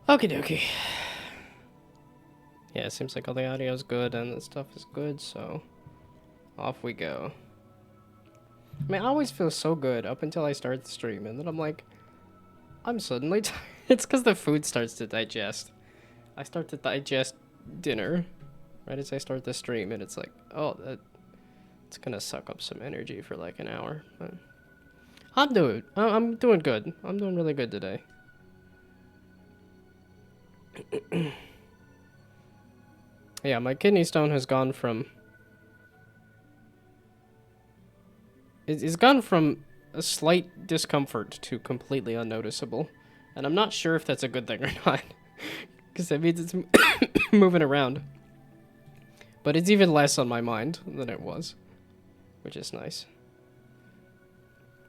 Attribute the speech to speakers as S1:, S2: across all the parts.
S1: Okie dokie. Yeah, it seems like all the audio is good and the stuff is good, so off we go. I mean, I always feel so good up until I start the stream, and then I'm like, I'm suddenly tired. It's because the food starts to digest. I start to digest dinner right as I start the stream, and it's like, oh, it's gonna suck up some energy for like an hour. But I'm doing good. I'm doing really good today. Yeah, my kidney stone has gone from... It's gone from a slight discomfort to completely unnoticeable. And I'm not sure if that's a good thing or not. Because that means it's moving around. But it's even less on my mind than it was. Which is nice.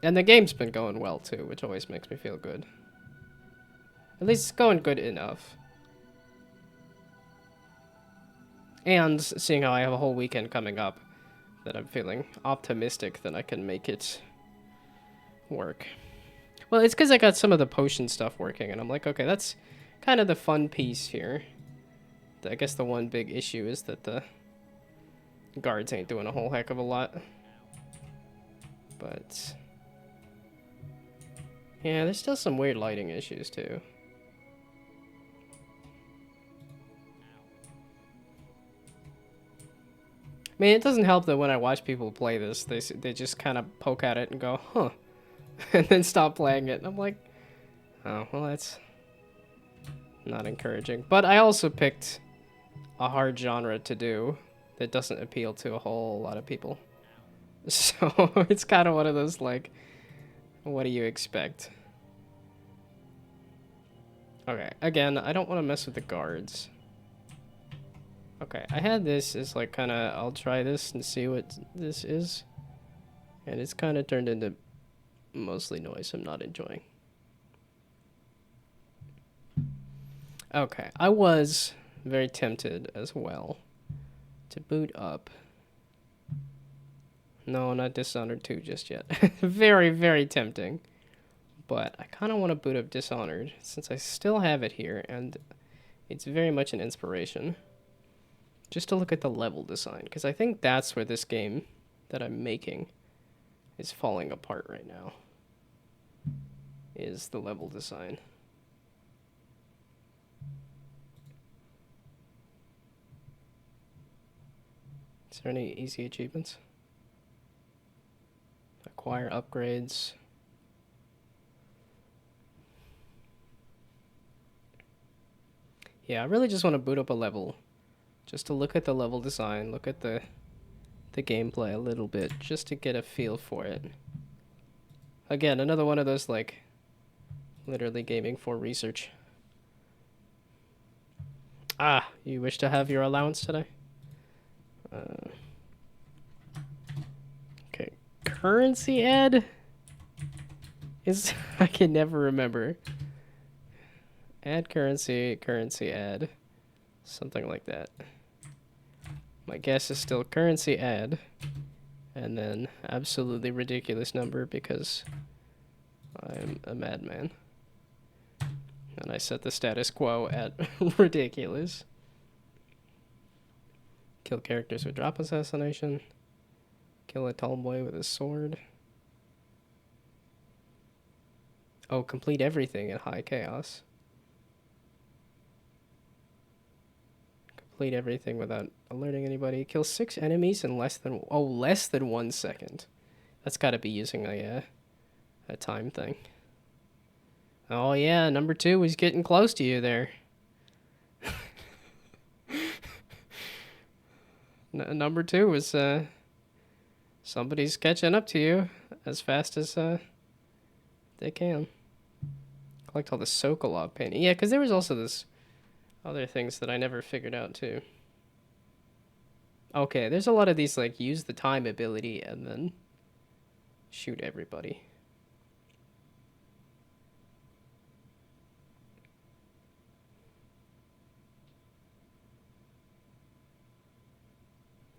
S1: And the game's been going well too, which always makes me feel good. At least it's going good enough. And seeing how I have a whole weekend coming up, that I'm feeling optimistic that I can make it work. Well, it's because I got some of the potion stuff working, and I'm like, okay, that's kind of the fun piece here. I guess the one big issue is that the guards ain't doing a whole heck of a lot. But yeah, there's still some weird lighting issues too. I mean, it doesn't help that when I watch people play this, they just kind of poke at it and go, huh, and then stop playing it. And I'm like, oh, well, that's not encouraging. But I also picked a hard genre to do that doesn't appeal to a whole lot of people. So it's kind of one of those, like, what do you expect? Okay, again, I don't want to mess with the guards. Okay, I had this as like kind of, I'll try this and see what this is. And it's kind of turned into mostly noise I'm not enjoying. Okay, I was very tempted as well to boot up. No, not Dishonored 2 just yet. Very, very tempting. But I kind of want to boot up Dishonored since I still have it here and it's very much an inspiration. Just to look at the level design, because I think that's where this game that I'm making is falling apart right now. Is the level design. Is there any easy achievements? Acquire upgrades. Yeah, I really just want to boot up a level. Just to look at the level design, look at the gameplay a little bit, just to get a feel for it. Again, another one of those, like, literally gaming for research. Ah, you wish to have your allowance today? Okay, currency add? Is, I can never remember. Add currency, currency add. Something like that. My guess is still currency add. And then absolutely ridiculous number because I'm a madman. And I set the status quo at ridiculous. Kill characters with drop assassination. Kill a tall boy with a sword. Oh, complete everything at high chaos. Complete everything without alerting anybody. Kill 6 enemies in less than 1 second. That's got to be using a time thing. Oh yeah, number 2 was getting close to you there. Number 2 was somebody's catching up to you as fast as they can. Collect all the Sokolov painting. Yeah, because there was also this other things that I never figured out too. Okay, there's a lot of these like use the time ability and then shoot everybody.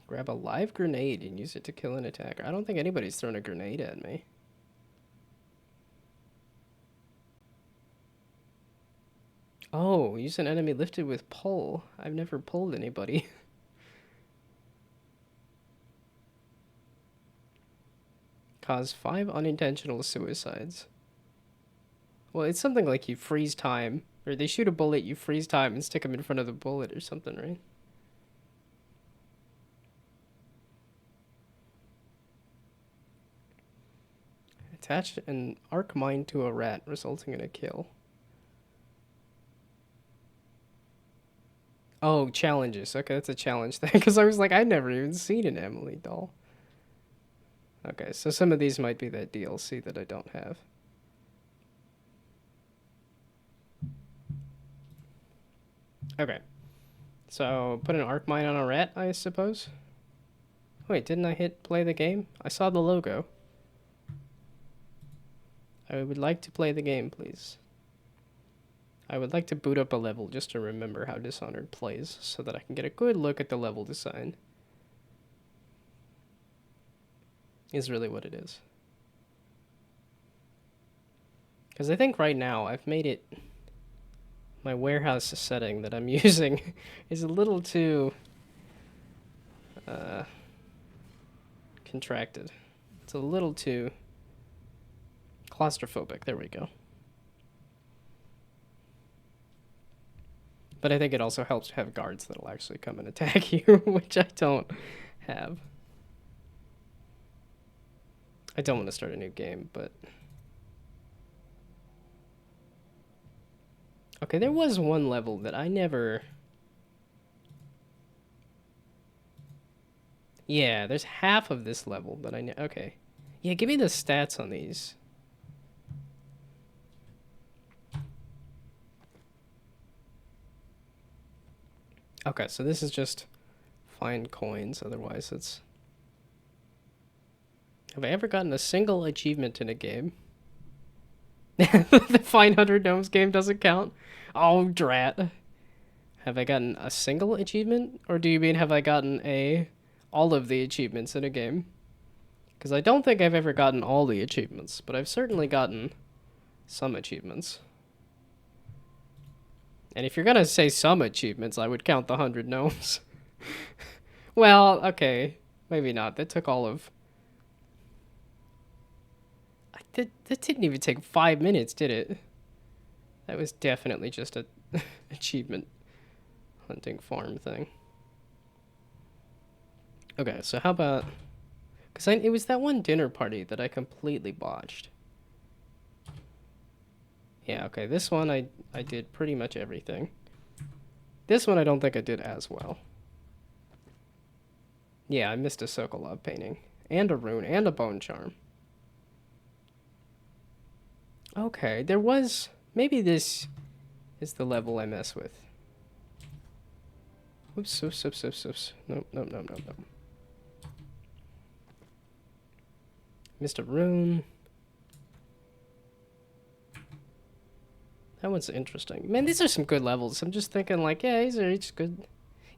S1: Grab a live grenade and use it to kill an attacker. I don't think anybody's thrown a grenade at me. Oh, use an enemy lifted with pull. I've never pulled anybody. Cause 5 unintentional suicides. Well, it's something like you freeze time. Or they shoot a bullet, you freeze time and stick them in front of the bullet or something, right? Attach an arc mine to a rat, resulting in a kill. Oh, challenges. Okay, that's a challenge thing. Because I was like, I've never even seen an Emily doll. Okay, so some of these might be that DLC that I don't have. Okay. So, put an arc mine on a rat, I suppose? Wait, didn't I hit play the game? I saw the logo. I would like to play the game, please. I would like to boot up a level just to remember how Dishonored plays so that I can get a good look at the level design. Is really what it is. Because I think right now I've made it... My warehouse setting that I'm using is a little too... contracted. It's a little too... claustrophobic. There we go. But I think it also helps to have guards that'll actually come and attack you, which I don't have. I don't want to start a new game, but... Okay, there was one level that I never... Yeah, there's half of this level that I... Okay. Yeah, give me the stats on these. Okay, so this is just find coins, otherwise it's... Have I ever gotten a single achievement in a game? The Find 100 Gnomes game doesn't count? Oh, drat. Have I gotten a single achievement? Or do you mean have I gotten all of the achievements in a game? Because I don't think I've ever gotten all the achievements, but I've certainly gotten some achievements. And if you're gonna say some achievements, I would count the 100 gnomes. Well, okay. Maybe not. That took all of... That didn't even take 5 minutes, did it? That was definitely just a achievement hunting farm thing. Okay, so how about... Because it was that one dinner party that I completely botched. Yeah, okay, this one I did pretty much everything. This one I don't think I did as well. Yeah, I missed a Sokolov painting. And a rune, and a bone charm. Okay, there was... Maybe this is the level I mess with. Oops, oops, oops, oops, oops. Nope, nope, nope, nope, nope. Missed a rune. That one's interesting. Man, these are some good levels. I'm just thinking like, yeah, these are each good.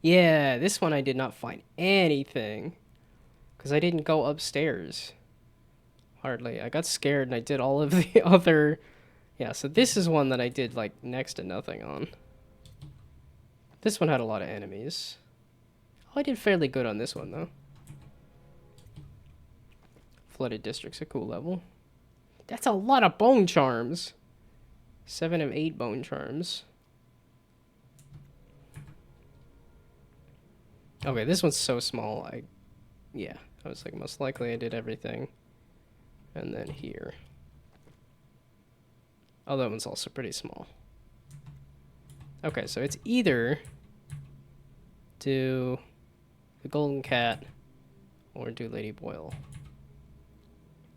S1: Yeah, this one I did not find anything. Because I didn't go upstairs. Hardly. I got scared and I did all of the other... Yeah, so this is one that I did, like, next to nothing on. This one had a lot of enemies. Oh, I did fairly good on this one, though. Flooded District's a cool level. That's a lot of bone charms. 7 of 8 bone charms. Okay, this one's so small. Yeah, I was like, most likely I did everything. And then here. Oh, that one's also pretty small. Okay, so it's either do the Golden Cat or do Lady Boyle.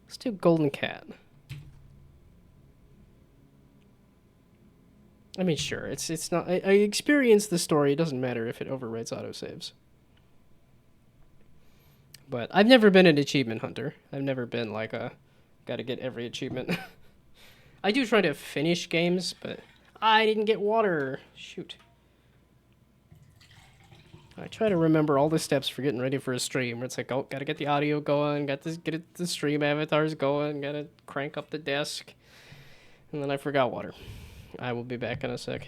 S1: Let's do Golden Cat. I mean, sure, it's not... I experienced the story. It doesn't matter if it overwrites autosaves. But I've never been an achievement hunter. I've never been like a... Gotta get every achievement. I do try to finish games, but I didn't get water. Shoot. I try to remember all the steps for getting ready for a stream. Where it's like, oh, gotta get the audio going, got to get the stream avatars going, gotta crank up the desk, and then I forgot water. I will be back in a sec.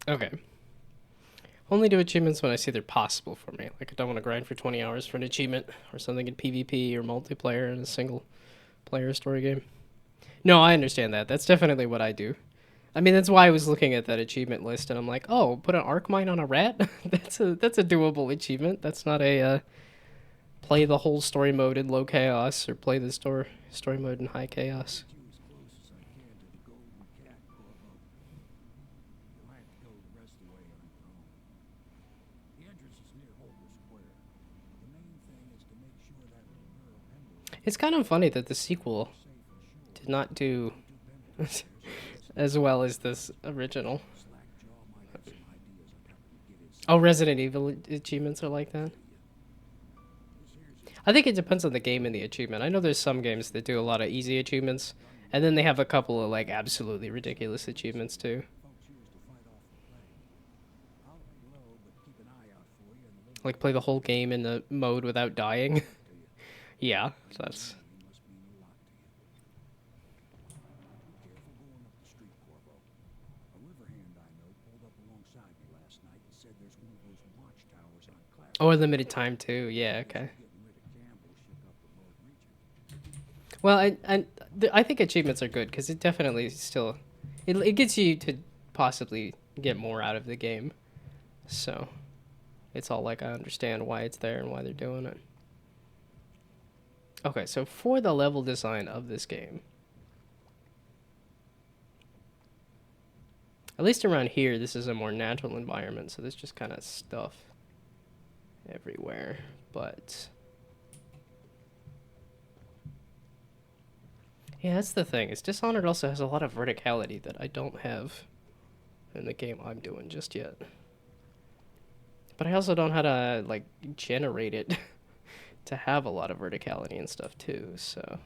S1: Okay. Only do achievements when I see they're possible for me. Like, I don't want to grind for 20 hours for an achievement or something in PvP or multiplayer in a single player story game. No, I understand that. That's definitely what I do. I mean, that's why I was looking at that achievement list and I'm like, oh, put an arc mine on a rat? That's a doable achievement. That's not a play the whole story mode in low chaos or play the story mode in high chaos. It's kind of funny that the sequel did not do as well as this original. Oh, Resident Evil achievements are like that? I think it depends on the game and the achievement. I know there's some games that do a lot of easy achievements, and then they have a couple of like absolutely ridiculous achievements too. Like play the whole game in the mode without dying. Yeah, that's oh, a limited time too. Yeah, okay. Well, I think achievements are good because it definitely still it gets you to possibly get more out of the game. So it's all like I understand why it's there and why they're doing it. Okay, so for the level design of this game, at least around here, this is a more natural environment, so there's just kind of stuff everywhere. But yeah, that's the thing. Is Dishonored also has a lot of verticality that I don't have in the game I'm doing just yet. But I also don't know how to like generate it to have a lot of verticality and stuff too. So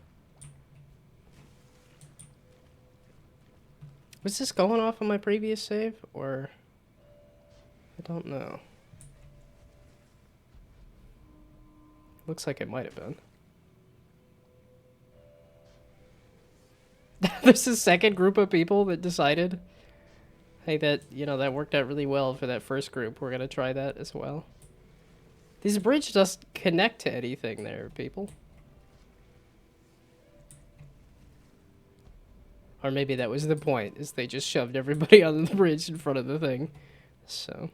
S1: was this going off on my previous save or I don't know. Looks like it might have been. There's a second group of people that decided, hey, that worked out really well for that first group. We're gonna try that as well. This bridge doesn't connect to anything there, people. Or maybe that was the point, is they just shoved everybody on the bridge in front of the thing. So.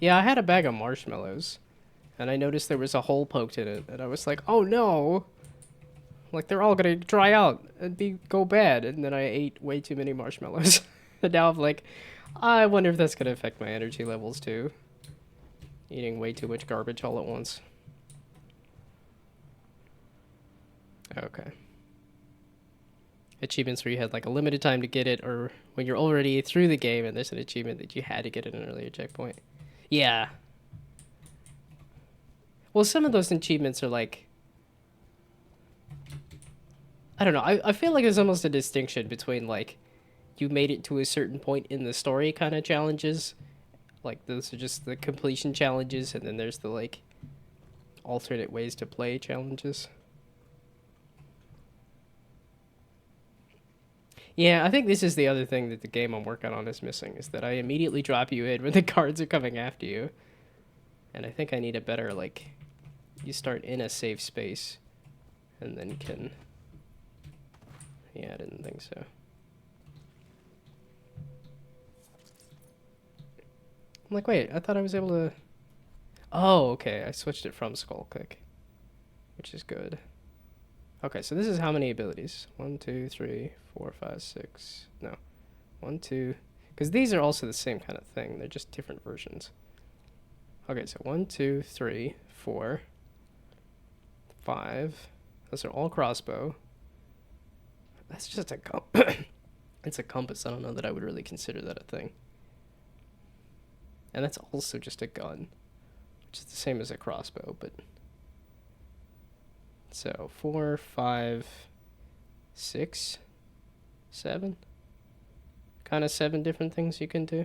S1: Yeah, I had a bag of marshmallows. And I noticed there was a hole poked in it. And I was like, oh no! Like, they're all gonna dry out and go bad. And then I ate way too many marshmallows. And now I'm like, I wonder if that's gonna affect my energy levels too. Eating way too much garbage all at once. Okay. Achievements where you had like a limited time to get it, or when you're already through the game and there's an achievement that you had to get at an earlier checkpoint. Yeah. Well, some of those achievements are like, I don't know. I feel like there's almost a distinction between like you made it to a certain point in the story kind of challenges, Like, those are just the completion challenges, and then there's the, like, alternate ways to play challenges. Yeah, I think this is the other thing that the game I'm working on is missing, is that I immediately drop you in when the cards are coming after you. And I think I need a better, like, you start in a safe space, and then can... Yeah, I didn't think so. I'm like, wait, I thought I was able to... Oh, okay, I switched it from Skull Click, which is good. Okay, so this is how many abilities? 1, 2, 3, 4, 5, 6... No. 1, 2... Because these are also the same kind of thing. They're just different versions. Okay, so 1, 2, 3, 4, 5. Those are all crossbow. That's just a it's a compass. I don't know that I would really consider that a thing. And that's also just a gun, which is the same as a crossbow, but... So, 4, 5, 6, 7? Kind of 7 different things you can do.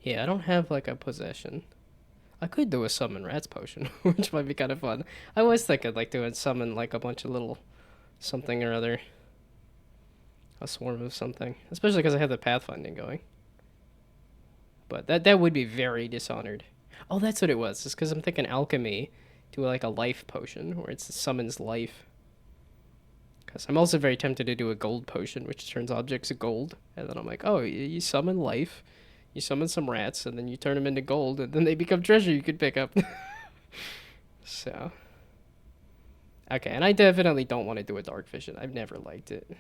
S1: Yeah, I don't have, like, a possession. I could do a summon rats potion, which might be kind of fun. I always think I'd like to summon, like, a bunch of little something or other. A swarm of something. Especially because I have the pathfinding going. But that would be very Dishonored. Oh, that's what it was. It's because I'm thinking alchemy. Do, like, a life potion, where it summons life. Because I'm also very tempted to do a gold potion, which turns objects to gold. And then I'm like, oh, you summon life. You summon some rats, and then you turn them into gold, and then they become treasure you could pick up. So. Okay, and I definitely don't want to do a dark vision. I've never liked it.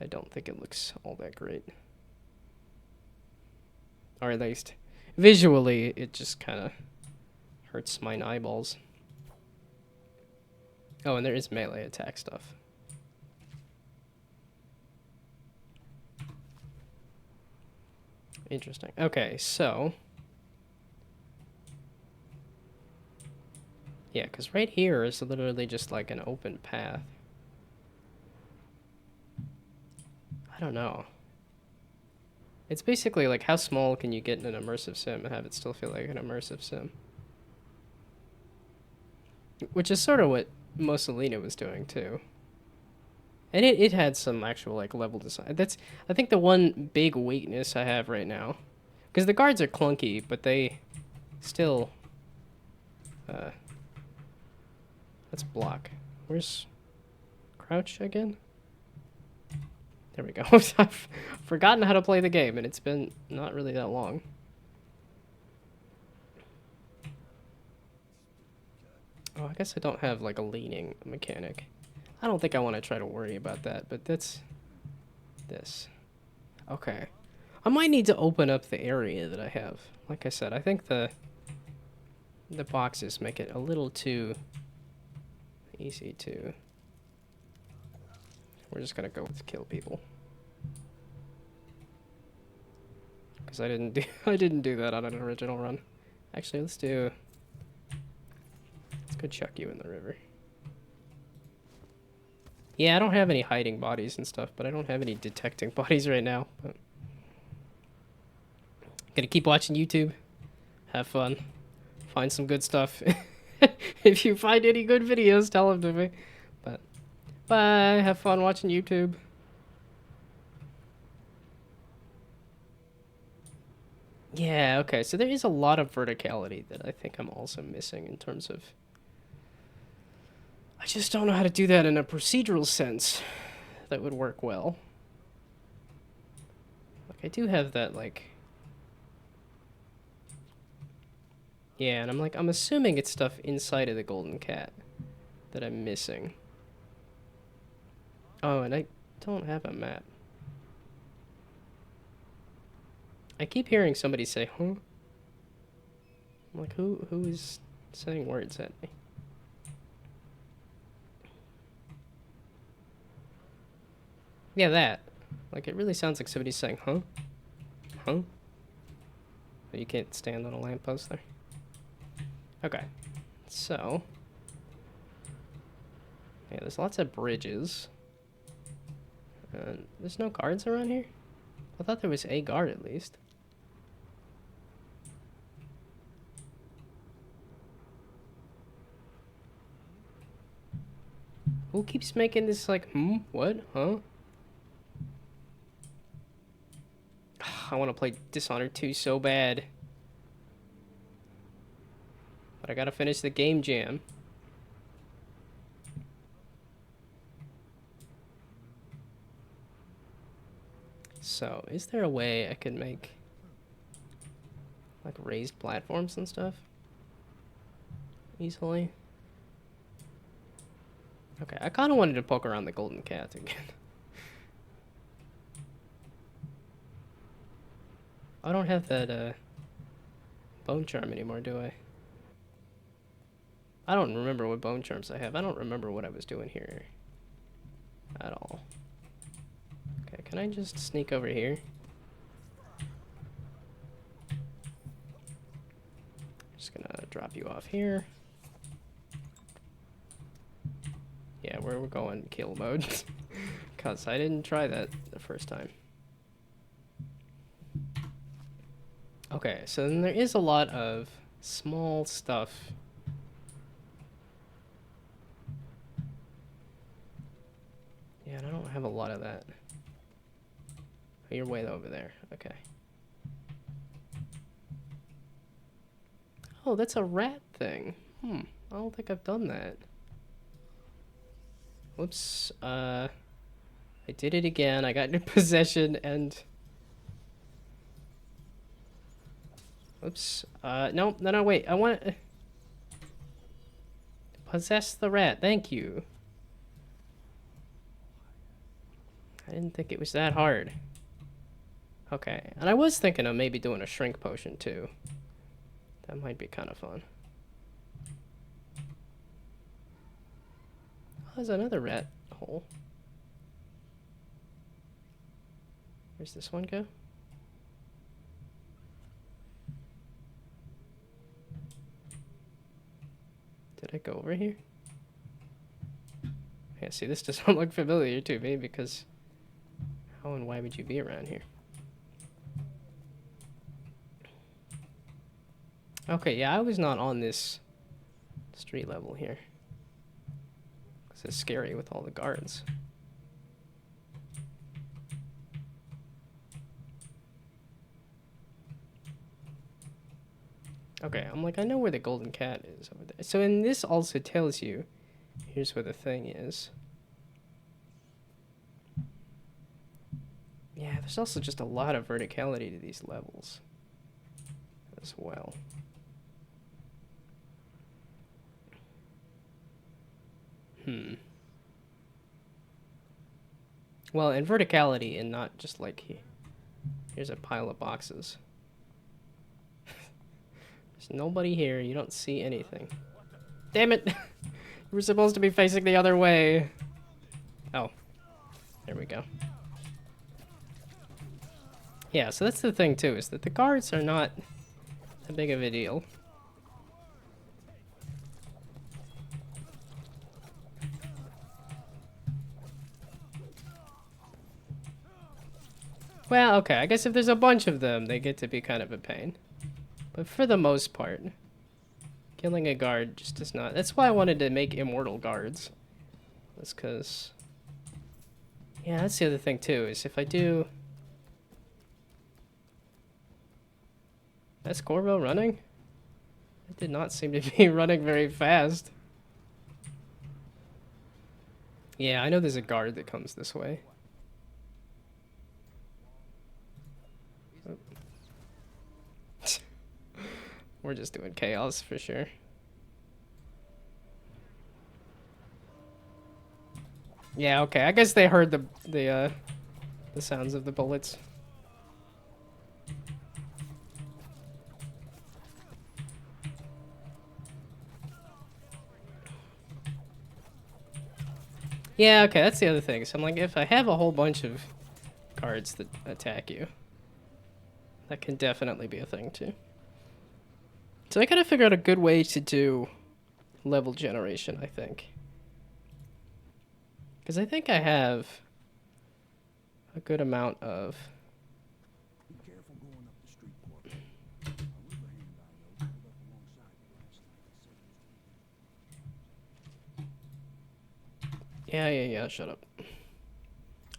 S1: I don't think it looks all that great. Or at least, visually, it just kind of hurts my eyeballs. Oh, and there is melee attack stuff. Interesting. Okay, so... Yeah, because right here is literally just like an open path. I don't know. It's basically like, how small can you get in an immersive sim and have it still feel like an immersive sim? Which is sort of what Mussolini was doing, too. And it had some actual, like, level design. That's, I think, the one big weakness I have right now. Because the guards are clunky, but they still... let's block. Where's crouch again? There we go. I've forgotten how to play the game, and it's been not really that long. Oh, I guess I don't have, like, a leaning mechanic. I don't think I want to try to worry about that, but that's this. Okay. I might need to open up the area that I have. Like I said, I think the boxes make it a little too easy to... We're just gonna go with kill people. Because I didn't do that on an original run. Actually, let's go chuck you in the river. Yeah, I don't have any hiding bodies and stuff, but I don't have any detecting bodies right now. But... Gonna keep watching YouTube. Have fun. Find some good stuff. If you find any good videos, tell them to me. But bye. Have fun watching YouTube. Yeah, okay. So there is a lot of verticality that I think I'm also missing in terms of... I just don't know how to do that in a procedural sense that would work well. Like, I do have that, like... Yeah, and I'm assuming it's stuff inside of the golden cat that I'm missing. Oh, and I don't have a map. I keep hearing somebody say, huh? I'm like, who is saying words at me? Yeah, that. Like, it really sounds like somebody's saying, huh? Huh? But you can't stand on a lamppost there. Okay. So. Yeah, there's lots of bridges. There's no guards around here? I thought there was a guard at least. Who keeps making this like, what, huh? I want to play Dishonored 2 so bad. But I gotta finish the game jam. So, is there a way I could make like raised platforms and stuff easily? Okay, I kind of wanted to poke around the golden cat again. I don't have that bone charm anymore, do I? I don't remember what bone charms I have. I don't remember what I was doing here at all. Okay, can I just sneak over here? Just gonna drop you off here. Yeah, we're going kill mode. Cause I didn't try that the first time. Okay, so then there is a lot of small stuff. Yeah, and I don't have a lot of that. Oh, you're way over there. Okay. Oh, that's a rat thing. I don't think I've done that. Whoops. I did it again. I got into possession and... Oops. No, wait. I want to... Possess the rat. Thank you. I didn't think it was that hard. Okay. And I was thinking of maybe doing a shrink potion, too. That might be kind of fun. Oh, there's another rat hole. Where's this one go? Did I go over here? Yeah, see, this doesn't look familiar to me because how and why would you be around here? Okay, yeah, I was not on this street level here. Because it's scary with all the guards. Okay, I'm like, I know where the golden cat is over there. So, and this also tells you, here's where the thing is. Yeah, there's also just a lot of verticality to these levels as well. Well, and verticality and not just like, here's a pile of boxes. There's nobody here. You don't see anything. Damn it! You were supposed to be facing the other way. Oh. There we go. Yeah, so that's the thing too, is that the guards are not that big of a deal. Well, okay, I guess if there's a bunch of them, they get to be kind of a pain. But for the most part, killing a guard just does not... That's why I wanted to make immortal guards. That's because... Yeah, that's the other thing too, is if I do... That's Corvo running? It did not seem to be running very fast. Yeah, I know there's a guard that comes this way. We're just doing chaos for sure. Yeah, okay. I guess they heard the sounds of the bullets. Yeah, okay. That's the other thing. So I'm like, if I have a whole bunch of guards that attack you, that can definitely be a thing too. So I gotta figure out a good way to do level generation, I think. Because I think I have a good amount of Yeah, shut up.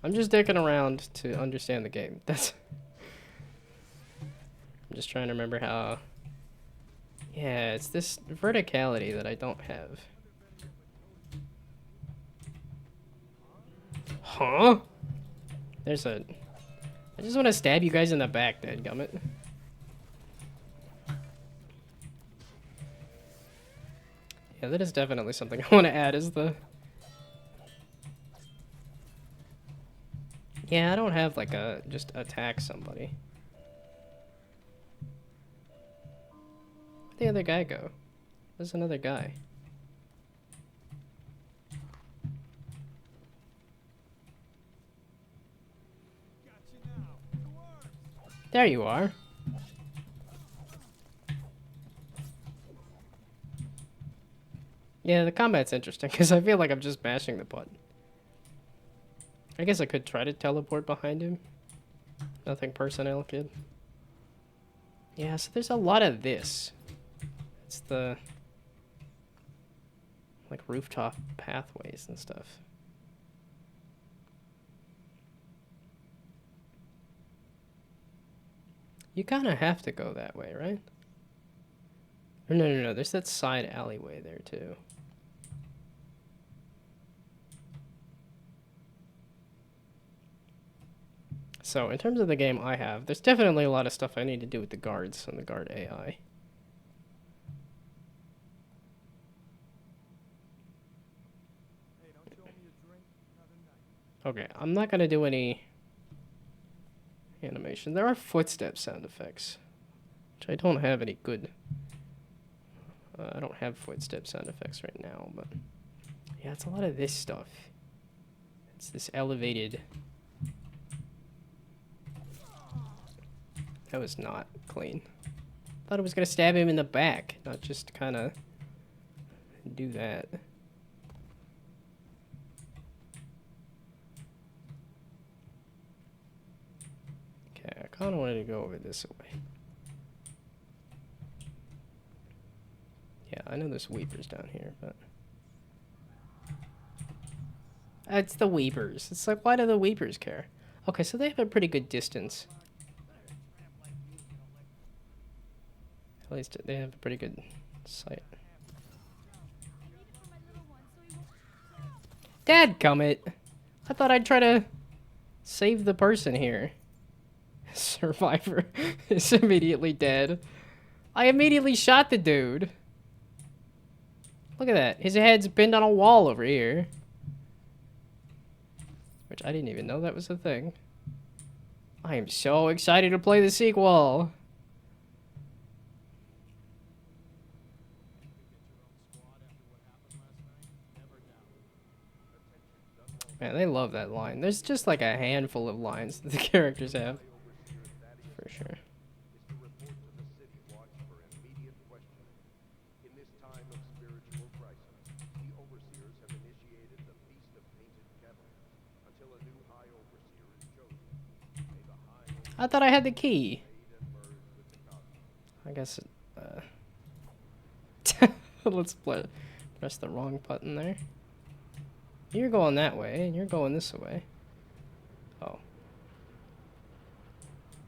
S1: I'm just dicking around to understand the game. That's... I'm just trying to remember how... Yeah, it's this verticality that I don't have. Huh? There's a... I just want to stab you guys in the back, dadgummit. Yeah, that is definitely something I want to add, is the... Yeah, I don't have, like, a... just attack somebody. Where'd the other guy go? There's another guy. There you are. Yeah, the combat's interesting, because I feel like I'm just mashing the button. I guess I could try to teleport behind him. Nothing personnel, kid. Yeah, so there's a lot of this. It's the... like, rooftop pathways and stuff. You kind of have to go that way, right? Or no, there's that side alleyway there, too. So, in terms of the game I have, there's definitely a lot of stuff I need to do with the guards and the guard AI. Okay, I'm not gonna do any animation. There are footstep sound effects, which I don't have any good... I don't have footstep sound effects right now, but... Yeah, it's a lot of this stuff. It's this elevated... That was not clean. Thought I was gonna stab him in the back, not just kind of do that. Okay, I kind of wanted to go over this way. Yeah, I know there's weepers down here, but... It's the weepers. It's like, why do the weepers care? Okay, so they have a pretty good distance. At least they have a pretty good sight. Dadgummit! I thought I'd try to save the person here. Survivor is immediately dead. I immediately shot the dude. Look at that. His head's pinned on a wall over here. Which I didn't even know that was a thing. I am so excited to play the sequel. Man, they love that line. There's just like a handful of lines that the characters have. For sure. I thought I had the key. I guess let's press the wrong button there. You're going that way, and you're going this way. Oh.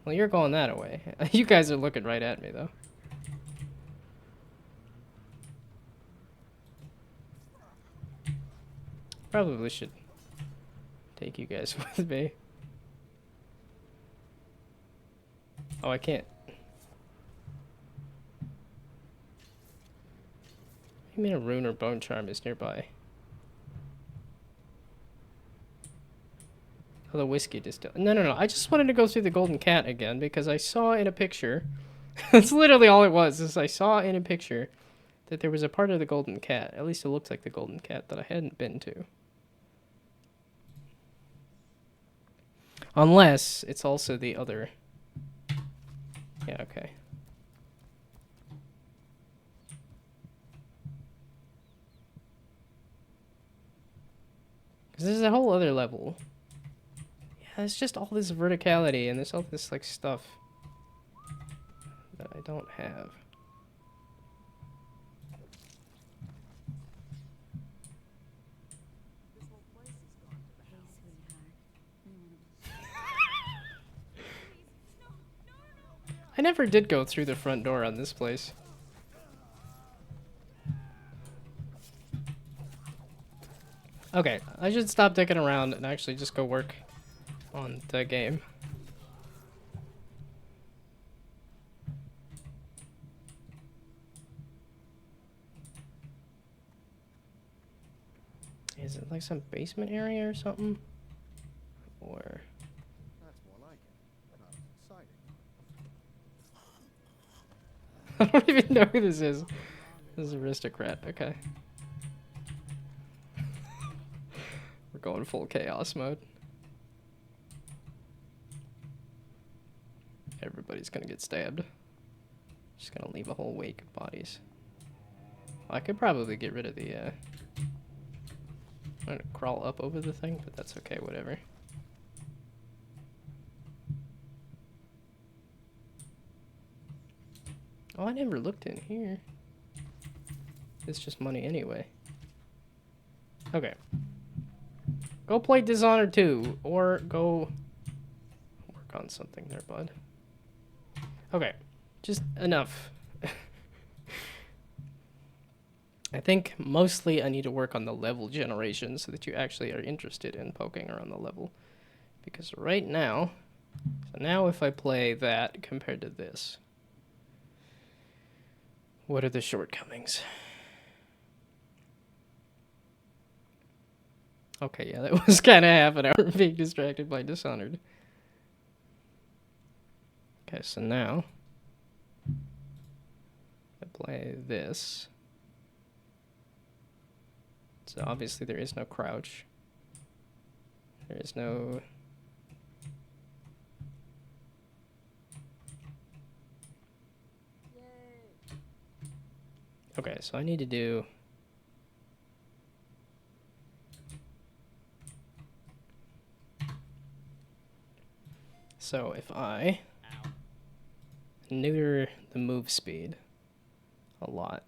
S1: Well, you're going that way. You guys are looking right at me, though. Probably should take you guys with me. Oh, I can't. You mean a rune or bone charm is nearby? Oh, the whiskey distill. No. I just wanted to go through the golden cat again because I saw in a picture. That's literally all it was. Is I saw in a picture that there was a part of the golden cat. At least it looked like the golden cat that I hadn't been to. Unless it's also the other. Yeah, okay. Because there's a whole other level. Yeah, it's just all this verticality and there's all this like stuff that I don't have. I never did go through the front door on this place. Okay, I should stop dicking around and actually just go work on the game. Is it like some basement area or something? Or...
S2: That's more like it. Kind of exciting.
S1: I don't even know who this is. This is Aristocrat, okay. We're going full chaos mode. Everybody's gonna get stabbed. Just gonna leave a whole wake of bodies. I could probably get rid of the, I'm gonna crawl up over the thing, but that's okay, whatever. Oh, I never looked in here. It's just money anyway. Okay. Go play Dishonored 2, or go work on something there, bud. Okay, just enough. I think mostly I need to work on the level generation so that you actually are interested in poking around the level. Because right now, so now if I play that compared to this, what are the shortcomings? Okay, yeah, that was kind of half an hour being distracted by Dishonored. Okay, so now I play this. So obviously there is no crouch. There is no... Okay, so I need to do... So if I neuter the move speed a lot,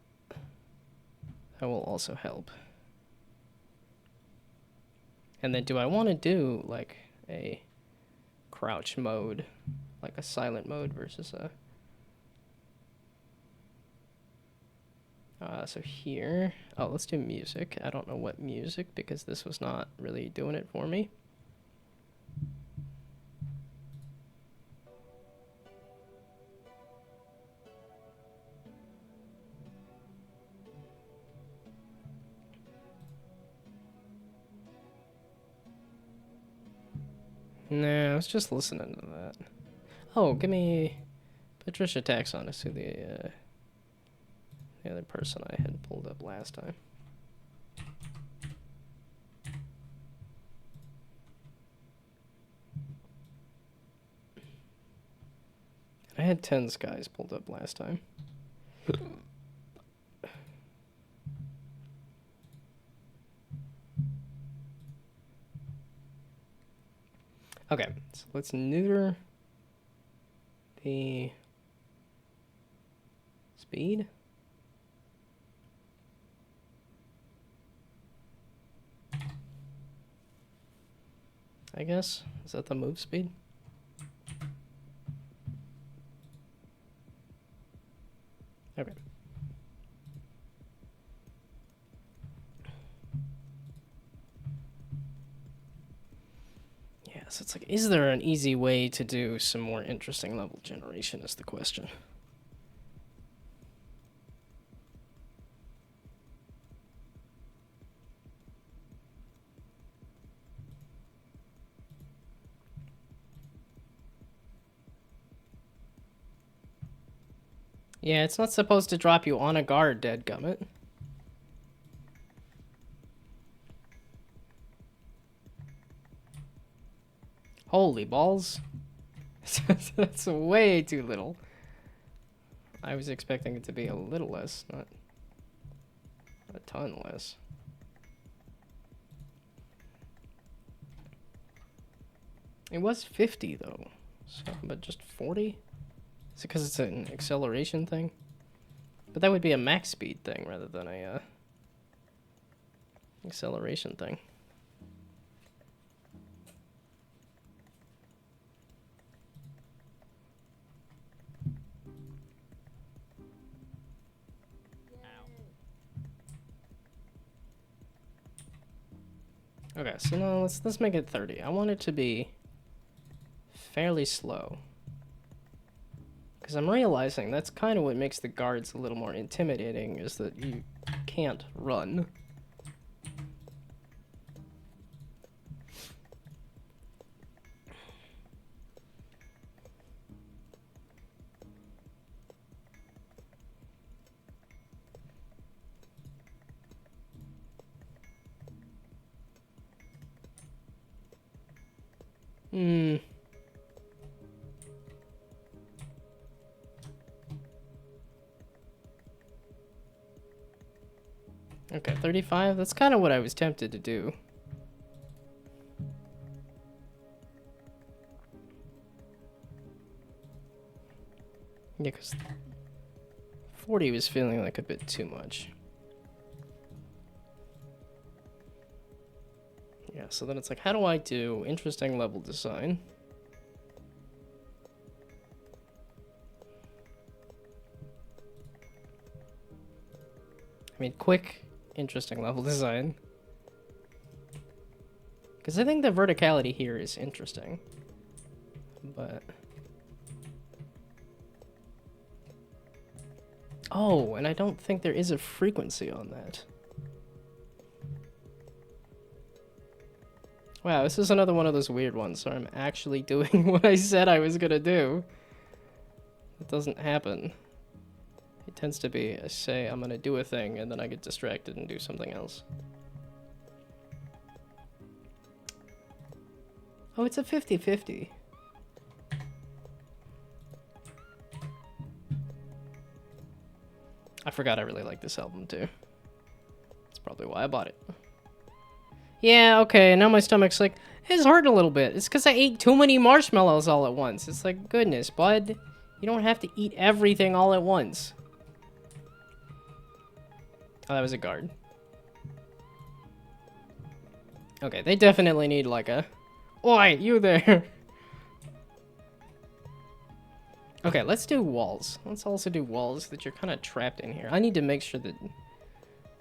S1: that will also help. And then do I want to do like a crouch mode, like a silent mode versus a... so here, oh, let's do music. I don't know what music because this was not really doing it for me. Nah, I was just listening to that. Oh, give me Patricia Taxon is who the other person I had pulled up last time. I had 10 skies pulled up last time. Okay, so let's neuter the speed. I guess. Is that the move speed? Okay. Yeah, so it's like, is there an easy way to do some more interesting level generation is the question. Yeah, it's not supposed to drop you on a guard, dadgummit. Holy balls. That's way too little. I was expecting it to be a little less, not a ton less. It was 50 though, so, but just 40? Is it because it's an acceleration thing? But that would be a max speed thing rather than a acceleration thing. Okay, so now let's make it 30. I want it to be fairly slow. Because I'm realizing that's kind of what makes the guards a little more intimidating, is that you can't run. Hmm. Okay, 35. That's kind of what I was tempted to do. Yeah, because 40 was feeling like a bit too much. Yeah, so then it's like, how do I do interesting level design? I mean, quick, interesting level design. Because I think the verticality here is interesting. But... oh, and I don't think there is a frequency on that. Wow, this is another one of those weird ones where I'm actually doing what I said I was gonna do. It doesn't happen. It tends to be, I say I'm gonna do a thing, and then I get distracted and do something else. Oh, it's a 50-50. I forgot I really like this album, too. That's probably why I bought it. Yeah, okay, now my stomach's like, it's hurting a little bit. It's because I ate too many marshmallows all at once. It's like, goodness, bud. You don't have to eat everything all at once. Oh, that was a guard. Okay, they definitely need like a... oi, you there! Okay, let's do walls. Let's also do walls that you're kind of trapped in here. I need to make sure that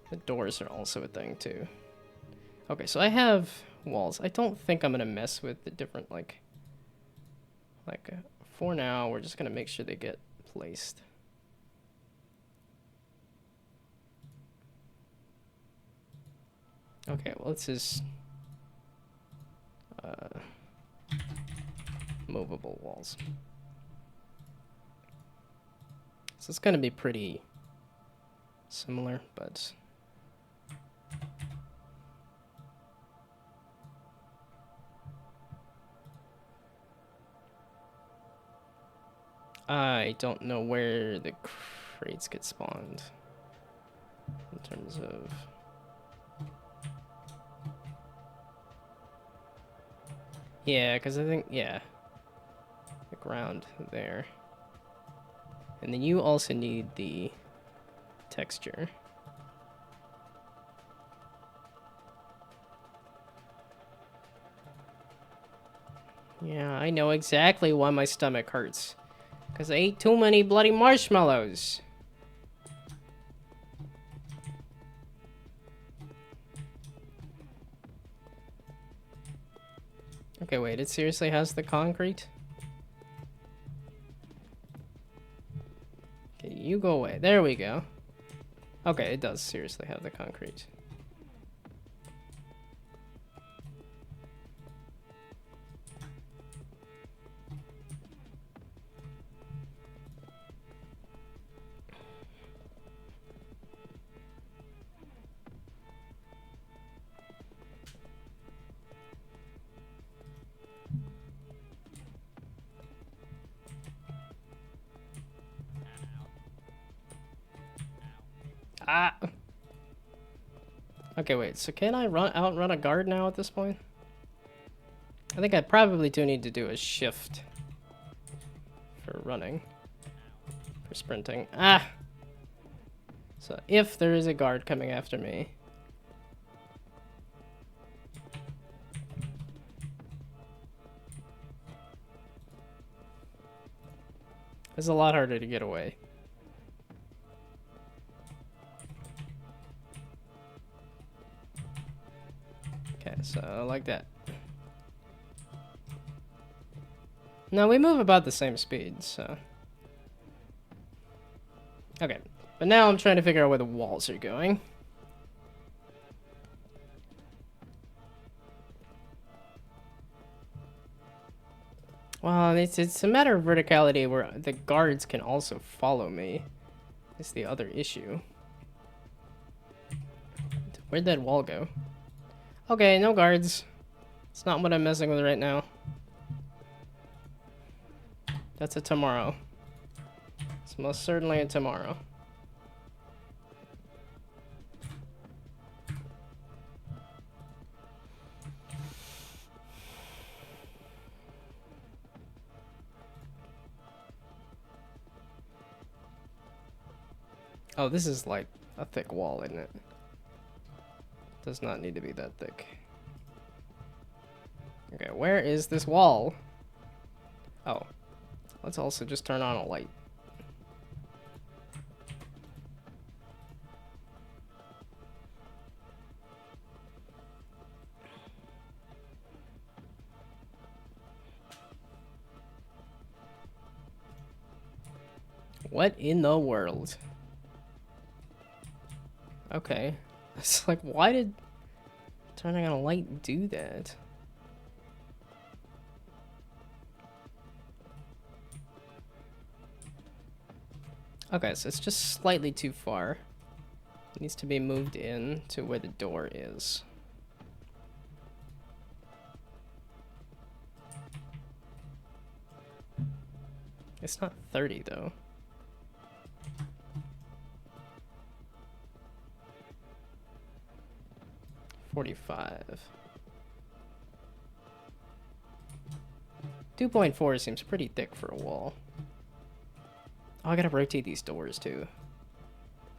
S1: the doors are also a thing, too. Okay, so I have walls. I don't think I'm going to mess with the different, like for now, we're just going to make sure they get placed. Okay, well, let's just... movable walls. So it's going to be pretty similar, but... I don't know where the crates get spawned in terms of... yeah, because I think, yeah, the ground there. And then you also need the texture. Yeah, I know exactly why my stomach hurts. Because I ate too many bloody marshmallows. Okay, wait, it seriously has the concrete? Okay, you go away. There we go. Okay, it does seriously have the concrete. Ah! Okay, wait, so can I outrun a guard now at this point? I think I probably do need to do a shift for running. For sprinting. Ah! So if there is a guard coming after me... it's a lot harder to get away. Okay, so like that. No, we move about the same speed, so... Okay, but now I'm trying to figure out where the walls are going. Well, it's a matter of verticality where the guards can also follow me. Is the other issue. Where'd that wall go? Okay, no guards. It's not what I'm messing with right now. That's a tomorrow. It's most certainly a tomorrow. Oh, this is like a thick wall, isn't it? Does not need to be that thick. Okay, where is this wall? Oh, let's also just turn on a light. What in the world? Okay. It's like, why did turning on a light do that? Okay, so it's just slightly too far. It needs to be moved in to where the door is. It's not 30 though. $45. 2.4 seems pretty thick for a wall. Oh, I gotta rotate these doors too.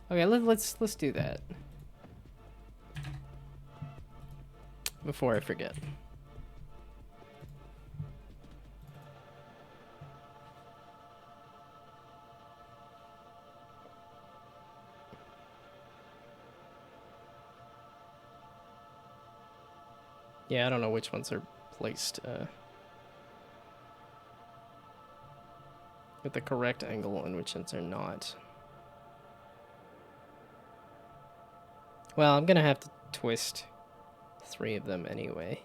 S1: Okay, let's do that before I forget. Yeah, I don't know which ones are placed at the correct angle and which ones are not. Well, I'm gonna have to twist 3 of them anyway.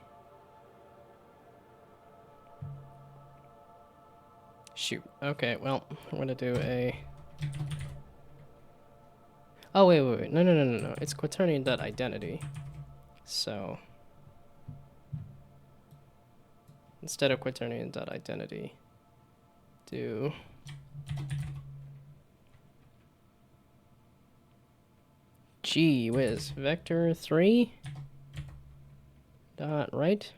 S1: Shoot. Okay, well, I'm gonna do a... Oh, wait. No. It's quaternion.identity. So... instead of quaternion.identity, do... Gee whiz, vector 3 dot right.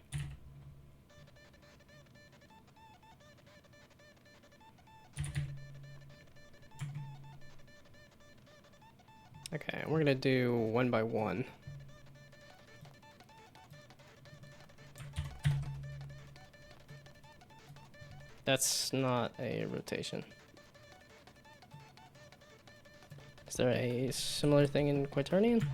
S1: Okay, we're gonna do 1 by 1. That's not a rotation. Is there a similar thing in quaternion?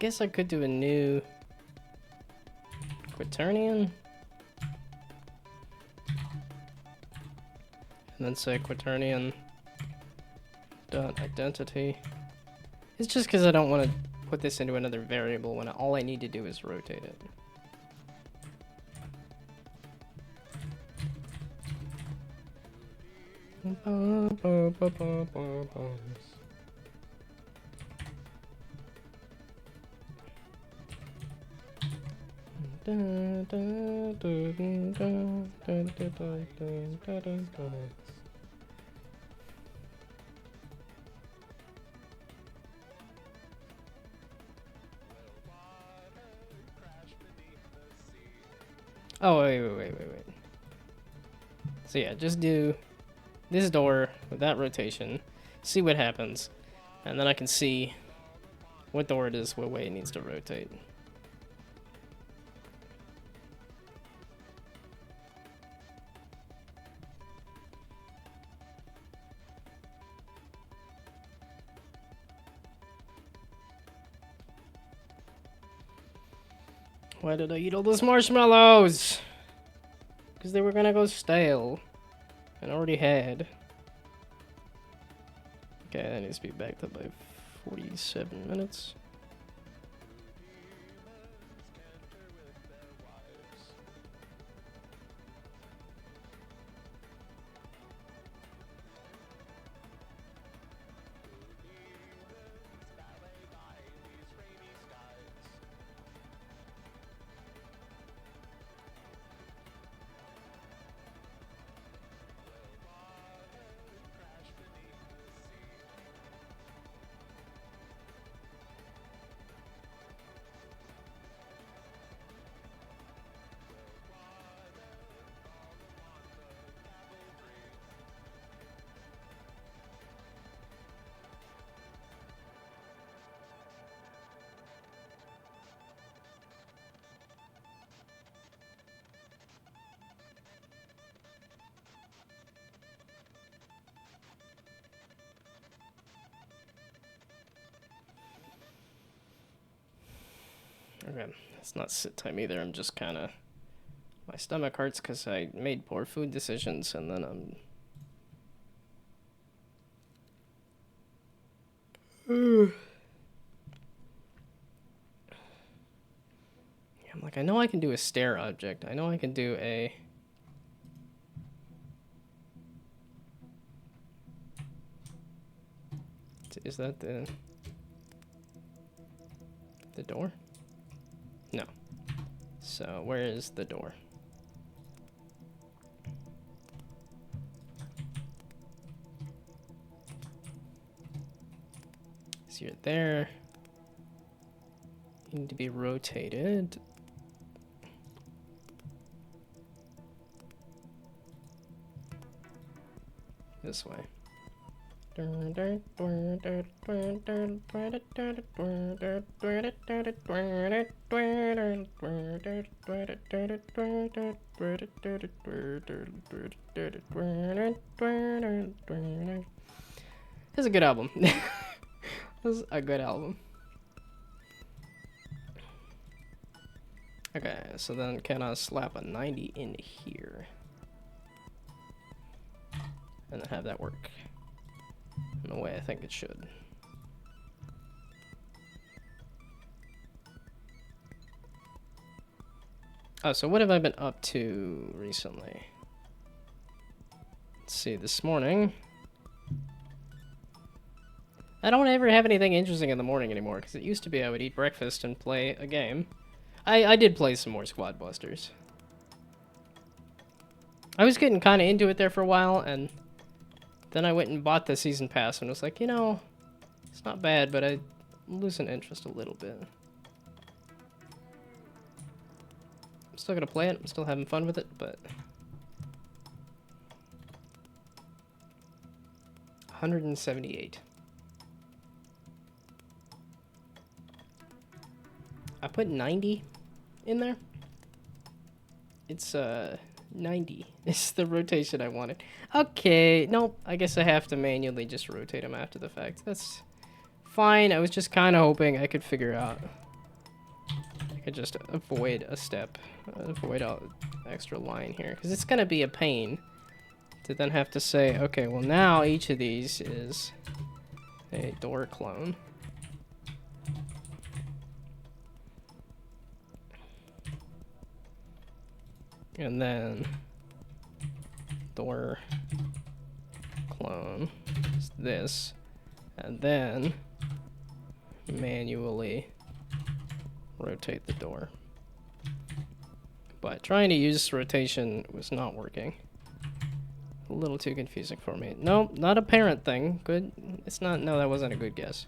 S1: Guess I could do a new quaternion. And then say quaternion dot identity. It's just because I don't want to put this into another variable when all I need to do is rotate it. Oh, wait. So yeah, just do this door with that rotation, see what happens, and then I can see what door it is, what way it needs to rotate. Why did I eat all those marshmallows? Because they were gonna go stale. And I already had. Okay, that needs to be backed up by 47 minutes. Okay, it's not sit time either. I'm just kind of... My stomach hurts because I made poor food decisions, and then I'm... I'm like, I know I can do a stair object. I know I can do a... Is that the door? No. So where is the door? So you're there. You need to be rotated. This way. It's a good album. This is a good album. Okay, so then can I slap a 90 in here? And then have that work in the way I think it should. Oh, so what have I been up to recently? Let's see, this morning... I don't ever have anything interesting in the morning anymore, because it used to be I would eat breakfast and play a game. I did play some more Squad Busters. I was getting kind of into it there for a while, and then I went and bought the season pass and was like, you know, it's not bad, but I'm losing interest a little bit. I'm still gonna play it, I'm still having fun with it, but... 178. I put 90 in there. It's 90. It's the rotation I wanted. Okay, nope. I guess I have to manually just rotate them after the fact. That's fine. I was just kind of hoping I could figure out. I could just avoid a step, avoid an extra line here, because it's gonna be a pain to then have to say, okay, well now each of these is a door clone. And then door clone is this, and then manually rotate the door. But trying to use rotation was not working. A little too confusing for me. No, not a parent thing. Good. It's not. No, that wasn't a good guess.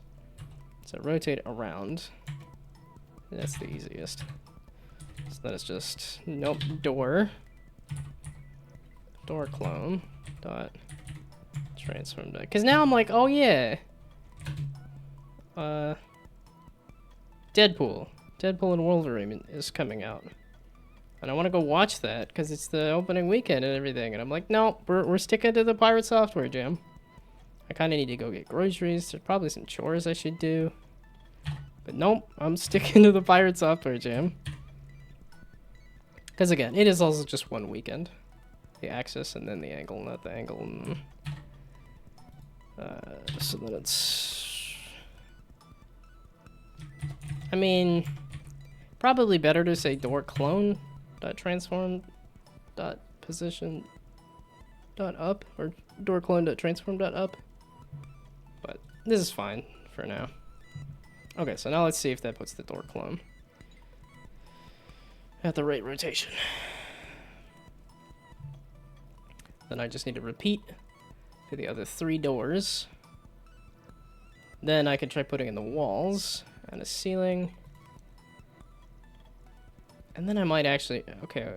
S1: So rotate around. That's the easiest. So that is just, nope, door. Door clone. Dot. Transform. Because now I'm like, oh yeah. Deadpool. Deadpool and Wolverine is coming out. And I want to go watch that because it's the opening weekend and everything. And I'm like, no, we're sticking to the Pirate Software Jam. I kind of need to go get groceries. There's probably some chores I should do. But nope, I'm sticking to the Pirate Software Jam. Because again, it is also just one weekend. The axis and then the angle, not the angle. So that it's... I mean, probably better to say door clone dot transform dot position dot up, or door clone dot transform dot up. But this is fine for now. Okay, so now let's see if that puts the door clone at the right rotation. Then I just need to repeat to the other 3 doors. Then I can try putting in the walls and a ceiling. And then I might actually, okay.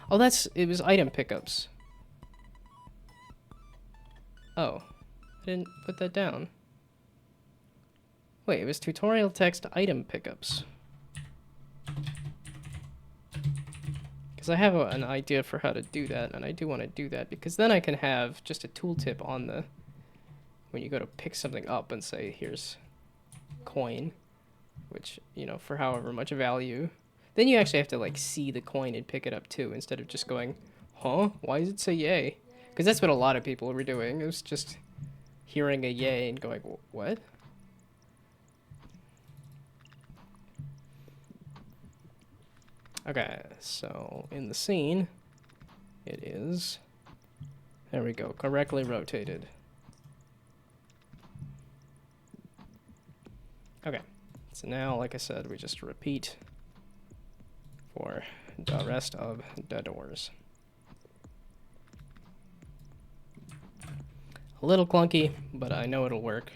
S1: Oh, it was item pickups. Oh, I didn't put that down. Wait, it was tutorial text item pickups. Because I have an idea for how to do that, and I do want to do that, because then I can have just a tooltip on the, when you go to pick something up and say, here's coin, which, you know, for however much value. Then you actually have to, like, see the coin and pick it up, too, instead of just going, huh? Why does it say yay? Because that's what a lot of people were doing. It was just hearing a yay and going, what? Okay, so in the scene, it is, there we go, correctly rotated. Okay, so now, like I said, we just repeat for the rest of the doors. A little clunky, but I know it'll work.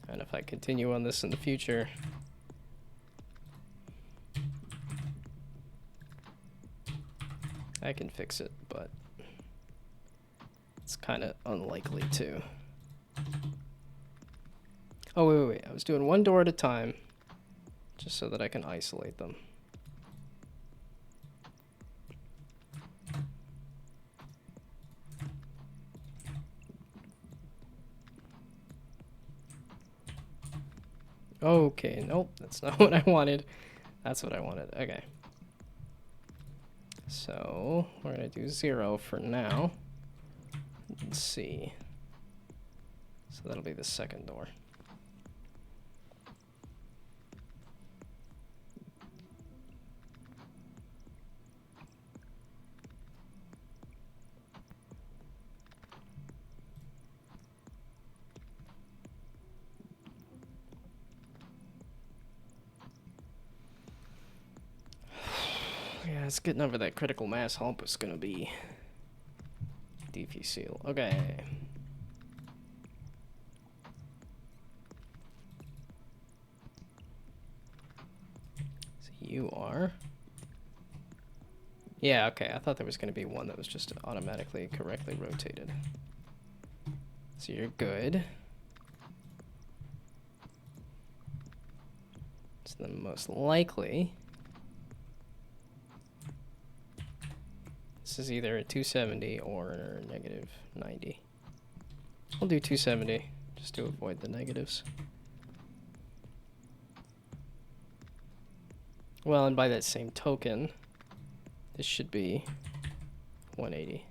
S1: And if I continue on this in the future, I can fix it, but it's kind of unlikely to. Oh, wait. I was doing 1 door at a time, just so that I can isolate them. Okay, nope, that's not what I wanted. That's what I wanted, okay. So, we're gonna do 0 for now. Let's see. So that'll be the second door. Yeah, it's getting over that critical mass hump is gonna be difficile. Okay. So you are. Yeah, okay. I thought there was gonna be one that was just automatically correctly rotated. So you're good. So then most likely, this is either a 270 or a negative 90. We'll do 270 just to avoid the negatives. Well, and by that same token, this should be 180.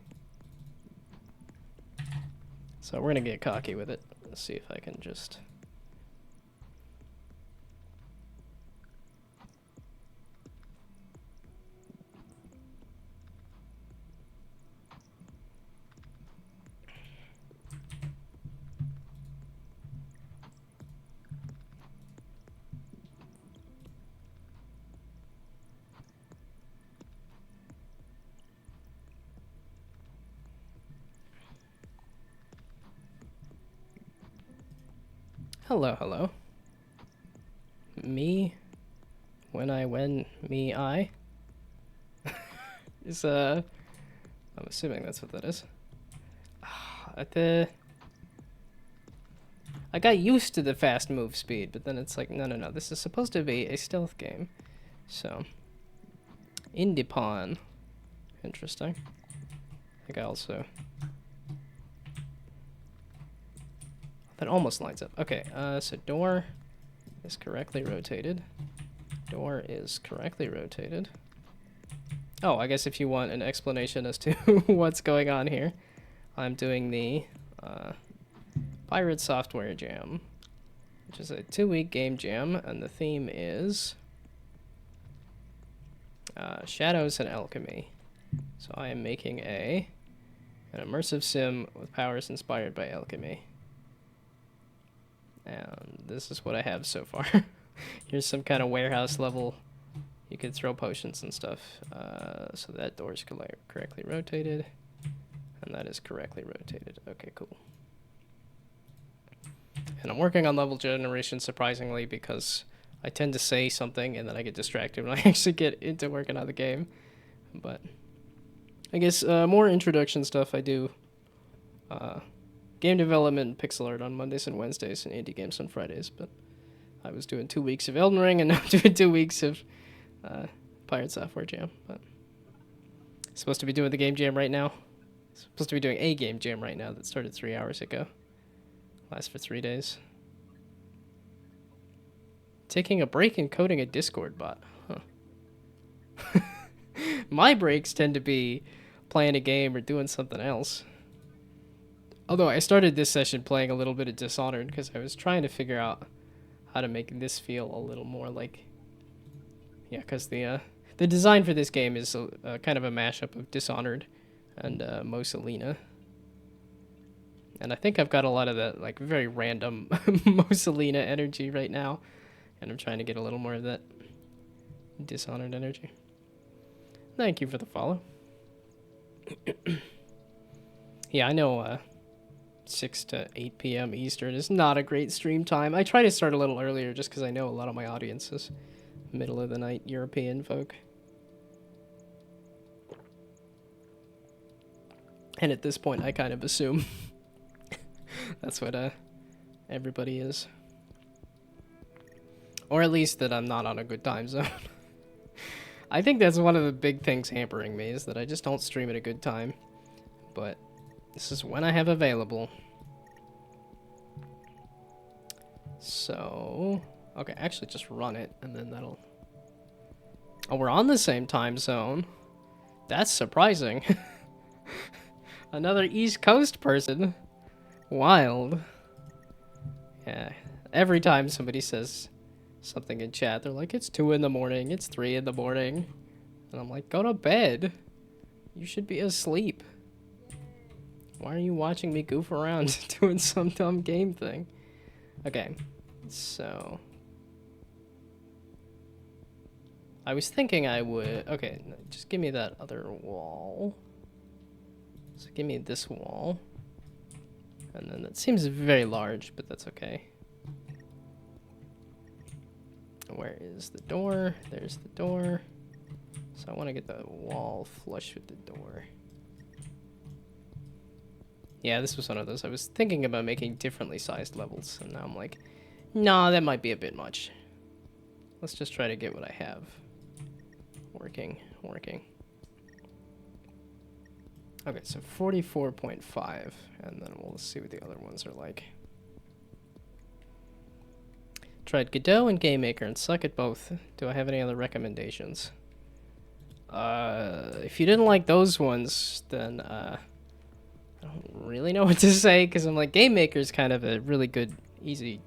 S1: So we're gonna get cocky with it. Let's see if I can just... Hello, hello. Me, when, me, I. Is, I'm assuming that's what that is. I got used to the fast move speed, but then it's like, no, this is supposed to be a stealth game. So, indie pawn. Interesting. I think I also... That almost lines up. Okay, so door is correctly rotated. Door is correctly rotated. Oh, I guess if you want an explanation as to what's going on here, I'm doing the Pirate Software Jam, which is a 2-week game jam, and the theme is Shadows and Alchemy. So I am making an immersive sim with powers inspired by alchemy. And this is what I have so far. Here's some kind of warehouse level. You could throw potions and stuff. So that door is correctly rotated. And that is correctly rotated. Okay, cool. And I'm working on level generation surprisingly because I tend to say something and then I get distracted when I actually get into working on the game. But I guess more introduction stuff I do. Game development and pixel art on Mondays and Wednesdays and indie games on Fridays. But I was doing 2 weeks of Elden Ring and now I'm doing 2 weeks of Pirate Software Jam. But supposed to be doing the game jam right now. Supposed to be doing a game jam right now that started 3 hours ago. Lasts for 3 days. Taking a break and coding a Discord bot. Huh. My breaks tend to be playing a game or doing something else. Although I started this session playing a little bit of Dishonored because I was trying to figure out how to make this feel a little more like... Yeah, because the design for this game is kind of a mashup of Dishonored and Mosalina. And I think I've got a lot of that, like, very random Mosalina energy right now. And I'm trying to get a little more of that Dishonored energy. Thank you for the follow. Yeah, I know 6 to 8 p.m. Eastern is not a great stream time. I try to start a little earlier just because I know a lot of my audience is middle of the night European folk. And at this point, I kind of assume that's what everybody is. Or at least that I'm not on a good time zone. I think that's one of the big things hampering me, is that I just don't stream at a good time. But this is when I have available. So, okay, actually just run it, and then that'll... Oh, we're on the same time zone. That's surprising. Another East Coast person. Wild. Yeah, every time somebody says something in chat, they're like, it's 2 in the morning, it's 3 in the morning. And I'm like, go to bed. You should be asleep. Why are you watching me goof around doing some dumb game thing? Okay, so... I was thinking I would... Okay, just give me that other wall. So give me this wall. And then that seems very large, but that's okay. Where is the door? There's the door. So I want to get the wall flush with the door. Yeah, this was one of those. I was thinking about making differently sized levels, and now I'm like, nah, that might be a bit much. Let's just try to get what I have. Working. Okay, so 44.5, and then we'll see what the other ones are like. Tried Godot and GameMaker and suck at both. Do I have any other recommendations? If you didn't like those ones, then I don't really know what to say, because I'm like, GameMaker is kind of a really good, easy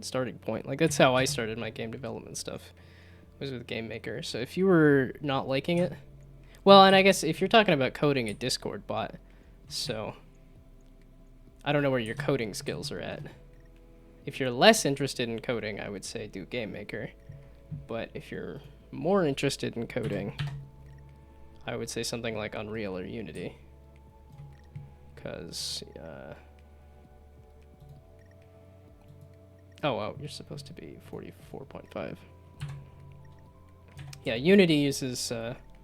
S1: starting point. Like, that's how I started my game development stuff, was with GameMaker. So if you were not liking it, well, and I guess if you're talking about coding a Discord bot, so I don't know where your coding skills are at. If you're less interested in coding, I would say do GameMaker. But if you're more interested in coding, I would say something like Unreal or Unity. Because Oh, you're supposed to be 44.5. Yeah, Unity uses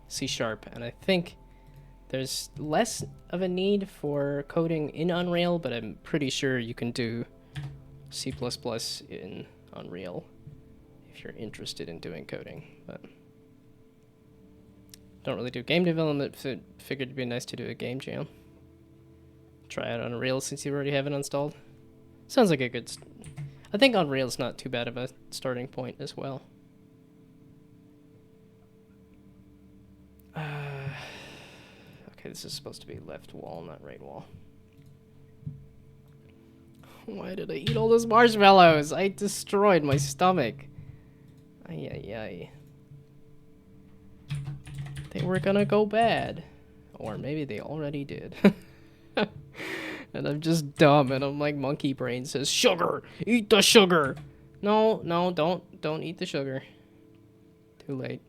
S1: C#, and I think there's less of a need for coding in Unreal, but I'm pretty sure you can do C++ in Unreal if you're interested in doing coding. But don't really do game development. Figured it'd be nice to do a game jam. Try out Unreal since you already have it installed. Sounds like a good... I think Unreal's not too bad of a starting point as well. Okay, this is supposed to be left wall, not right wall. Why did I eat all those marshmallows? I destroyed my stomach. Ay, ay, ay. They were gonna go bad. Or maybe they already did. And I'm just dumb, and I'm like, monkey brain says, sugar! Eat the sugar! No, don't eat the sugar. Too late.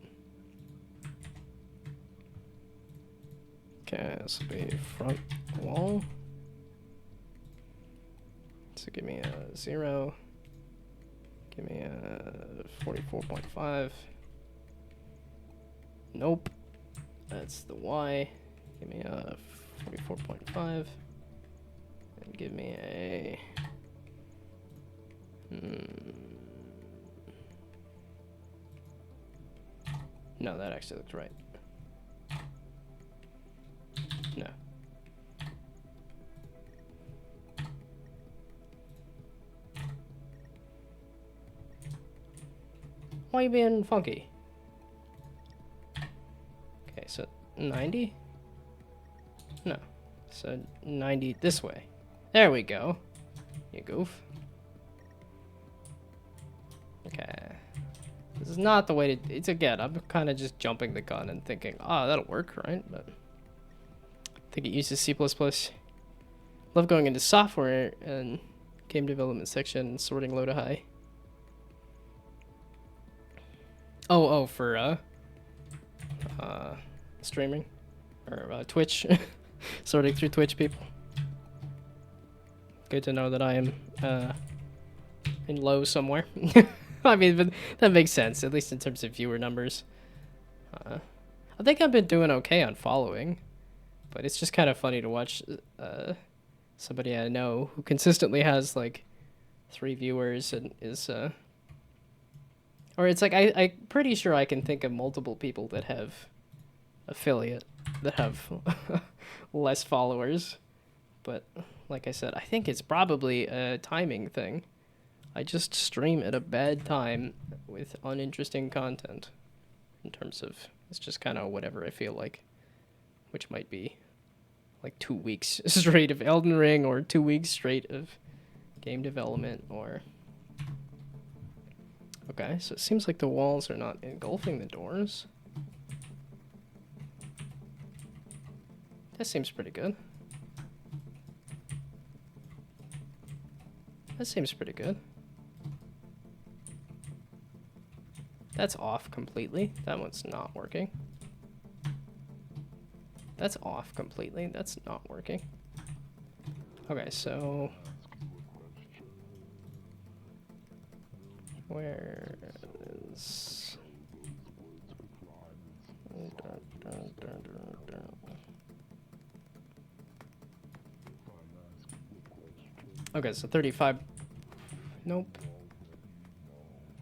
S1: Okay, this will be front wall. So give me a 0. Give me a 44.5. Nope. That's the Y. Give me a 44.5. And give me a... No, that actually looks right. No. Why are you being funky? Okay, so 90? No. So 90 this way. There we go. You goof. Okay. This is not the way to... It's again, I'm kind of just jumping the gun and thinking, oh, that'll work, right? But I think it uses C++. Love going into software and game development section and sorting low to high. Oh, for streaming or Twitch, sorting through Twitch people. Good to know that I am in low somewhere. I mean, but that makes sense, at least in terms of viewer numbers. I think I've been doing okay on following, but it's just kind of funny to watch somebody I know who consistently has like 3 viewers and is or it's like I'm pretty sure I can think of multiple people that have affiliate that have less followers, but like I said, I think it's probably a timing thing. I just stream at a bad time with uninteresting content in terms of it's just kind of whatever I feel like, which might be like 2 weeks straight of Elden Ring or 2 weeks straight of game development or... Okay, so it seems like the walls are not engulfing the doors. That seems pretty good. That seems pretty good. That's off completely. That one's not working. That's off completely. That's not working. Okay, so... Where is... Okay, so 35. Nope.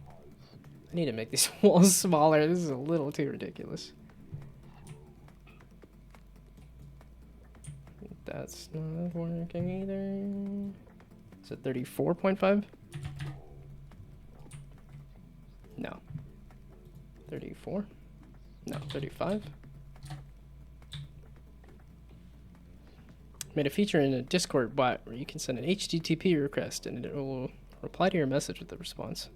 S1: I need to make these walls smaller. This is a little too ridiculous. That's not working either. Is it 34.5? No. 34? No, 35? Made a feature in a Discord bot where you can send an HTTP request and it will reply to your message with a response.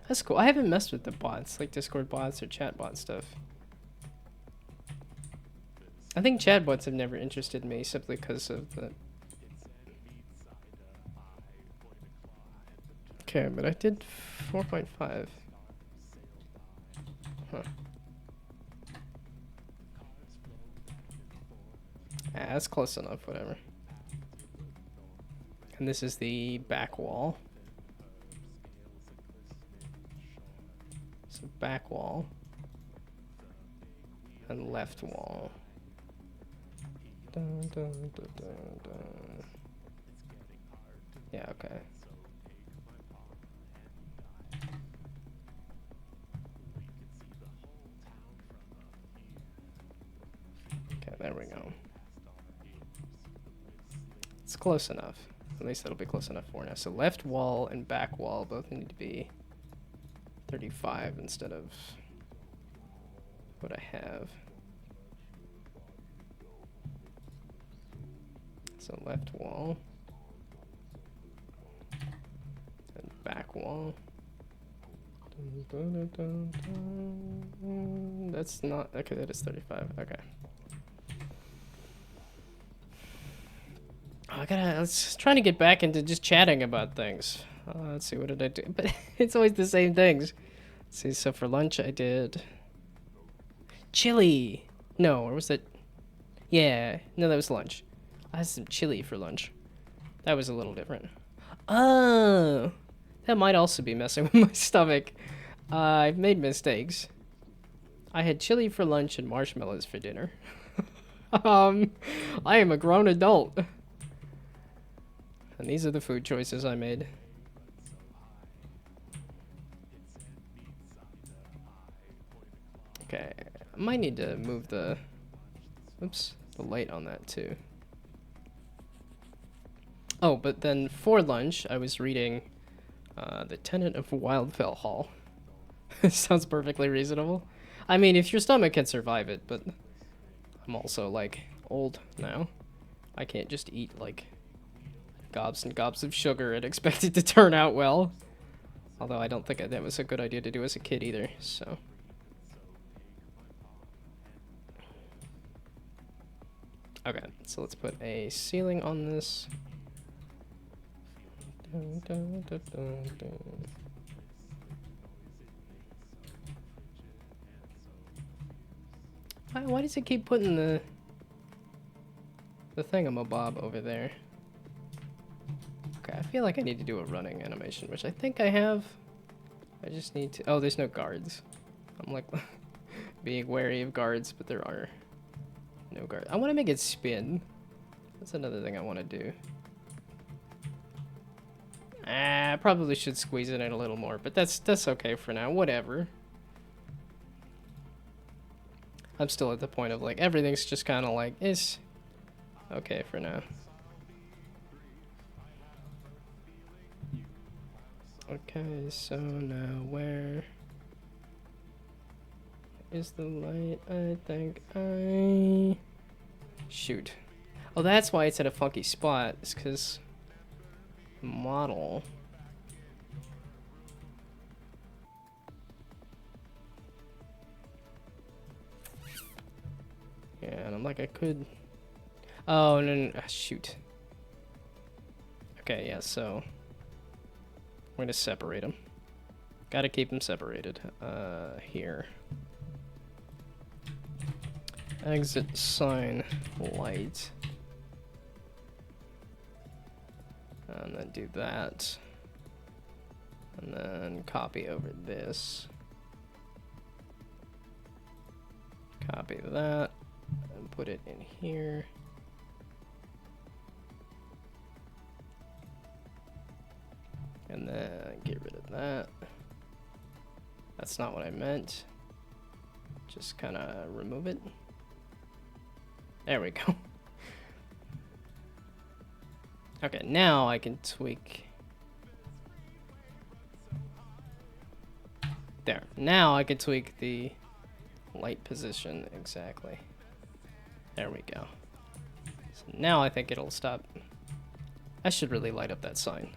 S1: That's cool. I haven't messed with the bots, like Discord bots or chat bot stuff. I think chat bots have never interested me simply because of the... Okay, but I did 4.5. Huh. Ah, that's close enough, whatever. And this is the back wall. So back wall. And left wall. Dun, dun, dun, dun, dun. Yeah, okay. Okay, there we go. It's close enough. At least it'll be close enough for now. So left wall and back wall both need to be 35 instead of what I have. So left wall and back wall. Dun, dun, dun, dun, dun. That's not okay. That is 35. Okay. I was trying to get back into just chatting about things. Let's see, what did I do? But it's always the same things. Let's see, so for lunch I did chili. No, or was it? Yeah, no, that was lunch. I had some chili for lunch. That was a little different. Oh, that might also be messing with my stomach. I've made mistakes. I had chili for lunch and marshmallows for dinner. I am a grown adult. And these are the food choices I made. Okay, I might need to move the, oops, the light on that too. Oh, but then for lunch, I was reading The Tenant of Wildfell Hall. Sounds perfectly reasonable. I mean, if your stomach can survive it, but I'm also, like, old now. I can't just eat, like, gobs and gobs of sugar and expect it to turn out well. Although I don't think that was a good idea to do as a kid either, so. Okay, so let's put a ceiling on this. Dun, dun, dun, dun, dun. Why does it keep putting the thingamabob over there? Okay, I feel like I need to do a running animation, which I think I have. I just need to... Oh, there's no guards. I'm like being wary of guards, but there are no guards. I want to make it spin. That's another thing I want to do. I probably should squeeze it in a little more, but that's okay for now. Whatever. I'm still at the point of like everything's just kind of like it's okay for now. Okay, so now where is the light? I think I shoot. Oh, that's why it's at a funky spot. It's because model. Yeah, and I'm like I could. Oh no, shoot. Okay, yeah, so we're gonna separate them. Gotta keep them separated. Here. Exit sign light. And then do that. And then copy over this. Copy that. And put it in here. And then get rid of that. That's not what I meant. Just kind of remove it. There we go. Okay, now I can tweak. There. Now I can tweak the light position exactly. There we go. So now I think it'll stop. I should really light up that sign.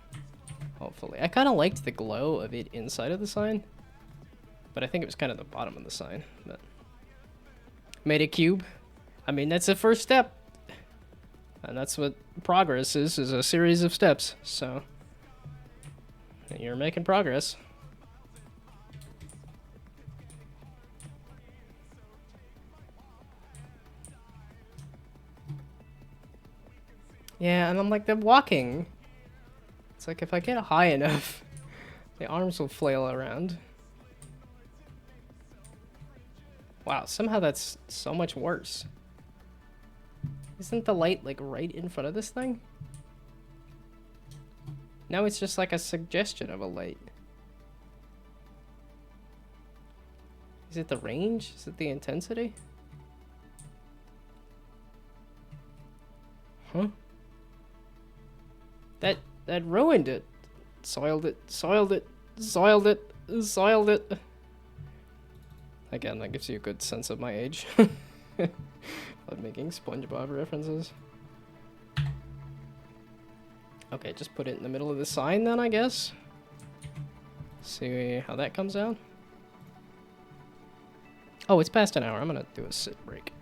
S1: Hopefully. I kind of liked the glow of it inside of the sign. But I think it was kind of the bottom of the sign. But made a cube. I mean, that's the first step. And that's what progress is a series of steps. So you're making progress. Yeah, and I'm like, they're walking. It's like if I get high enough, the arms will flail around. Wow, somehow that's so much worse. Isn't the light, like, right in front of this thing? Now it's just like a suggestion of a light. Is it the range? Is it the intensity? Huh? That ruined it. Soiled it, soiled it, soiled it, soiled it. Again, that gives you a good sense of my age. Of making SpongeBob references. Okay, just put it in the middle of the sign then, I guess. See how that comes out. Oh, it's past an hour. I'm gonna do a sit break.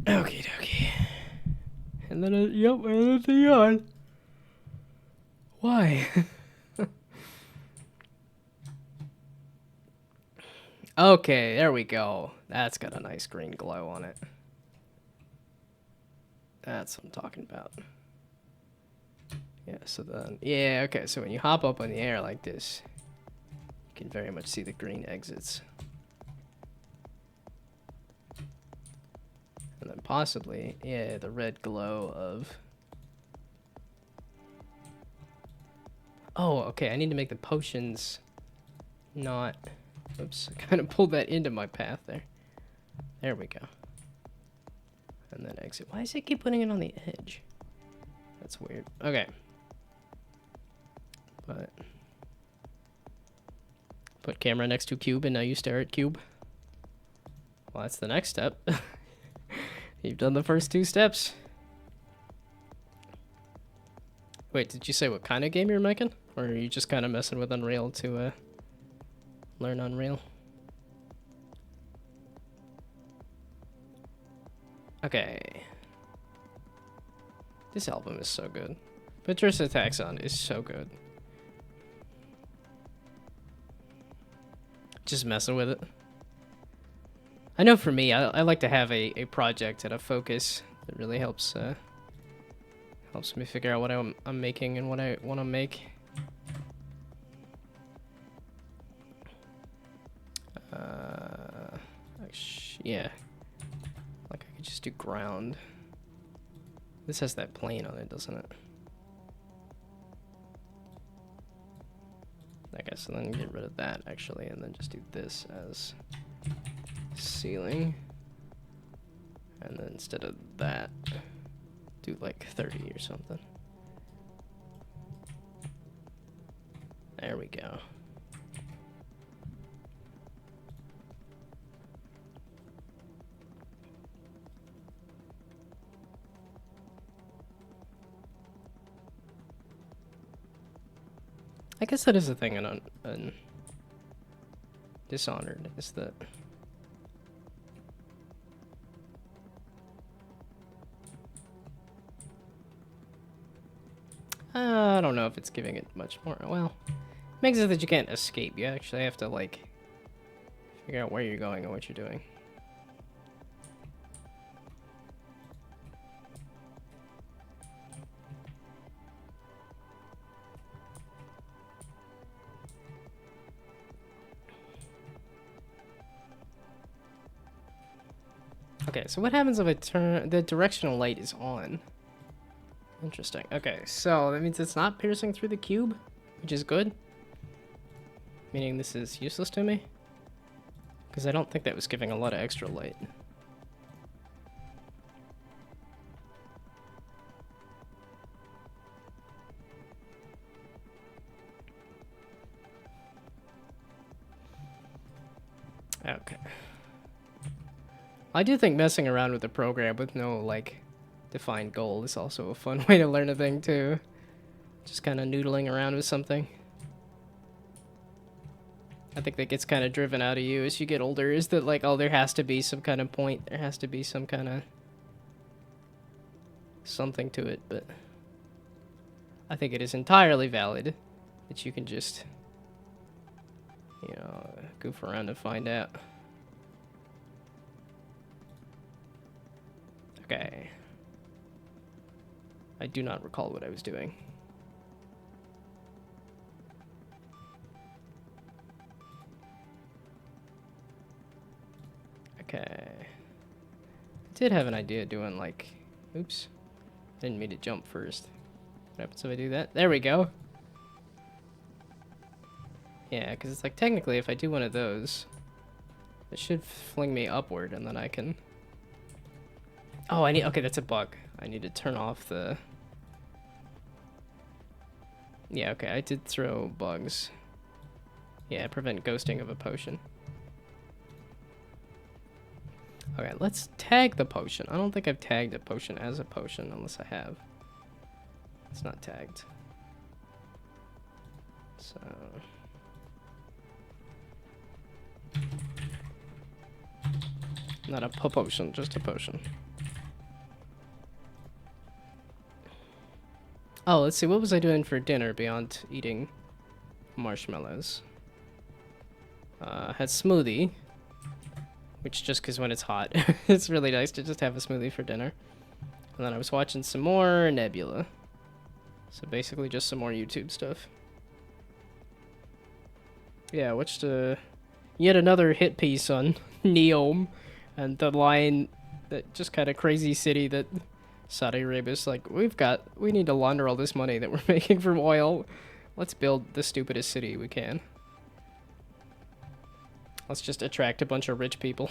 S1: Okie dokie. And then, yep, and it's a yawn. Why? Okay, there we go. That's got a nice green glow on it. That's what I'm talking about. Yeah, so then, yeah, okay, so when you hop up in the air like this, you can very much see the green exits. And then possibly, yeah, the red glow of... Oh, okay, I need to make the potions not... Oops, I kind of pulled that into my path there. There we go. And then exit. Why does it keep putting it on the edge? That's weird. Okay. But... Put camera next to cube and now you stare at cube. Well, that's the next step. You've done the first two steps. Wait, did you say what kind of game you're making? Or are you just kind of messing with Unreal to learn Unreal? Okay. This album is so good. Patricia Taxon is so good. Just messing with it. I know for me, I like to have a project and a focus that really helps helps me figure out what I'm making and what I want to make. Yeah. Like I could just do ground. This has that plane on it, doesn't it? I guess, and then get rid of that actually, and then just do this as ceiling. And then instead of that, do like 30 or something. There we go. I guess that is the thing in Dishonored, is that I don't know if it's giving it much more. Well, it makes it that you can't escape. You actually have to, like, figure out where you're going and what you're doing. Okay, so what happens if I turn... The directional light is on. Interesting. Okay, so that means it's not piercing through the cube, which is good. Meaning this is useless to me. Because I don't think that was giving a lot of extra light. Okay. I do think messing around with the program with no, like, defined goal is also a fun way to learn a thing, too. Just kind of noodling around with something. I think that gets kind of driven out of you as you get older, is that like, oh, there has to be some kind of point. There has to be some kind of something to it, but I think it is entirely valid that you can just, you know, goof around and find out. Okay. I do not recall what I was doing. Okay. I did have an idea doing like, oops. I didn't mean to jump first. What happens if I do that? There we go. Yeah, because it's like technically if I do one of those, it should fling me upward and then I can... Oh, I need... Okay, that's a bug. I need to turn off the... Yeah, okay, I did throw bugs. Yeah, prevent ghosting of a potion. Okay, let's tag the potion. I don't think I've tagged a potion as a potion unless I have. It's not tagged. So... Not a potion, just a potion. Oh, let's see, what was I doing for dinner beyond eating marshmallows? Had smoothie, which just because when it's hot, it's really nice to just have a smoothie for dinner. And then I was watching some more Nebula. So basically just some more YouTube stuff. Yeah, watched yet another hit piece on Gnome and the line that just kind of crazy city that Saudi Arabia's like, we need to launder all this money that we're making from oil. Let's build the stupidest city we can. Let's just attract a bunch of rich people.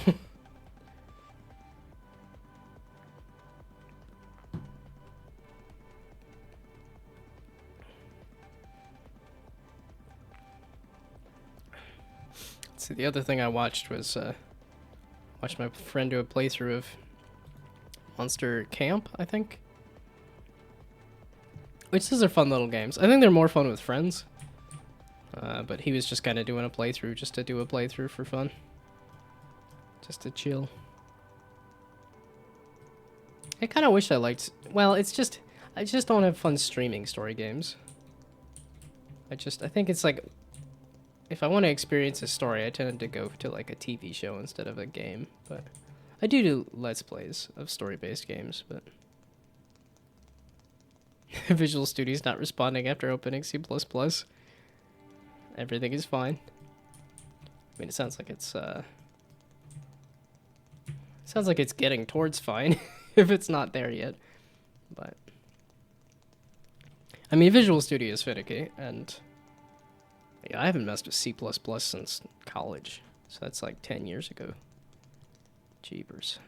S1: So the other thing I watched was watched my friend do a playthrough of Monster Camp, I think. Which those are fun little games. I think they're more fun with friends. But he was just kind of doing a playthrough just to do a playthrough for fun. Just to chill. I kind of wish I liked... Well, it's just... I just don't have fun streaming story games. I think it's like... If I want to experience a story, I tend to go to like a TV show instead of a game. But I do Let's Plays of story-based games, but... Visual Studio's not responding after opening C++. Everything is fine. I mean, it sounds like it's getting towards fine if it's not there yet. But I mean, Visual Studio is finicky, and yeah, I haven't messed with C++ since college, so that's like 10 years ago. Jeepers.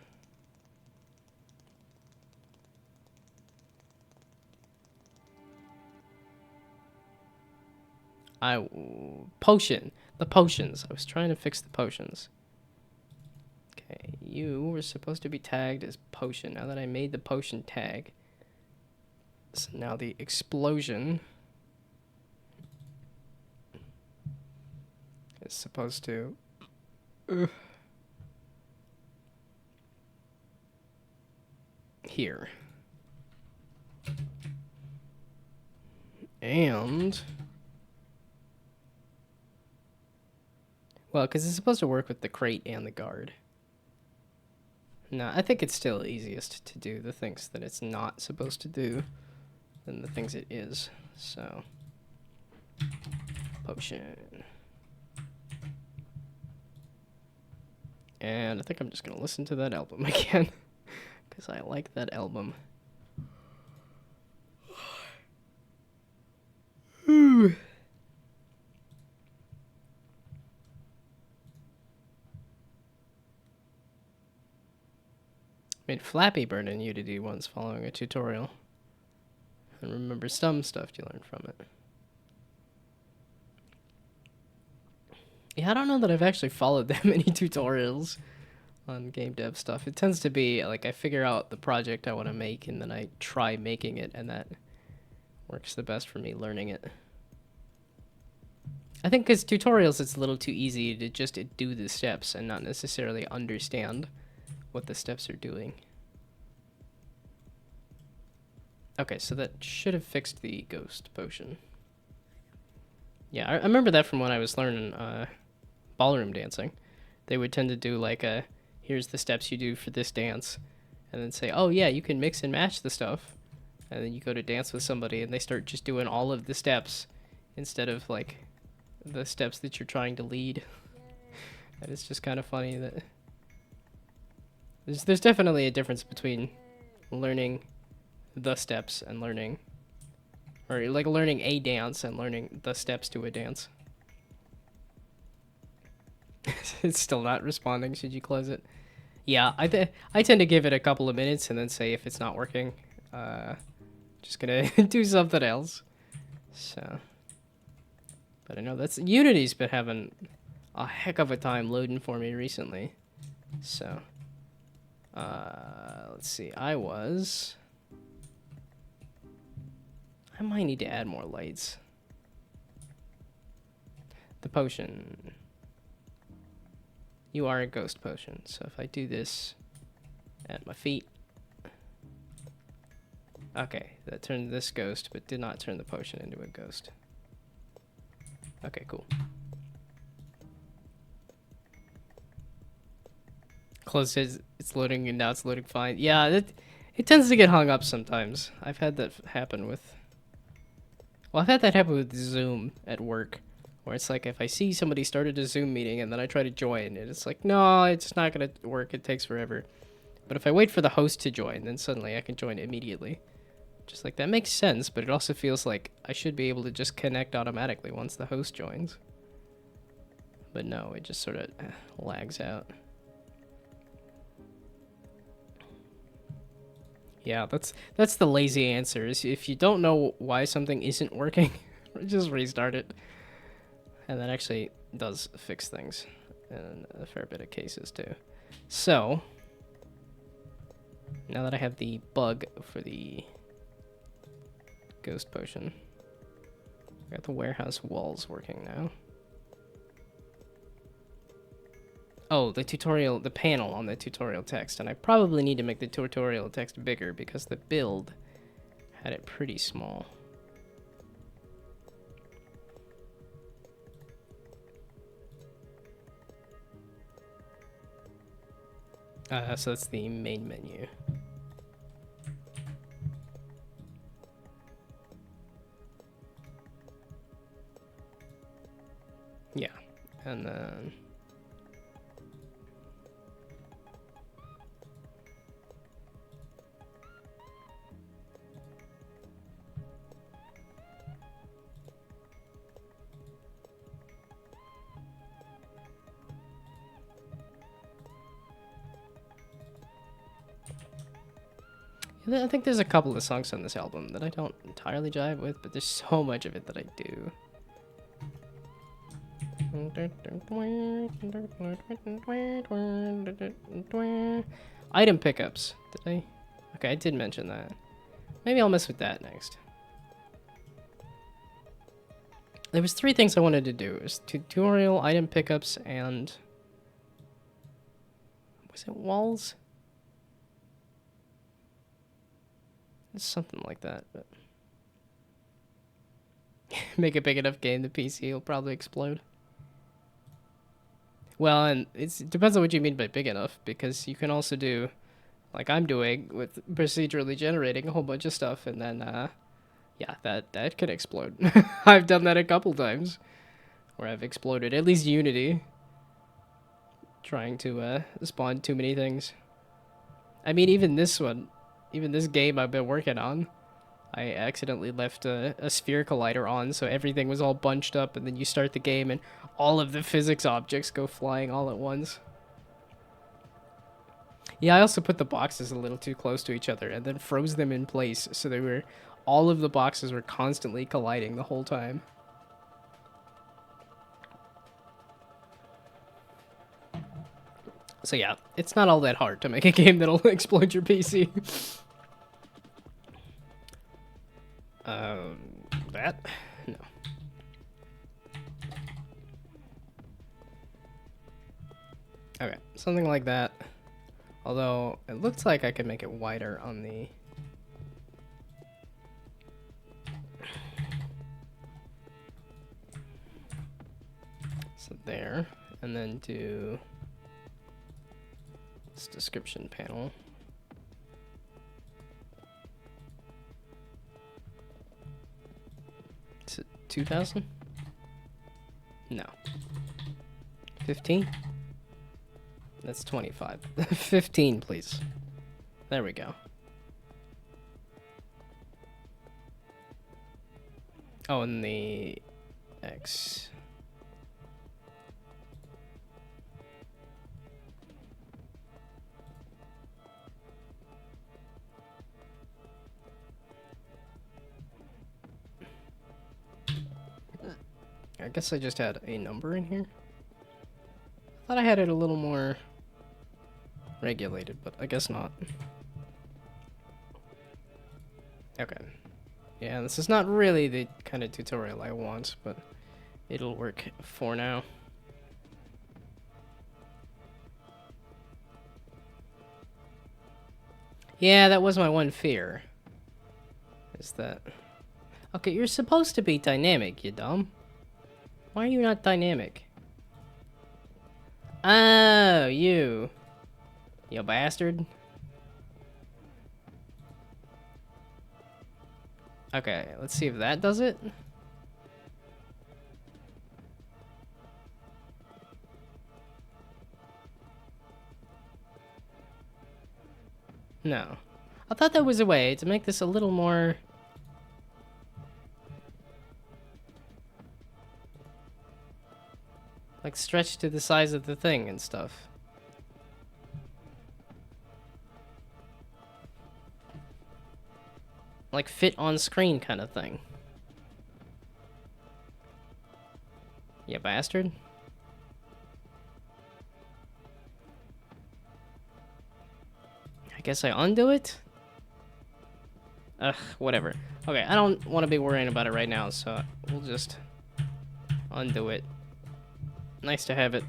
S1: The potions. I was trying to fix the potions. Okay, you were supposed to be tagged as potion. Now that I made the potion tag, so now the explosion is supposed to... Here. And... Well, because it's supposed to work with the crate and the guard. No, I think it's still easiest to do the things that it's not supposed to do than the things it is. So, potion. And I think I'm just going to listen to that album again, because I like that album. Made Flappy Bird in Unity once following a tutorial. And remember some stuff you learned from it. Yeah, I don't know that I've actually followed that many tutorials on game dev stuff. It tends to be like I figure out the project I want to make and then I try making it, and that works the best for me learning it. I think because tutorials, it's a little too easy to just do the steps and not necessarily understand what the steps are doing. Okay, so that should have fixed the ghost potion. Yeah, I remember that from when I was learning ballroom dancing. They would tend to do like a, here's the steps you do for this dance, and then say, oh yeah, you can mix and match the stuff. And then you go to dance with somebody and they start just doing all of the steps instead of like the steps that you're trying to lead. And it's just kind of funny that there's definitely a difference between learning the steps and learning, or like learning a dance and learning the steps to a dance. It's still not responding. Should you close it? Yeah, I tend to give it a couple of minutes and then say if it's not working, just gonna do something else. So, but I know that's Unity's been having a heck of a time loading for me recently. So, let's see. I might need to add more lights. The potion. You are a ghost potion. So if I do this at my feet. Okay, that turned this ghost, but did not turn the potion into a ghost. Okay, cool. Close it, it's loading, and now it's loading fine. Yeah, it tends to get hung up sometimes. I've had that happen with... Well, I've had that happen with Zoom at work, where it's like if I see somebody started a Zoom meeting and then I try to join, and it's like, no, it's not going to work. It takes forever. But if I wait for the host to join, then suddenly I can join immediately. Just like, that makes sense, but it also feels like I should be able to just connect automatically once the host joins. But no, it just sort of lags out. Yeah, that's the lazy answer. Is if you don't know why something isn't working, just restart it. And that actually does fix things in a fair bit of cases too. So, now that I have the bug for the ghost potion, I got the warehouse walls working now. Oh, the tutorial, the panel on the tutorial text, and I probably need to make the tutorial text bigger because the build had it pretty small. So that's the main menu. Yeah, and then... I think there's a couple of songs on this album that I don't entirely jive with, but there's so much of it that I do. Item pickups. Did I? Okay, I did mention that. Maybe I'll mess with that next. There was 3 things I wanted to do. It was tutorial, item pickups, and... Was it walls? It's something like that, but... Make a big enough game, the PC will probably explode. Well, and it depends on what you mean by big enough, because you can also do, like I'm doing, with procedurally generating a whole bunch of stuff, and then, yeah, that could explode. I've done that a couple times, where I've exploded, at least Unity, trying to spawn too many things. I mean, even this one, even this game I've been working on, I accidentally left a sphere collider on, so everything was all bunched up, and then you start the game, and all of the physics objects go flying all at once. Yeah, I also put the boxes a little too close to each other, and then froze them in place, so they were... All of the boxes were constantly colliding the whole time. So yeah, it's not all that hard to make a game that'll explode your PC. That? No. Okay, something like that. Although, it looks like I could make it wider on the... So there, and then do this description panel. Is it 2000? No. 15? That's 25. 15, please. There we go. Oh, and the X. I guess I just had a number in here. I thought I had it a little more regulated, but I guess not. Okay. Yeah, this is not really the kind of tutorial I want, but it'll work for now. Yeah, that was my one fear. Is that... Okay, you're supposed to be dynamic, you dumb. Why are you not dynamic? Oh, you. You bastard. Okay, let's see if that does it. No. I thought there was a way to make this a little more... like stretched to the size of the thing and stuff. Like fit on screen kind of thing. You bastard. I guess I undo it? Ugh, whatever. Okay, I don't want to be worrying about it right now, so we'll just undo it. Nice to have it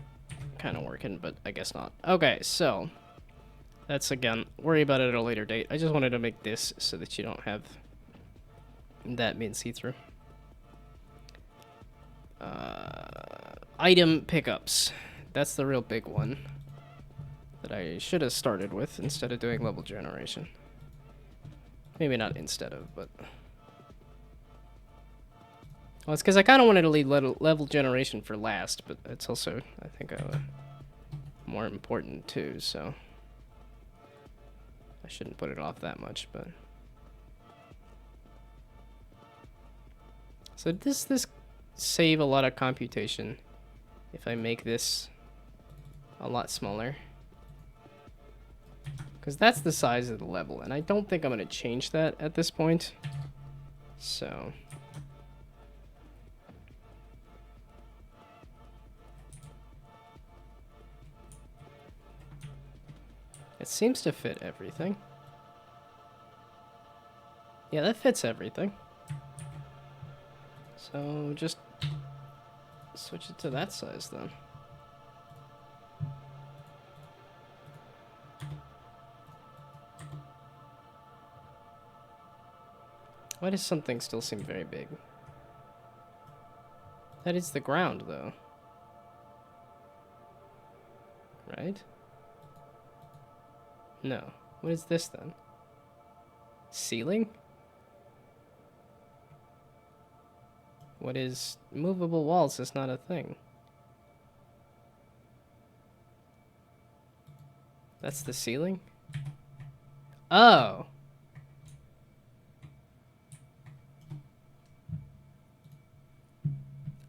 S1: kind of working, but I guess not. Okay, so that's, again, worry about it at a later date. I just wanted to make this so that you don't have that being see-through. Item pickups. That's the real big one that I should have started with instead of doing level generation. Maybe not instead of, but... Well, it's because I kind of wanted to leave level generation for last, but it's also, I think, more important too, so... I shouldn't put it off that much, but... So does this save a lot of computation if I make this a lot smaller? Because that's the size of the level, and I don't think I'm going to change that at this point. So... It seems to fit everything. Yeah, that fits everything. So just switch it to that size then. Why does something still seem very big? That is the ground, though. Right? No. What is this, then? Ceiling? What is... movable walls is not a thing. That's the ceiling? Oh!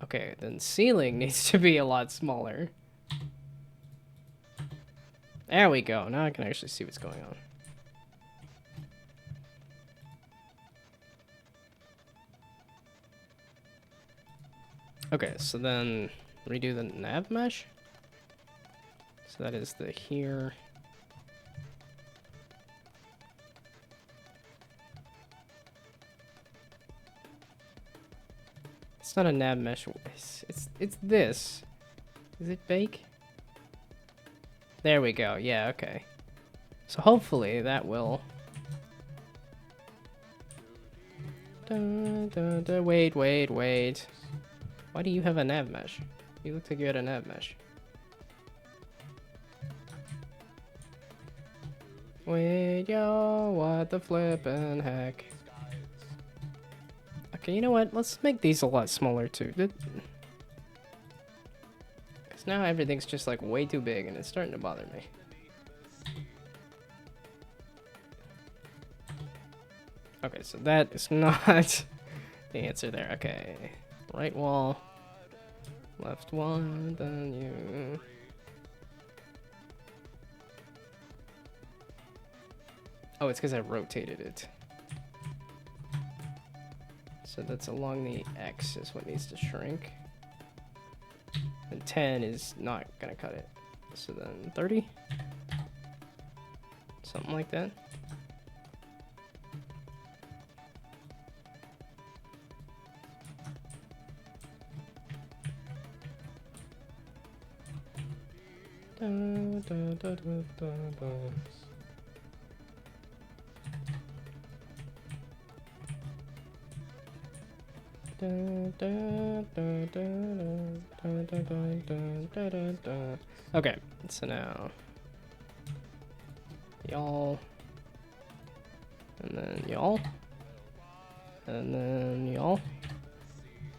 S1: Okay, then ceiling needs to be a lot smaller. There we go. Now I can actually see what's going on. Okay, so then redo the nav mesh. So that is the here. It's not a nav mesh. It's this. Is it bake? There we go. Yeah, okay. So hopefully that will... Wait. Why do you have a nav mesh? You look like you had a nav mesh. Wait, yo, what the flippin' heck? Okay, you know what? Let's make these a lot smaller too. Because now everything's just like way too big and it's starting to bother me. Okay, so that is not the answer there. Okay. Right wall. Left one, then you... Oh, it's because I rotated it. So that's along the X is what needs to shrink. And 10 is not gonna cut it. So then 30? Something like that. Okay, so now y'all, and then y'all, and then y'all.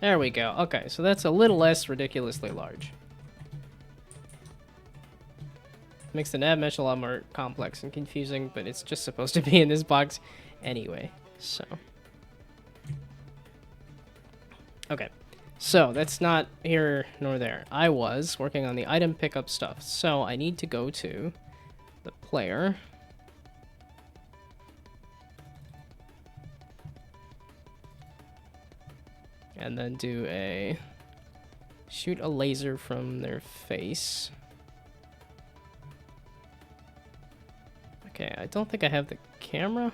S1: There we go. Okay, so that's a little less ridiculously large. Makes the nav mesh a lot more complex and confusing, but it's just supposed to be in this box anyway, so. Okay, so that's not here nor there. I was working on the item pickup stuff, so I need to go to the player. And then do a shoot a laser from their face. Okay, I don't think I have the camera.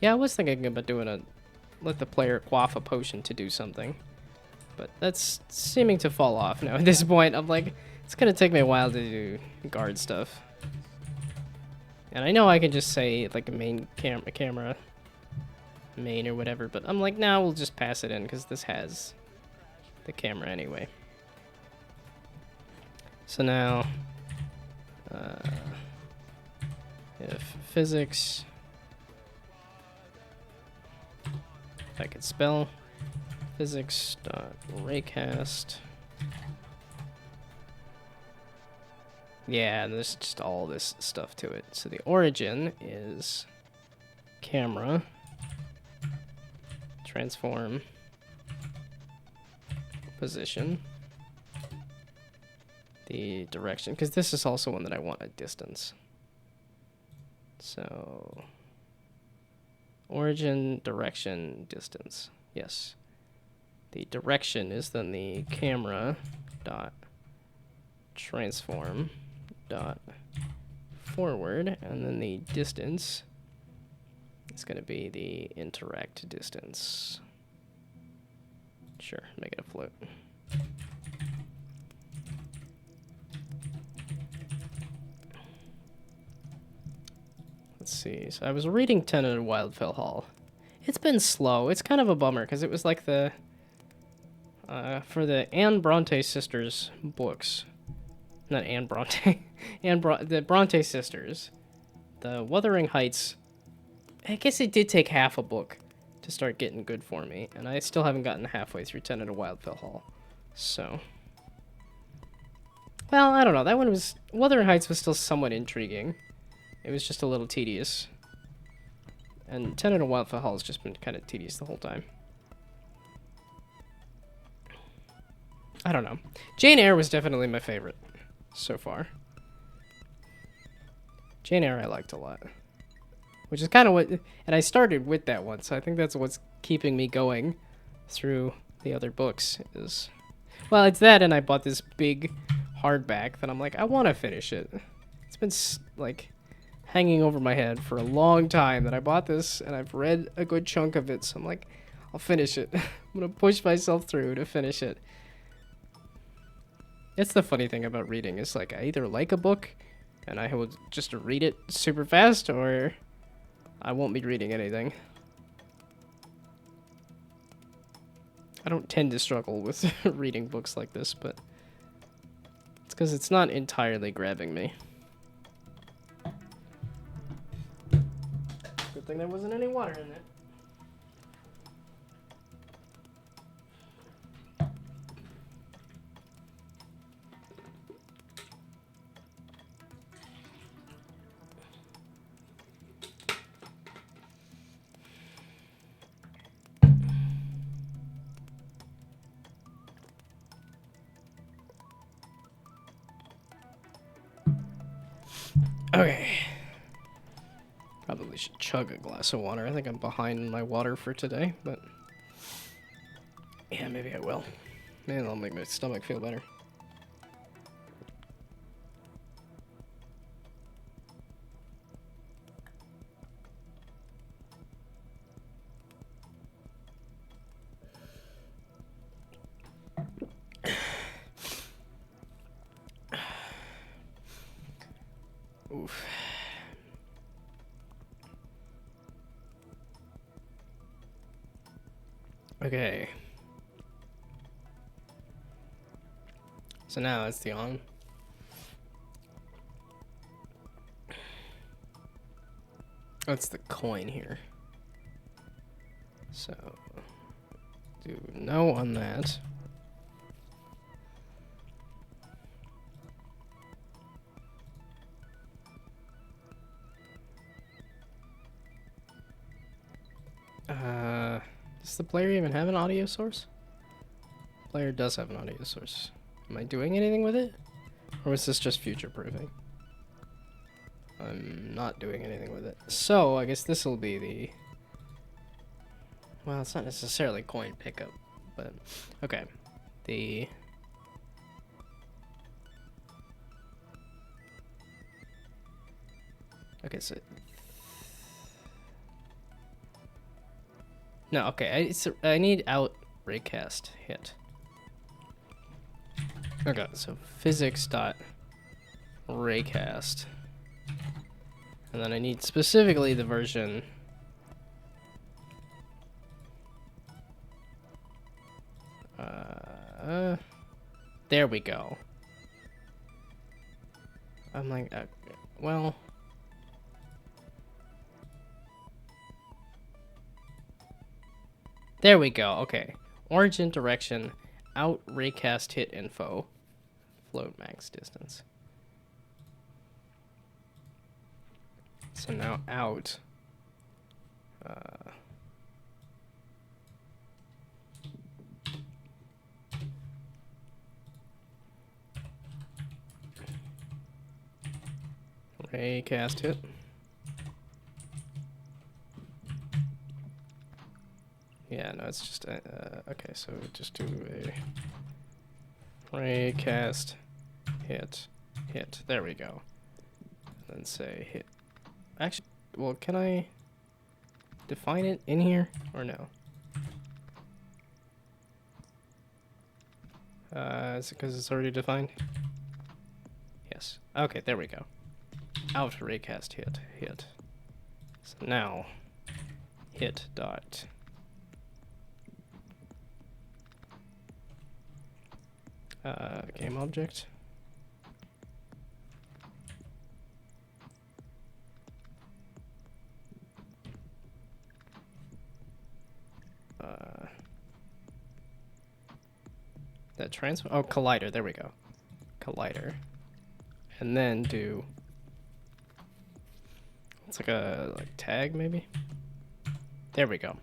S1: Yeah, I was thinking about doing let the player quaff a potion to do something. But that's seeming to fall off now at this point. I'm like, it's gonna take me a while to do guard stuff. And I know I can just say like a main camera main or whatever, but I'm like, nah, we'll just pass it in because this has the camera anyway. So now, if physics, if I could spell, physics.raycast. Yeah, and there's just all this stuff to it. So the origin is camera, transform, position. The direction, because this is also one that I want at distance. So origin, direction, distance. Yes. The direction is then the camera dot transform dot forward, and then the distance is going to be the interact distance. Sure, make it a float. Let's see. So I was reading 10 at Wildfell Hall. It's been slow. It's kind of a bummer because it was like the for the Anne Bronte sisters books. Not Anne Bronte. The Bronte sisters. The Wuthering Heights. I guess it did take half a book to start getting good for me, and I still haven't gotten halfway through 10 at Wildfell Hall. So, well, I don't know. That one was Wuthering Heights was still somewhat intriguing. It was just a little tedious. And 10 at Wildfell Hall has just been kind of tedious the whole time. I don't know. Jane Eyre was definitely my favorite so far. Jane Eyre I liked a lot. Which is kind of what... And I started with that one, so I think that's what's keeping me going through the other books is... Well, it's that, and I bought this big hardback that I'm like, I want to finish it. It's been, like... hanging over my head for a long time that I bought this and I've read a good chunk of it, so I'm like, I'll finish it. I'm gonna push myself through to finish it. It's the funny thing about reading. It's like I either like a book and I will just read it super fast, or I won't be reading anything. I don't tend to struggle with reading books like this, but it's because it's not entirely grabbing me. Good thing there wasn't any water in it. Okay. Probably should chug a glass of water. I think I'm behind my water for today, but yeah, maybe I will. Maybe that'll make my stomach feel better. Oof. Okay. So now it's the on. That's the coin here. So do no on that. Does the player even have an audio source? Player does have an audio source. Am I doing anything with it? Or was this just future proofing? I'm not doing anything with it. So I guess this will be the... Well, it's not necessarily coin pickup, but okay. The... Okay, so... No, okay, I need out raycast hit. Okay, so physics dot raycast. And then I need specifically the version... there we go. I'm like, well... There we go, okay. Origin direction, out raycast hit info, float max distance. So now out. Raycast hit. Yeah, no, it's just, okay, so just do a raycast hit, hit. There we go. And then say hit. Actually, well, can I define it in here or no? Is it because it's already defined? Yes. Okay, there we go. Out raycast hit, hit. So now, hit dot. Game object. That transfer. Oh, collider. There we go. Collider. And then do. It's like a tag maybe. There we go.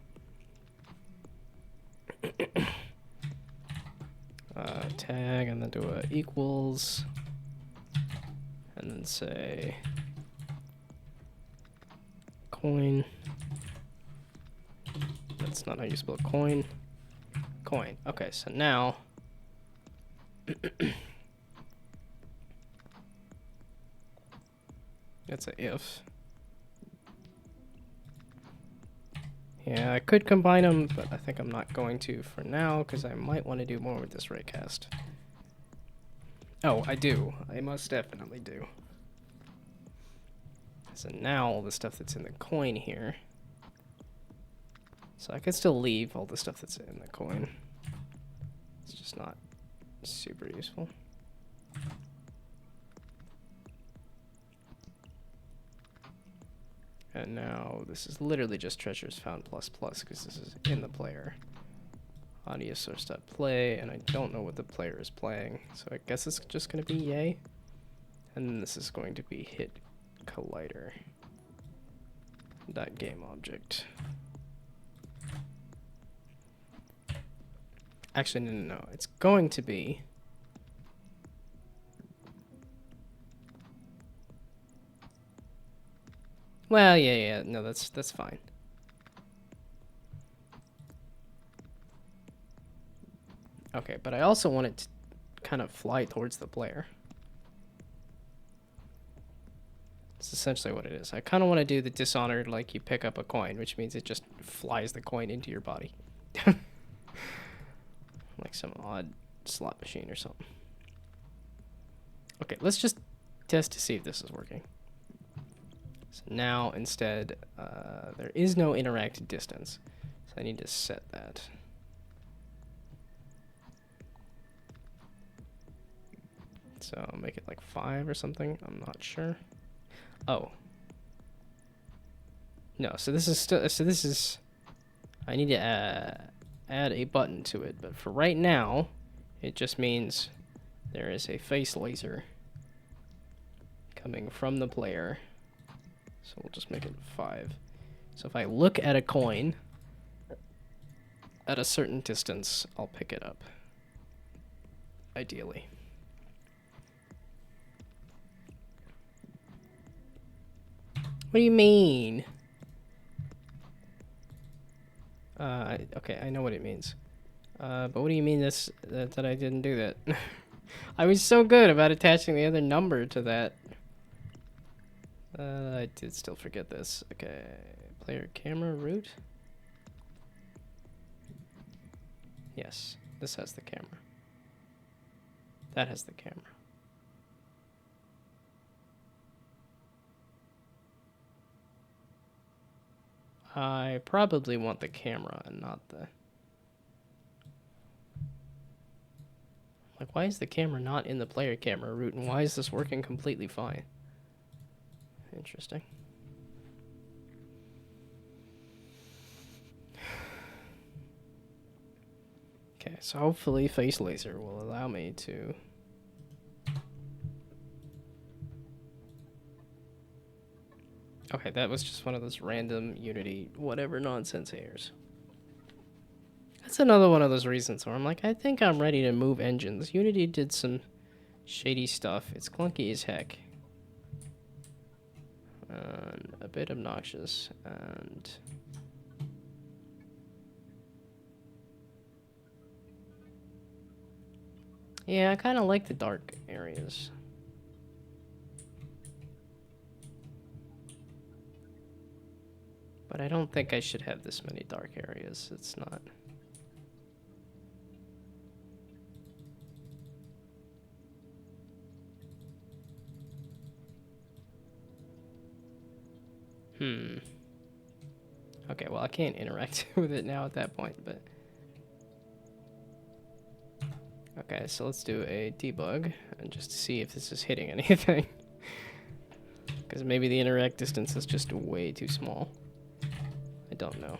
S1: Tag and then do a equals. And then say coin. That's not how you spell coin. Coin. Okay, so now that's a if. Yeah, I could combine them, but I think I'm not going to for now, because I might want to do more with this raycast. Oh, I do. I most definitely do. So now all the stuff that's in the coin here. So I could still leave all the stuff that's in the coin. It's just not super useful. And now this is literally just treasures found plus plus because this is in the player. Audio source.play, and I don't know what the player is playing, so I guess it's just going to be yay. And then this is going to be hit collider. Dot game object. Actually, no. It's going to be. Well, yeah. No, that's fine. Okay, but I also want it to kind of fly towards the player. It's essentially what it is. I kind of want to do the Dishonored, like you pick up a coin, which means it just flies the coin into your body. Like some odd slot machine or something. Okay, let's just test to see if this is working. So now, instead, there is no interactive distance. So I need to set that. So I'll make it like 5 or something. I'm not sure. Oh. No, so this is still, I need to add a button to it, but for right now, it just means there is a face laser coming from the player. So we'll just make it 5. So if I look at a coin at a certain distance, I'll pick it up. Ideally. What do you mean? Okay, I know what it means. But what do you mean that I didn't do that? I was so good about attaching the other number to that. I did still forget this. Okay, player camera root. Yes, this has the camera. That has the camera. I probably want the camera and not the... Like, why is the camera not in the player camera root, and why is this working completely fine? Interesting. Okay, so hopefully face laser will allow me to... Okay, that was just one of those random Unity whatever nonsense errors. That's another one of those reasons where I'm like, I think I'm ready to move engines. Unity did some shady stuff. It's clunky as heck. And a bit obnoxious. And... yeah, I kind of like the dark areas. But I don't think I should have this many dark areas. It's not... Okay, well, I can't interact with it now at that point, but... Okay, so let's do a debug and just see if this is hitting anything. Because maybe the interact distance is just way too small. I don't know.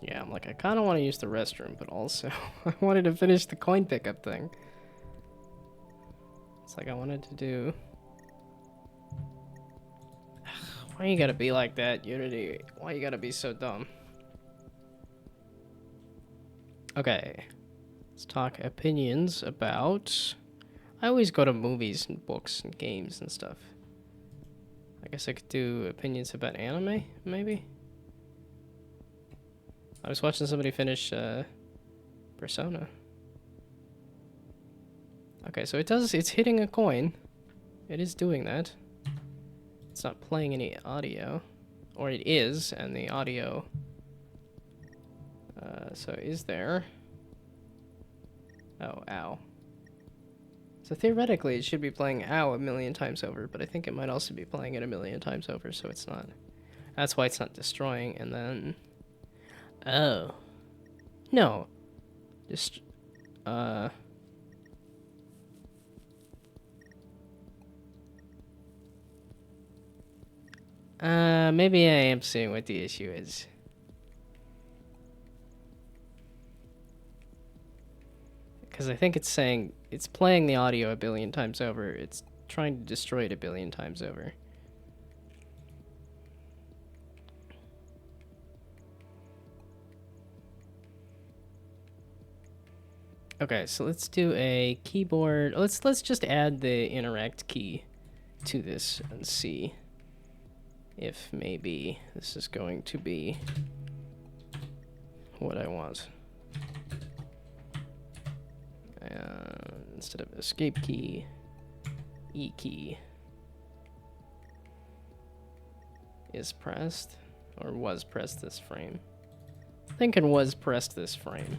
S1: Yeah, I'm like, I kind of want to use the restroom, but also I wanted to finish the coin pickup thing. It's like I wanted to do... Why you gotta be like that, Unity? Why you gotta be so dumb? Okay. Let's talk opinions about... I always go to movies and books and games and stuff. I guess I could do opinions about anime, maybe? I was watching somebody finish Persona. Okay, so it's hitting a coin. It is doing that. It's not playing any audio. Or it is, and the audio... so is there... Oh, ow. So theoretically, it should be playing ow a million times over, but I think it might also be playing it a million times over, so it's not... That's why it's not destroying, and then... Oh. No. Just... maybe I am seeing what the issue is. Because I think it's saying it's playing the audio a billion times over. It's trying to destroy it a billion times over. Okay, so let's do a keyboard. Let's just add the interact key to this and see if maybe this is going to be what I want. Instead of escape key, E key is pressed, or was pressed this frame. Thinking was pressed this frame.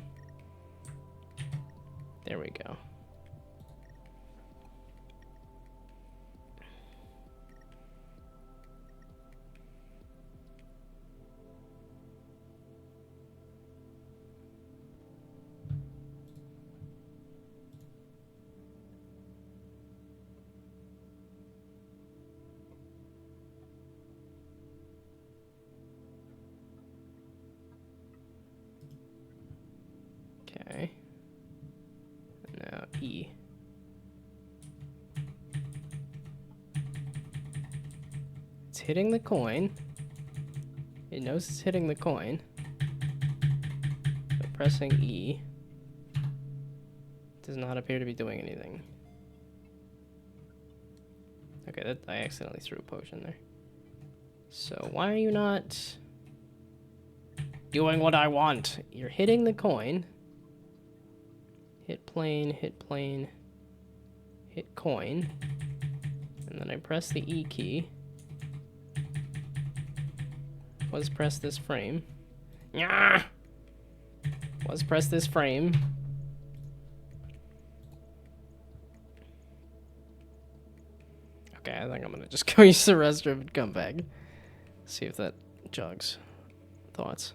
S1: There we go. Okay. Now E. It's hitting the coin. It knows it's hitting the coin. But pressing E does not appear to be doing anything. Okay, that I accidentally threw a potion there. So why are you not doing what I want? You're hitting the coin. Hit plane, hit plane, hit coin. And then I press the E key. Was press this frame. Yeah. Was press this frame. Okay, I think I'm gonna just go use the restroom and come back. See if that jogs thoughts.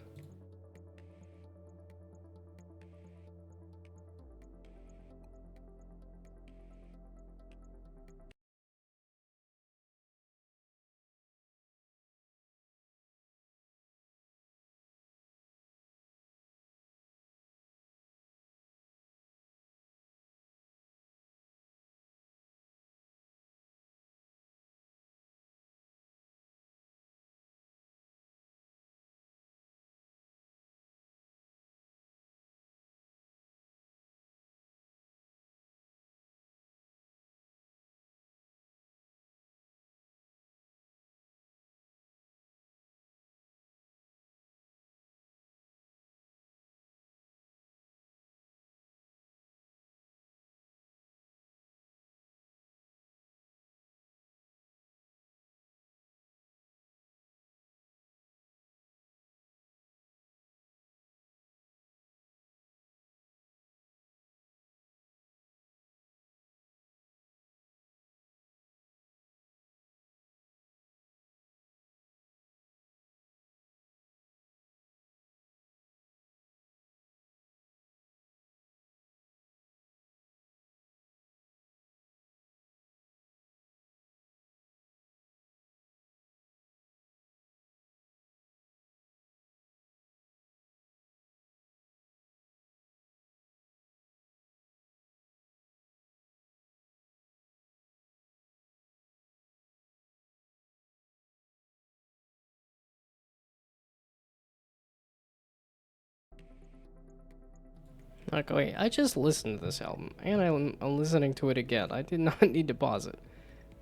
S1: Like, wait, I just listened to this album, and I'm listening to it again. I did not need to pause it.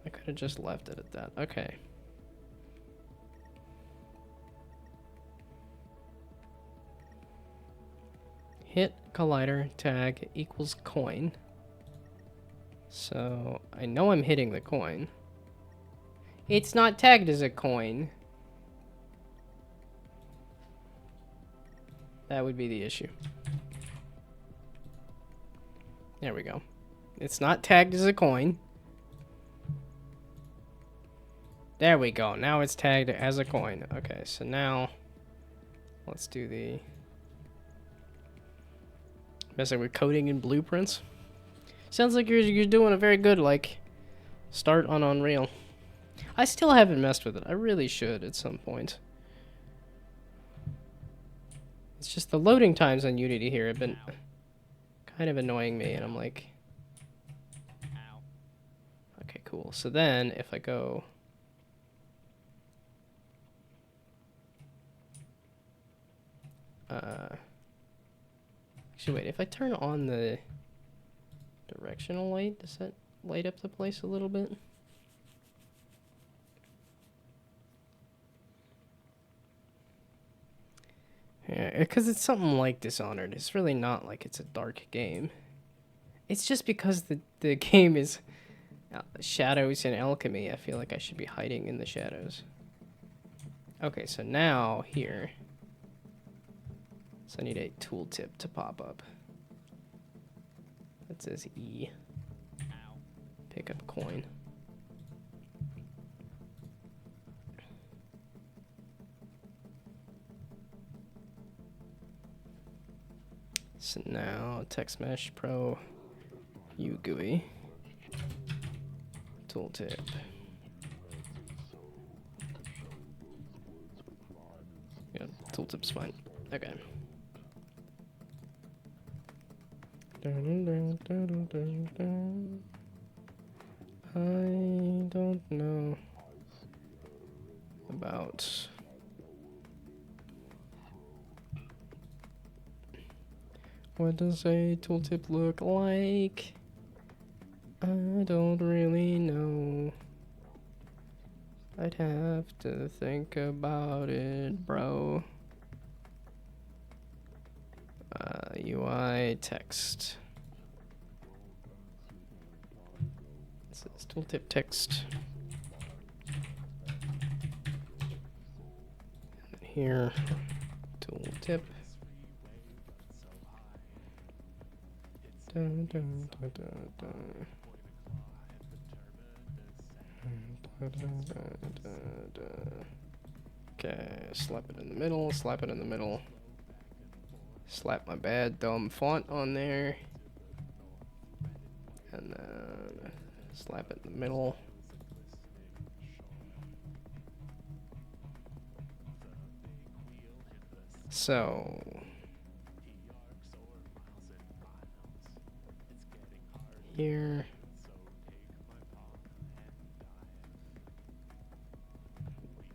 S1: I could have just left it at that. Okay. Hit collider tag equals coin. So I know I'm hitting the coin. It's not tagged as a coin. That would be the issue. There we go. It's not tagged as a coin. There we go. Now it's tagged as a coin. Okay, so now let's do the messing with coding and blueprints. Sounds like you're doing a very good like start on Unreal. I still haven't messed with it. I really should at some point. It's just the loading times on Unity here have been kind of annoying me, and I'm like, okay, cool. So then if I go actually wait, if I turn on the directional light, does that light up the place a little bit? Yeah, because it's something like Dishonored. It's really not like it's a dark game. It's just because the game is shadows and alchemy. I feel like I should be hiding in the shadows. Okay, so now here. So I need a tooltip to pop up. That says E. Pick up coin. So now Text Mesh Pro UGUI tooltip. Yeah, tooltip's fine. Okay. I don't know about what does a tooltip look like? I don't really know. I'd have to think about it, bro. UI text. This is tooltip text. And here, tooltip. Dun, dun, dun, dun, dun. Okay, slap it in the middle, slap it in the middle. Slap my bad dumb font on there. And then slap it in the middle. So here.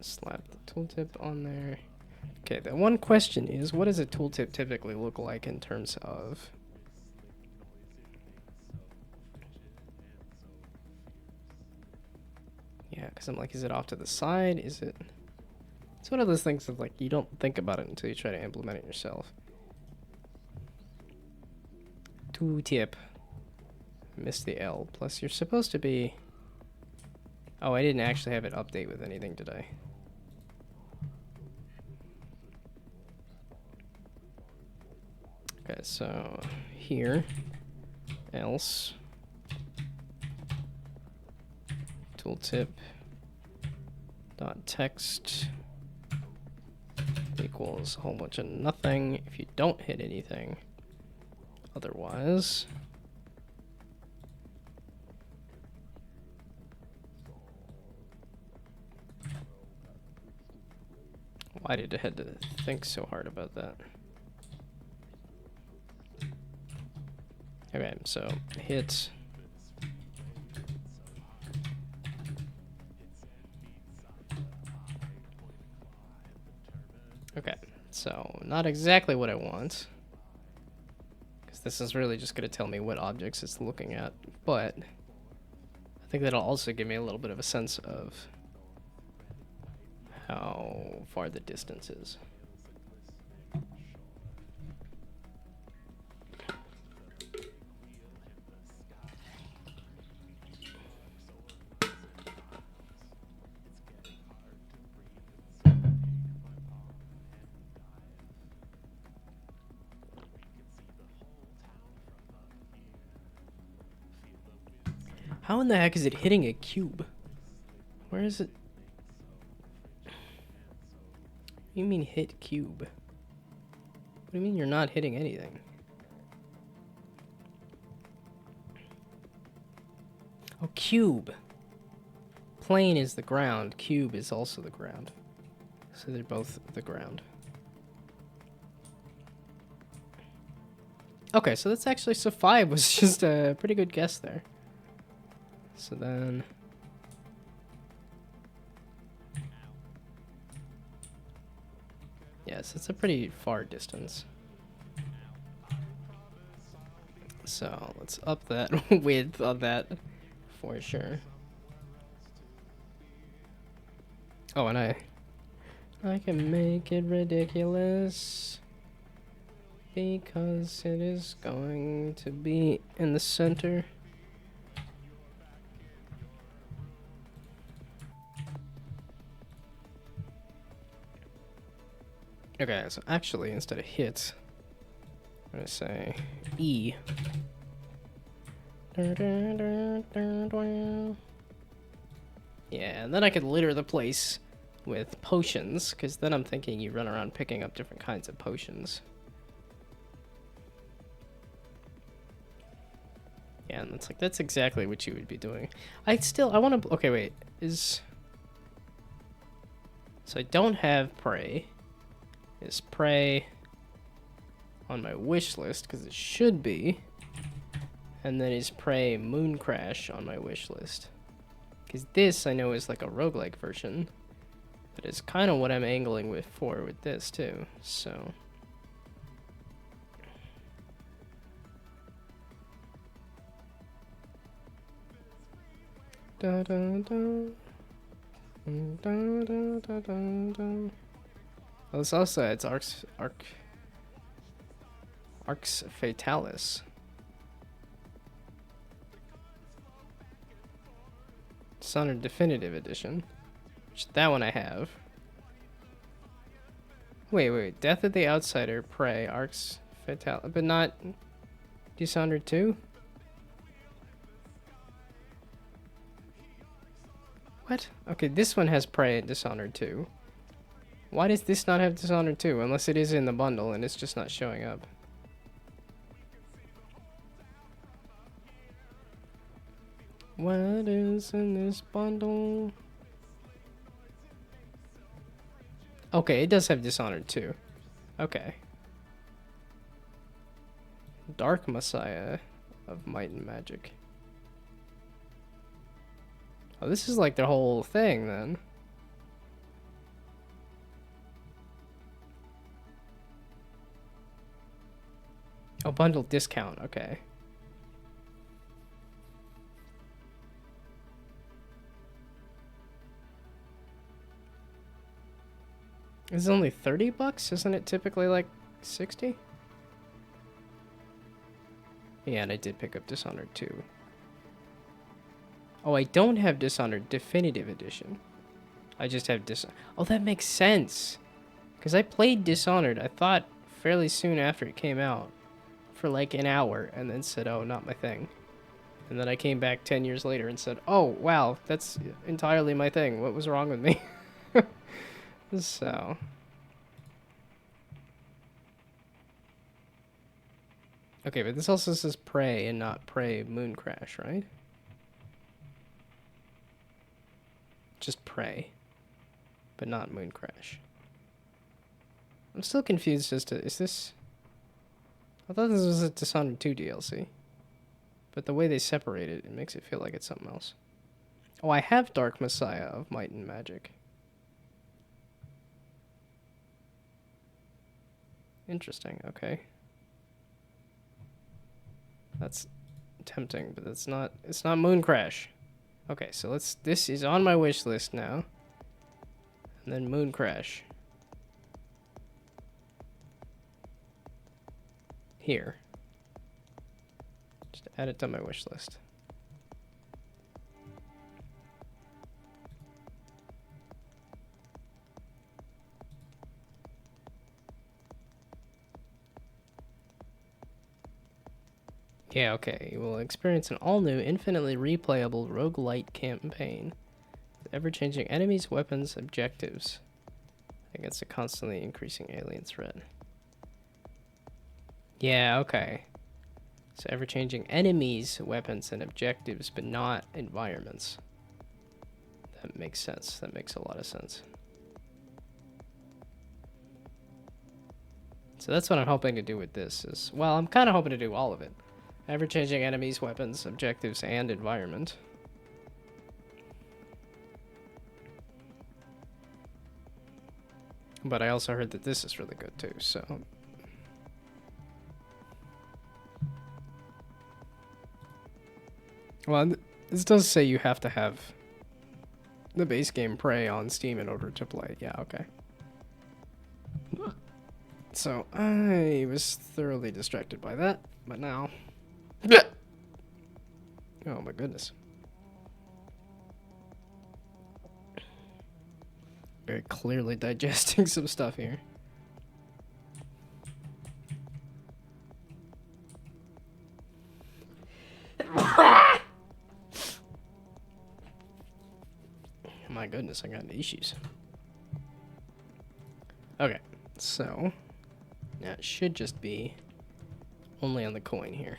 S1: Slap the tooltip on there. Okay, the one question is, what does a tooltip typically look like in terms of... Yeah, because I'm like, is it off to the side? Is it... It's one of those things that, like, you don't think about it until you try to implement it yourself. Tooltip. Missed the L. Plus, you're supposed to be... Oh, I didn't actually have it update with anything today. Okay, so here, else, tooltip dot text equals a whole bunch of nothing if you don't hit anything. Otherwise, why did I have to think so hard about that? Okay, so hit okay, So, not exactly what I want. Because this is really just going to tell me what objects it's looking at. But I think that'll also give me a little bit of a sense of how far the distance is. How in the heck is it hitting a cube? Where is it? What do you mean hit cube? What do you mean you're not hitting anything? Oh, cube. Plane is the ground. Cube is also the ground. So they're both the ground. Okay, so that's actually... So 5 was just a pretty good guess there. So then... Yes, it's a pretty far distance. So let's up that width on that for sure. Oh, and I can make it ridiculous because it is going to be in the center. Okay, so actually instead of hit, I'm gonna say E. Yeah, and then I could litter the place with potions, because then I'm thinking you run around picking up different kinds of potions. Yeah, and it's like, that's exactly what you would be doing. I want to, okay, wait, so I don't have prey. Is prey on my wish list, because it should be. And then is prey moon crash on my wish list. Because this, I know, is like a roguelike version. But it's kind of what I'm angling with this, too. So... Da, da, da. Da, da, da, da, da. Oh, it's also, it's Arx Fatalis. Dishonored Definitive Edition. Which, that one I have. Wait. Death of the Outsider, Prey, Arx Fatalis. But not Dishonored 2? What? Okay, this one has Prey and Dishonored 2. Why does this not have Dishonored 2? Unless it is in the bundle and it's just not showing up. What is in this bundle? Okay, it does have Dishonored 2. Okay. Dark Messiah of Might and Magic. Oh, this is like the whole thing, then. Oh, bundle discount. Okay. It's only 30 bucks? Isn't it typically like 60? Yeah, and I did pick up Dishonored 2. Oh, I don't have Dishonored Definitive Edition. I just have Dishonored. Oh, that makes sense. Because I played Dishonored, I thought, fairly soon after it came out. For like an hour, and then said, oh, not my thing. And then I came back 10 years later and said, oh, wow, that's entirely my thing. What was wrong with me? So... Okay, but this also says Prey and not Prey Moon Crash, right? Just Prey, but not Moon Crash. I'm still confused as to, is this... I thought this was a Dishonored 2 DLC. But the way they separate it, it makes it feel like it's something else. Oh, I have Dark Messiah of Might and Magic. Interesting. Okay. That's tempting, but it's not Moon Crash. Okay, so this is on my wish list now. And then Moon Crash. Here. Just add it to my wish list. Yeah, okay. You will experience an all-new, infinitely replayable roguelite campaign with ever-changing enemies, weapons, objectives against a constantly increasing alien threat. Yeah, okay. So ever-changing enemies, weapons, and objectives, but not environments. That makes sense. That makes a lot of sense. So that's what I'm hoping to do with this. Well, I'm kind of hoping to do all of it. Ever-changing enemies, weapons, objectives, and environment. But I also heard that this is really good too, so... Well, this does say you have to have the base game Prey on Steam in order to play. Yeah, okay. So, I was thoroughly distracted by that, but now... Oh my goodness. Very clearly digesting some stuff here. My goodness, I got issues. Okay, so now it should just be only on the coin here.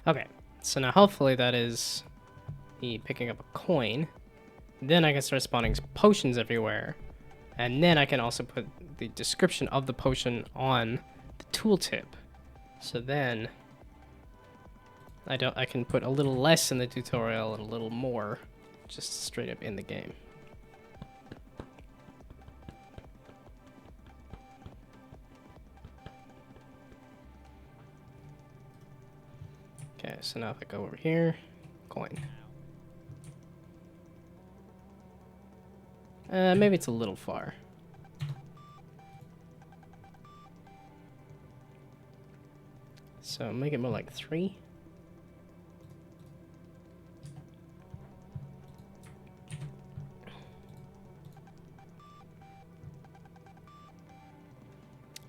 S1: Okay, so now hopefully that is me picking up a coin. Then I can start spawning potions everywhere. And then I can also put the description of the potion on the tooltip. So then I can put a little less in the tutorial and a little more just straight up in the game. Okay, so now if I go over here, coin. Maybe it's a little far. So make it more like 3.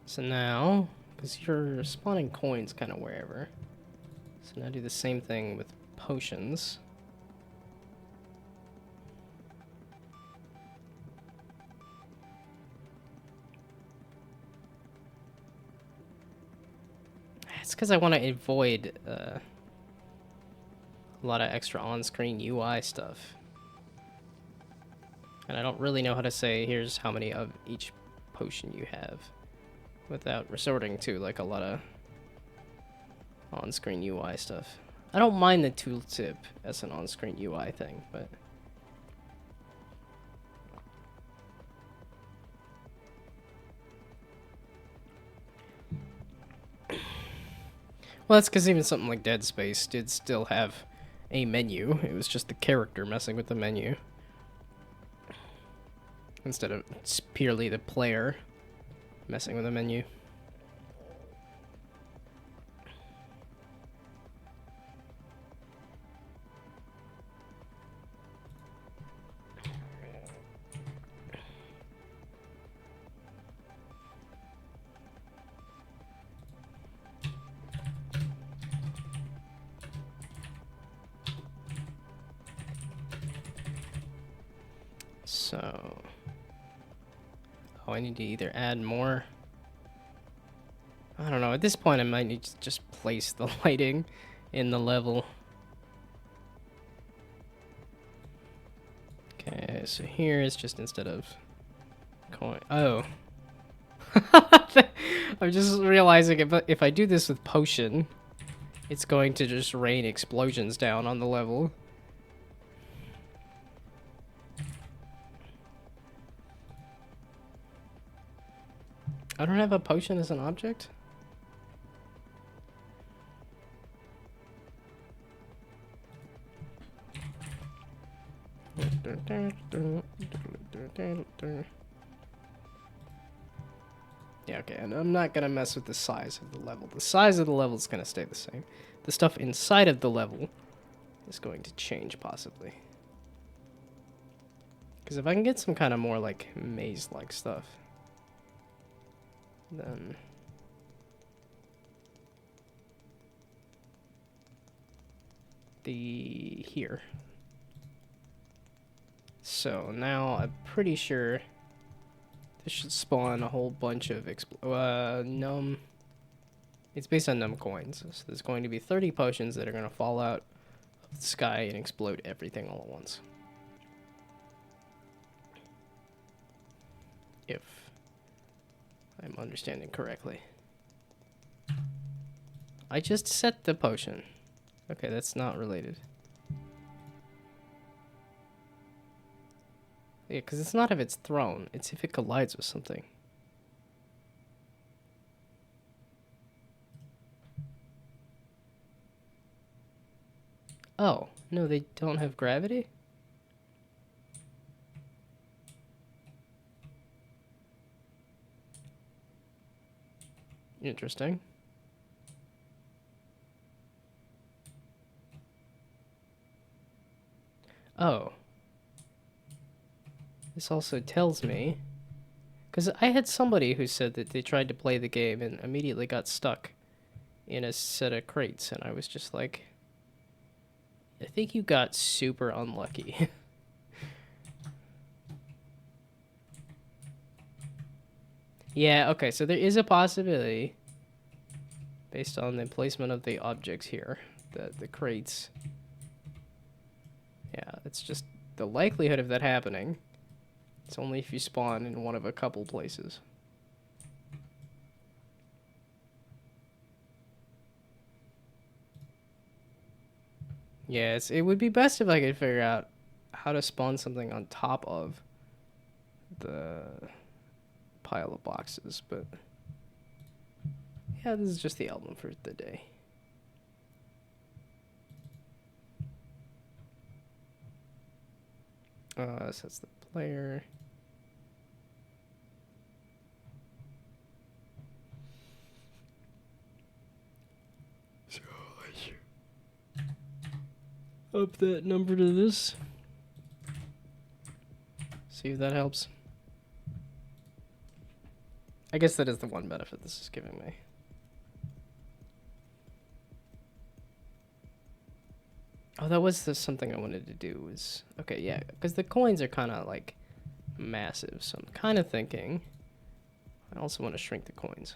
S1: So now, because you're spawning coins kind of wherever, so now do the same thing with potions. It's because I want to avoid a lot of extra on-screen UI stuff. And I don't really know how to say, here's how many of each potion you have, without resorting to like a lot of on-screen UI stuff. I don't mind the tooltip as an on-screen UI thing, but... Well, that's because even something like Dead Space did still have a menu. It was just the character messing with the menu, instead of purely the player messing with the menu. So, oh, I need to either add more. I don't know. At this point, I might need to just place the lighting in the level. Okay, so here is just instead of coin. Oh. I'm just realizing if I do this with potion, it's going to just rain explosions down on the level. I don't have a potion as an object? Yeah, okay, and I'm not gonna mess with the size of the level. The size of the level is gonna stay the same. The stuff inside of the level is going to change, possibly. Because if I can get some kind of more, like, maze-like stuff, then... here. So now I'm pretty sure this should spawn a whole bunch of Gnome. It's based on Gnome coins. So there's going to be 30 potions that are going to fall out of the sky and explode everything all at once. If I'm understanding correctly. I just set the potion. Okay, that's not related. Yeah, because it's not if it's thrown. It's if it collides with something. Oh, no, they don't have gravity? Interesting. Oh. This also tells me... Because I had somebody who said that they tried to play the game and immediately got stuck in a set of crates, and I was just like... I think you got super unlucky. Yeah, okay, so there is a possibility, based on the placement of the objects here, that the crates... Yeah, it's just the likelihood of that happening. It's only if you spawn in one of a couple places. Yeah, it would be best if I could figure out how to spawn something on top of the pile of boxes, but yeah, this is just the album for the day. So that's the player. So up that number to this. See if that helps. I guess that is the one benefit this is giving me. Oh, that was something I wanted to do was... Okay, yeah, because the coins are kind of, like, massive, so I'm kind of thinking... I also want to shrink the coins.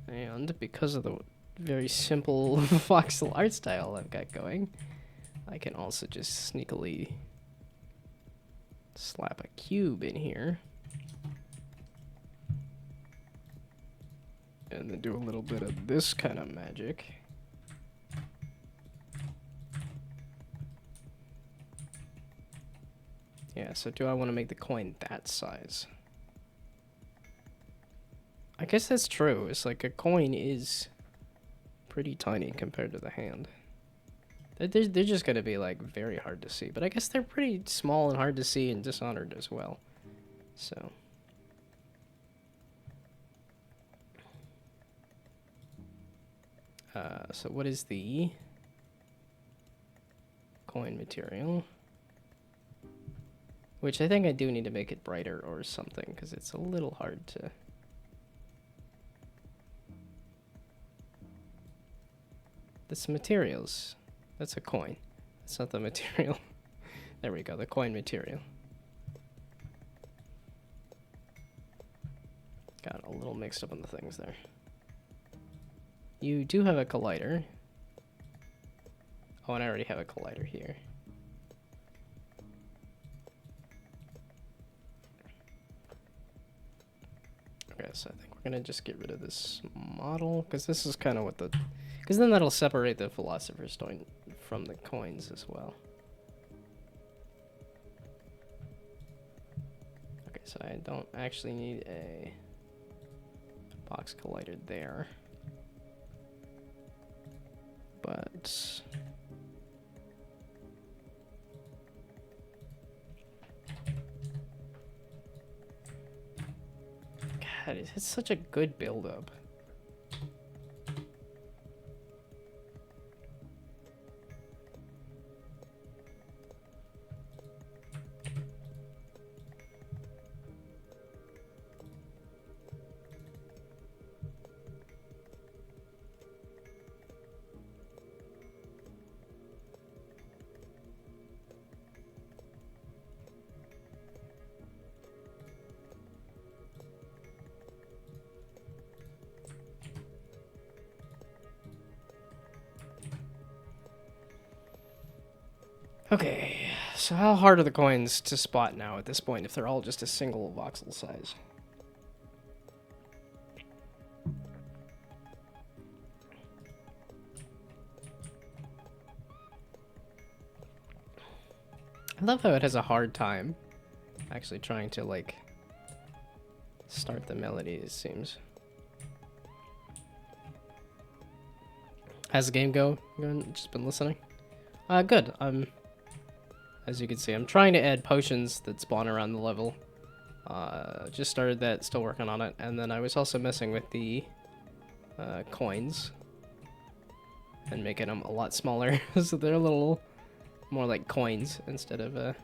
S1: And because of the very simple voxel art style I've got going, I can also just sneakily slap a cube in here. And then do a little bit of this kind of magic. Yeah, so do I want to make the coin that size? I guess that's true. It's like a coin is pretty tiny compared to the hand. They're just going to be like very hard to see. But I guess they're pretty small and hard to see in Dishonored as well. So... so what is the coin material? Which I think I do need to make it brighter or something, because it's a little hard to... This materials. That's a coin. That's not the material. There we go, the coin material. Got a little mixed up on the things there. You do have a collider. Oh, and I already have a collider here. Okay, so I think we're gonna just get rid of this model, because this is kind of what the... Because then that'll separate the Philosopher's Stone from the coins as well. Okay, so I don't actually need a box collider there. But... God, it's such a good build-up. Okay, so how hard are the coins to spot now at this point if they're all just a single voxel size? I love how it has a hard time actually trying to, like, start the melody, it seems. How's the game go? Just been listening? Good. As you can see, I'm trying to add potions that spawn around the level. Just started that, still working on it. And then I was also messing with the coins and making them a lot smaller, so they're a little more like coins instead of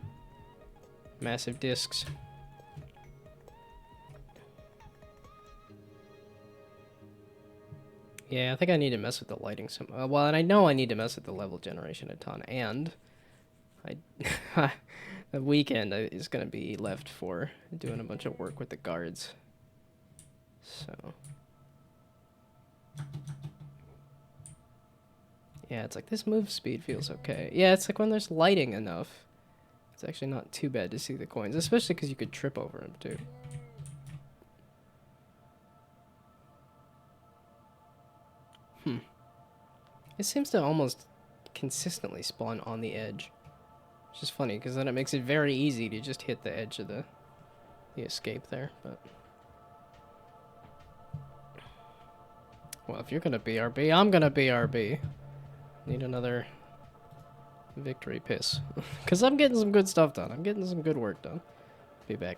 S1: massive discs. Yeah, I think I need to mess with the lighting some. Well, and I know I need to mess with the level generation a ton, and the weekend is going to be left for doing a bunch of work with the guards. So, yeah, it's like this move speed feels okay. Yeah, it's like when there's lighting enough, it's actually not too bad to see the coins, especially because you could trip over them too. It seems to almost consistently spawn on the edge. Which is funny, because then it makes it very easy to just hit the edge of the escape there, but... Well, if you're gonna BRB, I'm gonna BRB. Need another victory piss. Because I'm getting some good stuff done. I'm getting some good work done. Be back.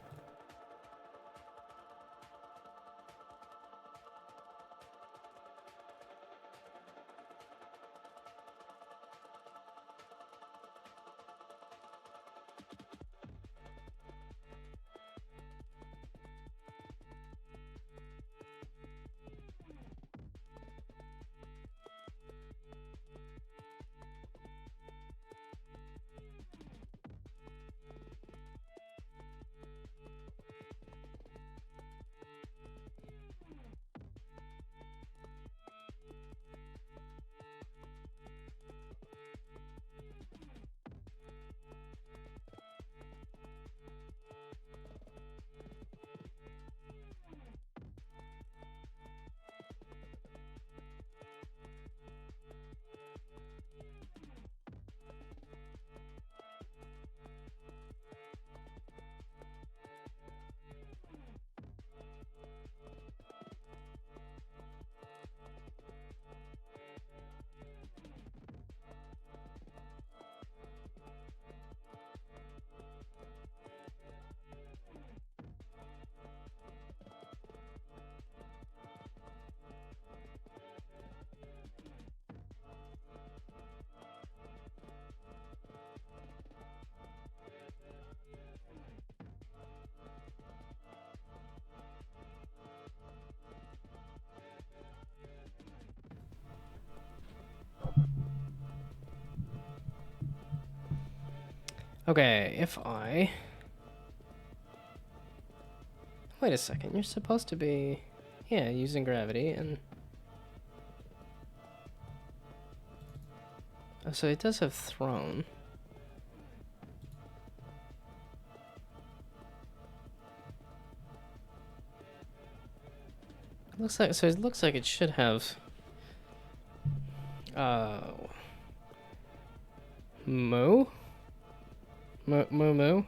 S1: Okay, if I wait a second. You're supposed to be, yeah, using gravity and. Oh, so it does have thrown. Looks like so. It looks like it should have. Moo. Moo.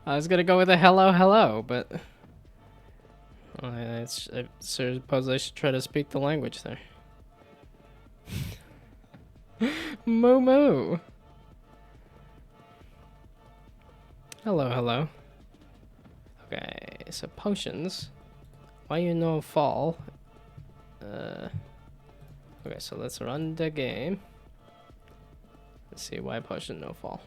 S1: I was gonna go with a hello, hello, but I suppose I should try to speak the language there. Moo moo. Hello, hello. Okay, so potions. Why you no fall? Okay, so let's run the game. Let's see why potion no fall.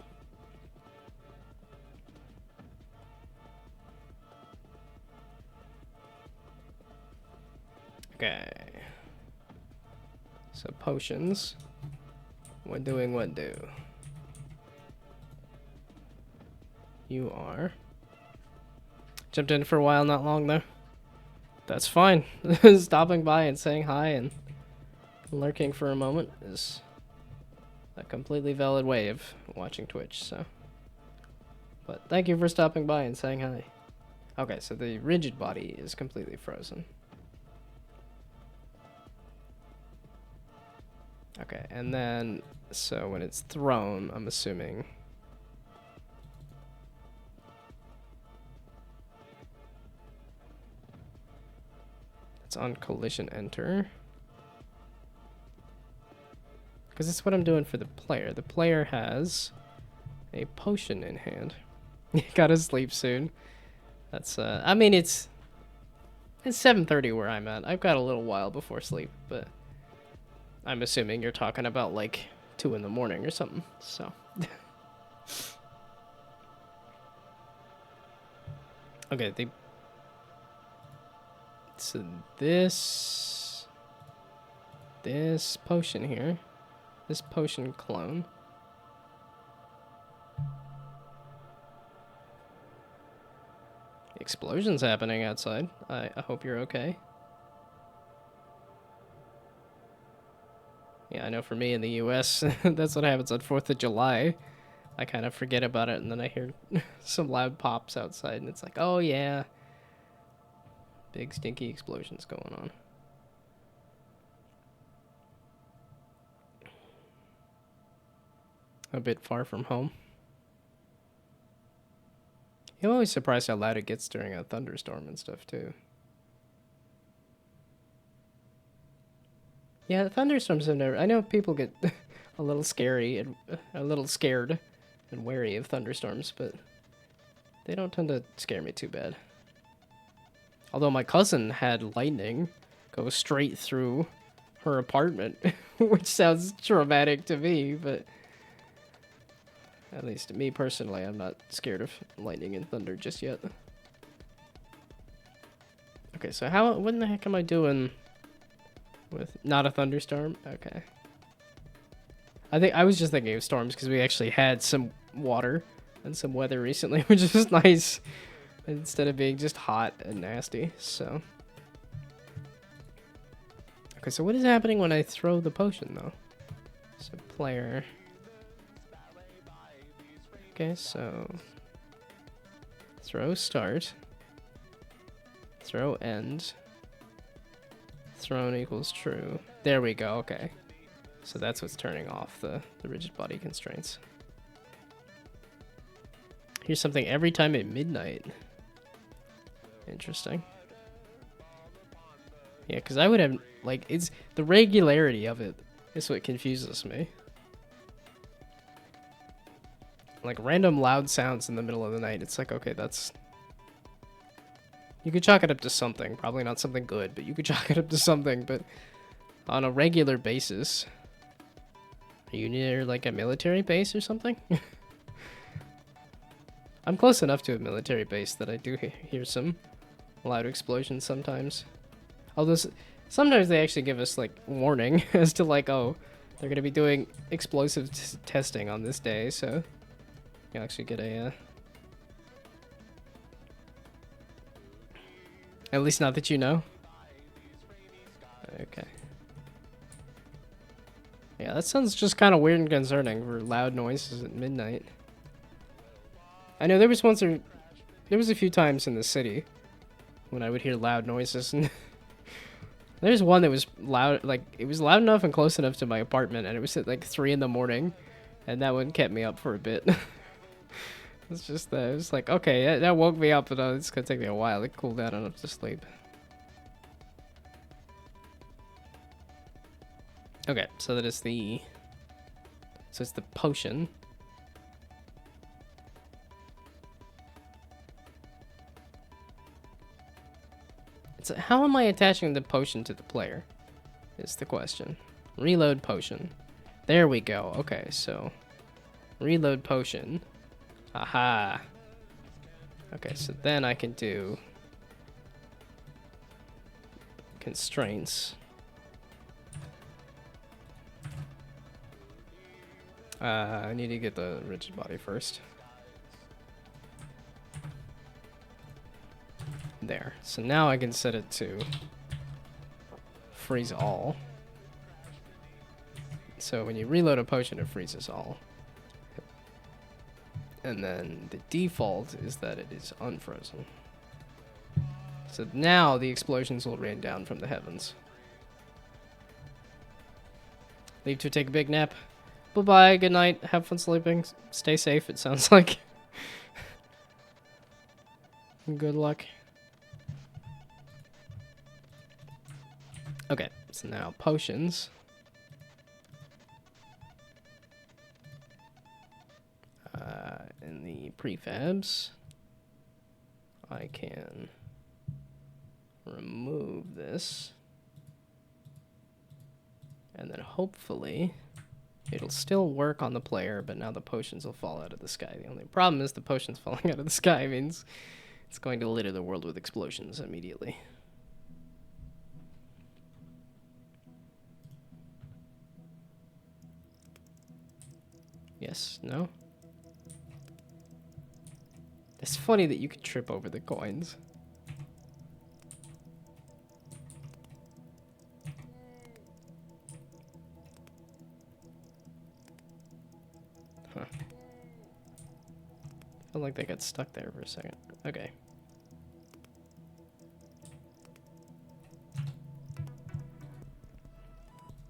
S1: Okay. So potions. What doing what do? You are. Jumped in for a while, not long though. That's fine. Stopping by and saying hi and lurking for a moment is a completely valid way of watching Twitch, so. But thank you for stopping by and saying hi. Okay, so the rigid body is completely frozen. Okay, and then, so when it's thrown, I'm assuming. It's on collision enter. Because that's what I'm doing for the player. The player has a potion in hand. You gotta sleep soon. That's, I mean, it's 7:30 where I'm at. I've got a little while before sleep, but I'm assuming you're talking about like 2 in the morning or something, so. Okay, so this potion here, this potion clone. Explosions happening outside. I hope you're okay. Yeah, I know for me in the US, that's what happens on 4th of July. I kind of forget about it, and then I hear some loud pops outside, and it's like, oh yeah. Big stinky explosions going on. A bit far from home. I'm always surprised how loud it gets during a thunderstorm and stuff, too. Yeah, the thunderstorms have never... I know people get a little scary and a little scared and wary of thunderstorms, but they don't tend to scare me too bad. Although my cousin had lightning go straight through her apartment, which sounds traumatic to me, but at least to me personally, I'm not scared of lightning and thunder just yet. Okay, so what in the heck am I doing with not a thunderstorm? Okay. I was just thinking of storms because we actually had some water and some weather recently, which is nice. Instead of being just hot and nasty, so. Okay, so what is happening when I throw the potion, though? So, player. Okay, so. Throw start. Throw end. Thrown equals true. There we go, okay. So that's what's turning off the rigid body constraints. Here's something every time at midnight. Interesting. Yeah, because I would have, like, it's the regularity of it is what confuses me. Like, random loud sounds in the middle of the night, it's like, okay, that's... You could chalk it up to something. Probably not something good, but you could chalk it up to something, but on a regular basis. Are you near, like, a military base or something? I'm close enough to a military base that I do hear some loud explosions sometimes. Although sometimes they actually give us like warning as to like, oh, they're gonna be doing explosive testing on this day, so you actually get a At least not that you know. Okay. Yeah, that sounds just kind of weird and concerning for loud noises at midnight. I know there was a few times in the city when I would hear loud noises, and there's one that was loud, like it was loud enough and close enough to my apartment, and it was at like 3 in the morning, and that one kept me up for a bit. It's just it was like, okay, that woke me up, but it's gonna take me a while to cool down enough to sleep. Okay, so that is it's the potion. It's how am I attaching the potion to the player? Is the question. Reload potion. There we go. Okay, so reload potion. Aha. Okay, so then I can do constraints. I need to get the rigid body first. There. So now I can set it to freeze all. So when you reload a potion, it freezes all. And then the default is that it is unfrozen. So now the explosions will rain down from the heavens. Leave to take a big nap. Bye-bye, good night, have fun sleeping, stay safe, it sounds like. Good luck. Okay, so now potions. In the prefabs, I can remove this. And then hopefully it'll still work on the player, but now the potions will fall out of the sky. The only problem is the potions falling out of the sky means it's going to litter the world with explosions immediately. Yes, no? It's funny that you could trip over the coins. Huh. Felt like they got stuck there for a second. Okay.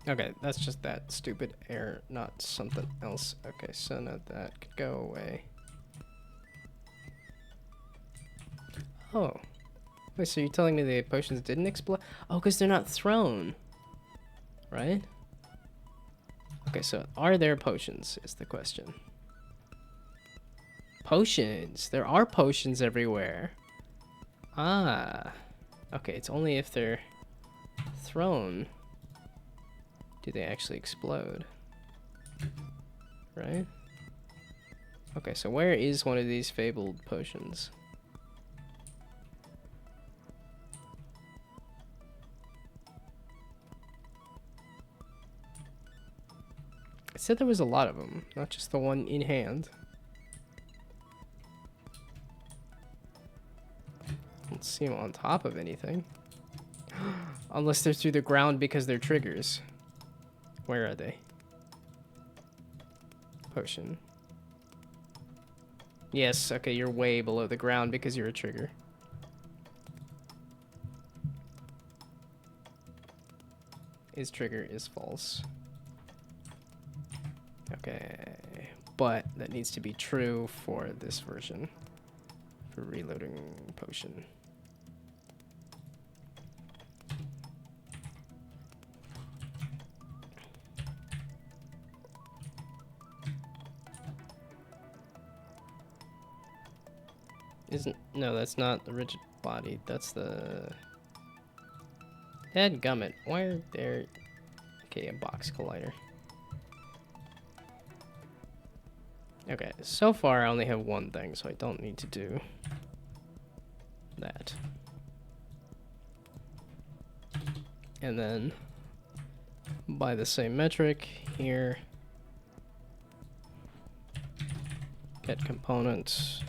S1: Okay, that's just that stupid error, not something else. Okay, so now that could go away. Oh. Wait, so you're telling me the potions didn't explode? Oh, because they're not thrown. Right? Okay, so are there potions is the question. Potions! There are potions everywhere. Ah. Okay, it's only if they're thrown do they actually explode. Right? Okay, so where is one of these fabled potions? It said there was a lot of them, not just the one in hand. Don't see them on top of anything. Unless they're through the ground because they're triggers. Where are they? Potion. Yes, okay, you're way below the ground because you're a trigger. Is trigger is false. Okay, but that needs to be true for this version. For reloading potion. No, that's not the rigid body. That's the dadgummit. Why are there? Okay, a box collider. Okay, so far I only have one thing, so I don't need to do that. And then by the same metric here, get components.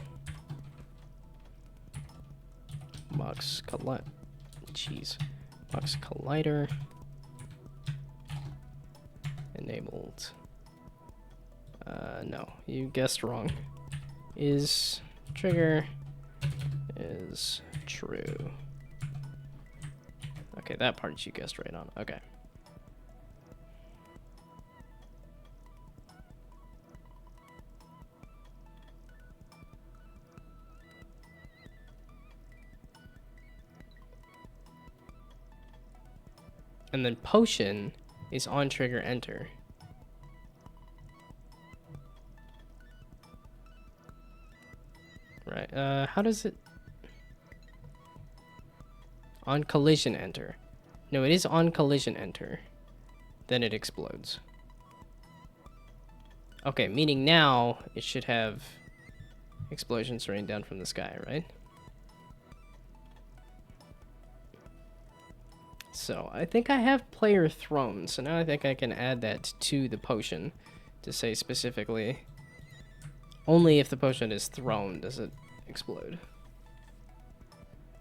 S1: Box Jeez. Box collider. Enabled. No, you guessed wrong. Is trigger is true. Okay, that part you guessed right on. Okay. And then potion is on trigger enter. Right. How does it... On collision enter. No, it is on collision enter. Then it explodes. Okay, meaning now it should have explosions rain down from the sky, right? So I think I have player thrown, so now I think I can add that to the potion to say specifically only if the potion is thrown does it explode.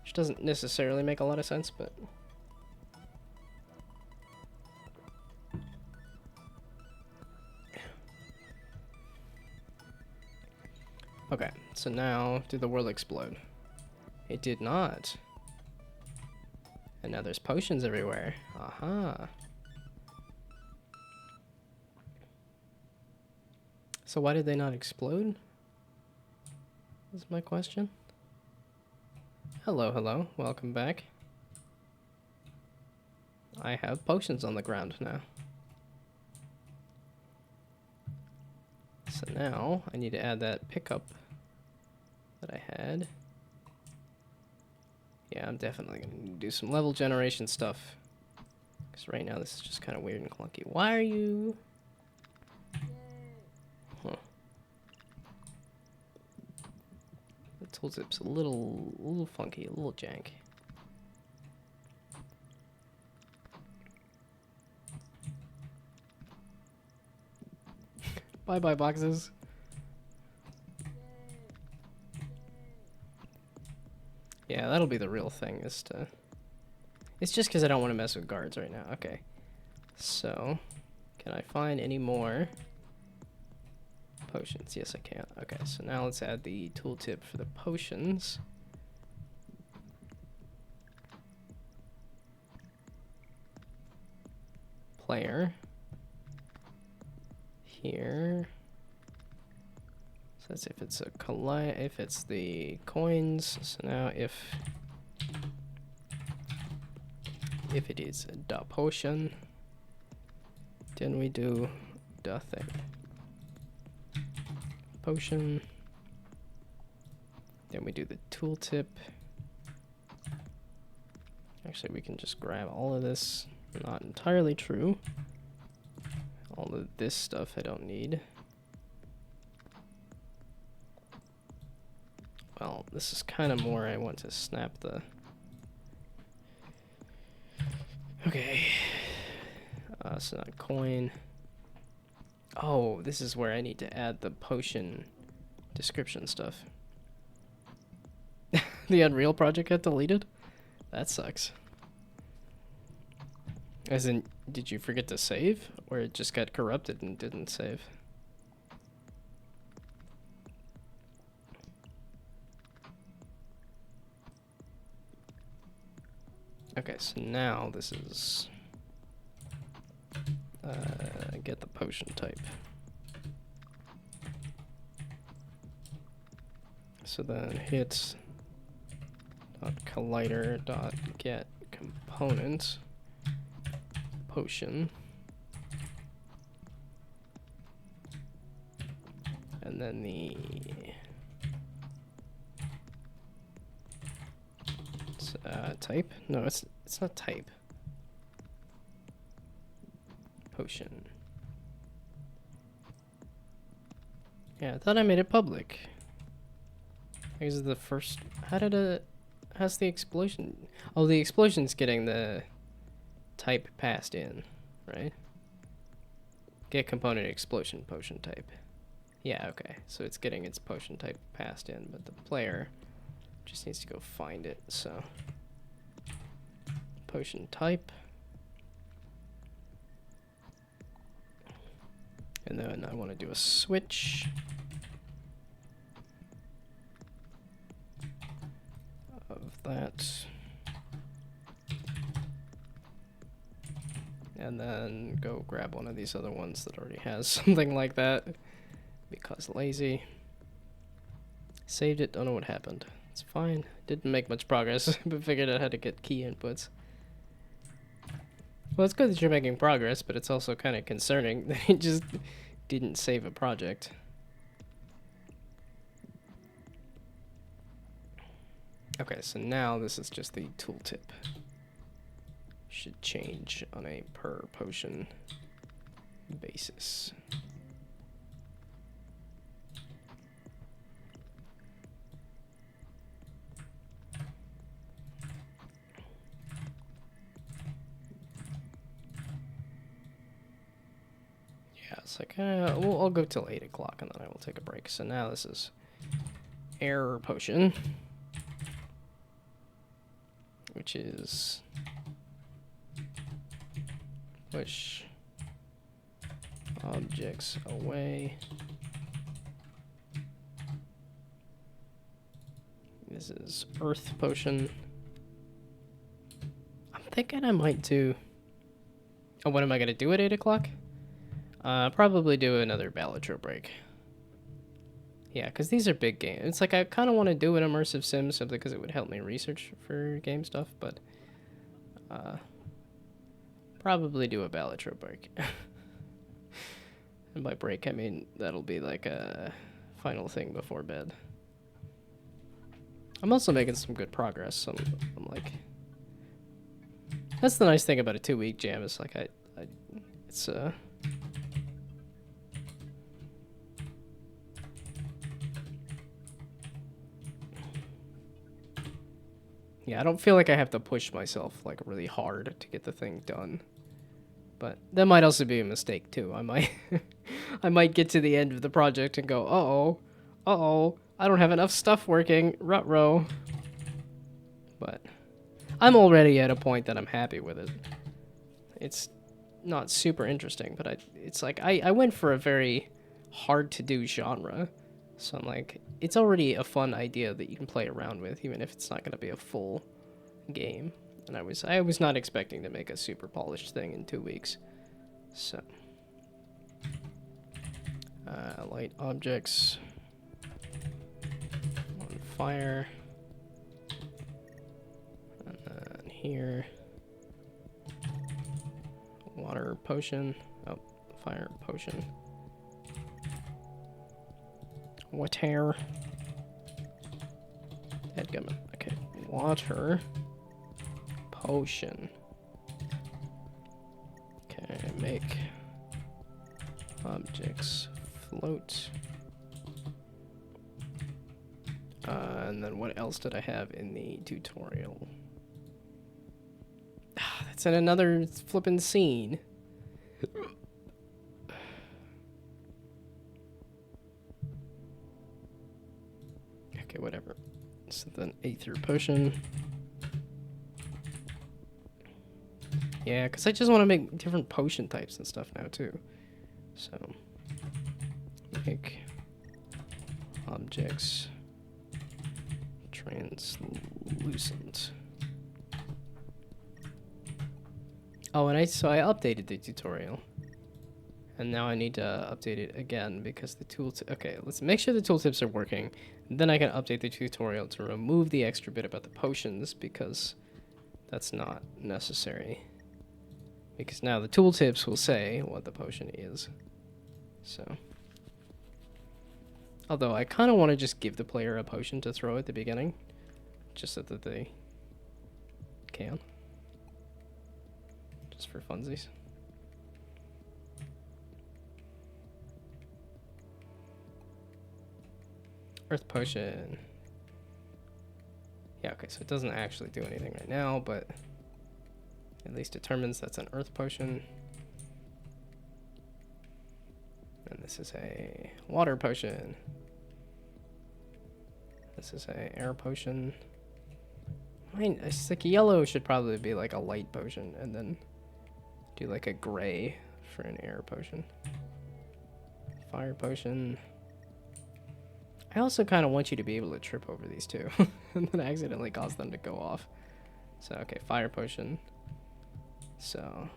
S1: Which doesn't necessarily make a lot of sense, but... Okay, so now did the world explode? It did not. And now there's potions everywhere. Aha. So why did they not explode? That's my question. Hello, hello. Welcome back. I have potions on the ground now. So now I need to add that pickup that I had. Yeah, I'm definitely going to do some level generation stuff. Because right now this is just kind of weird and clunky. Why are you... Huh. The tooltip's a little funky, a little jank. Bye-bye boxes. Yeah, that'll be the real thing, is to... It's just because I don't want to mess with guards right now. Okay. So, can I find any more potions? Yes, I can. Okay, so now let's add the tooltip for the potions. Player. Here. So that's if it's a if it's the coins. So now if it is the potion, then we do the thing. Potion. Then we do the tooltip. Actually, we can just grab all of this. Not entirely true. All of this stuff I don't need. Well, this is kind of more I want to snap the... Okay. So not coin. Oh, this is where I need to add the potion description stuff. The Unreal project got deleted? That sucks. As in, did you forget to save? Or it just got corrupted and didn't save? Okay, so now this is... get the potion type. So then hit .collider .get component potion, and then the type. No, it's not type. Potion. Yeah, I thought I made it public. This is the first. How did it? How's the explosion? Oh, the explosion's getting the type passed in, right? Get component explosion potion type. Yeah, okay. So it's getting its potion type passed in, but the player just needs to go find it. So potion type. And then I want to do a switch of that. And then go grab one of these other ones that already has something like that, because lazy. Saved it, don't know what happened. It's fine, didn't make much progress, but figured out how to get key inputs. Well, it's good that you're making progress, but it's also kind of concerning that it just didn't save a project. Okay, so now this is just the tooltip. Should change on a per potion basis. Yeah, it's like, well, I'll go till 8 o'clock and then I will take a break. So now this is air potion, which is push objects away. This is earth potion. I'm thinking I might do... Oh, what am I going to do at 8 o'clock? Probably do another Balatro break. Yeah, because these are big games. It's like I kind of want to do an immersive sim simply because it would help me research for game stuff, but probably do a Balatro break. And by break, I mean that'll be like a final thing before bed. I'm also making some good progress, so I'm like... That's the nice thing about a 2-week jam, is like it's yeah, I don't feel like I have to push myself like really hard to get the thing done. But that might also be a mistake too. I might I might get to the end of the project and go, uh-oh, I don't have enough stuff working, ruh-roh. But I'm already at a point that I'm happy with it. It's not super interesting, but it's like I went for a very hard to do genre. So I'm like, it's already a fun idea that you can play around with, even if it's not going to be a full game. And I was not expecting to make a super polished thing in 2 weeks. So, light objects on fire, and then here, water potion. Oh, fire potion. Water. Headgummit. Okay, water potion. Okay, make objects float. And then what else did I have in the tutorial? That's in another flippin' scene. Okay, whatever. So then Aether potion. Yeah, because I just want to make different potion types and stuff now too. So make objects translucent. Oh, and so I updated the tutorial. And now I need to update it again because the okay, let's make sure the tooltips are working. Then I can update the tutorial to remove the extra bit about the potions because that's not necessary. Because now the tooltips will say what the potion is. So, although I kind of want to just give the player a potion to throw at the beginning, just so that they can. Just for funsies. Earth potion. Yeah, okay, so it doesn't actually do anything right now, but at least determines that's an earth potion. And this is a water potion. This is a air potion. Mine, it's like yellow should probably be like a light potion, and then do like a gray for an air potion. Fire potion. I also kind of want you to be able to trip over these two, and then accidentally cause them to go off. So, okay, fire potion. So,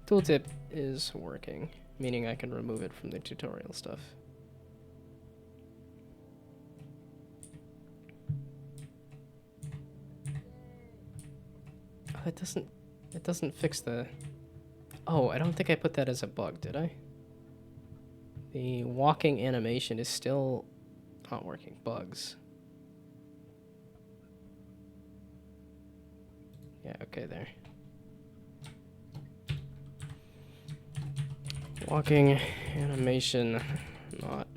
S1: tooltip is working, meaning I can remove it from the tutorial stuff. Oh, it doesn't fix the... Oh, I don't think I put that as a bug, did I? The walking animation is still not working. Bugs. Yeah, okay, there. Walking animation not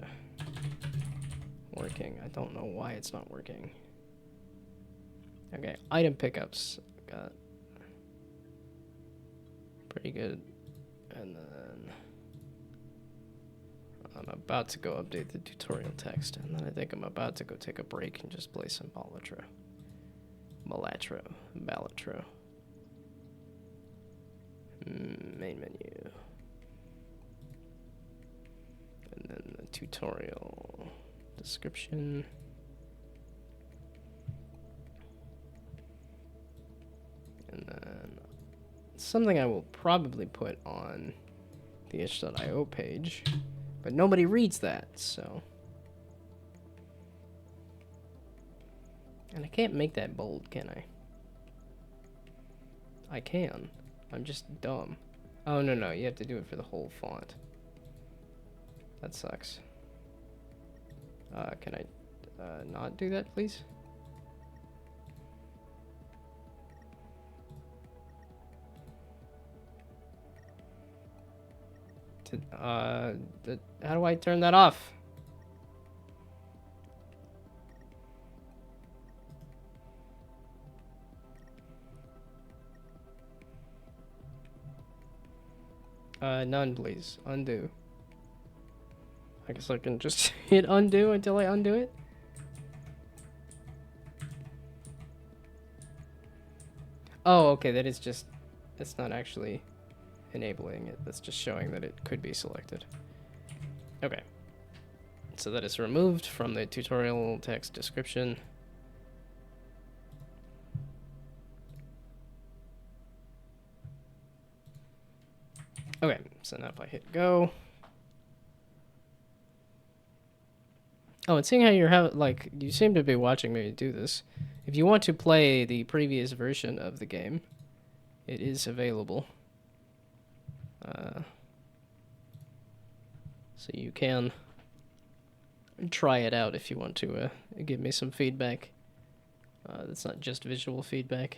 S1: working. I don't know why it's not working. Okay, item pickups. Got pretty good. And then I'm about to go update the tutorial text. And then I think I'm about to go take a break and just play some Balatro. Balatro. Main menu. And then the tutorial description. And then something I will probably put on the itch.io page, but nobody reads that, so. And I can't make that bold, can I? I can. I'm just dumb. Oh, no, you have to do it for the whole font. That sucks. Can I not do that, please? How do I turn that off? None, please. Undo. I guess I can just hit undo until I undo it. Oh, okay, that is just... It's not actually enabling it. That's just showing that it could be selected. Okay. So that is removed from the tutorial text description. Okay, so now if I hit go. Oh, and seeing how you seem to be watching me do this. If you want to play the previous version of the game, it is available. So you can try it out if you want to give me some feedback. That's not just visual feedback.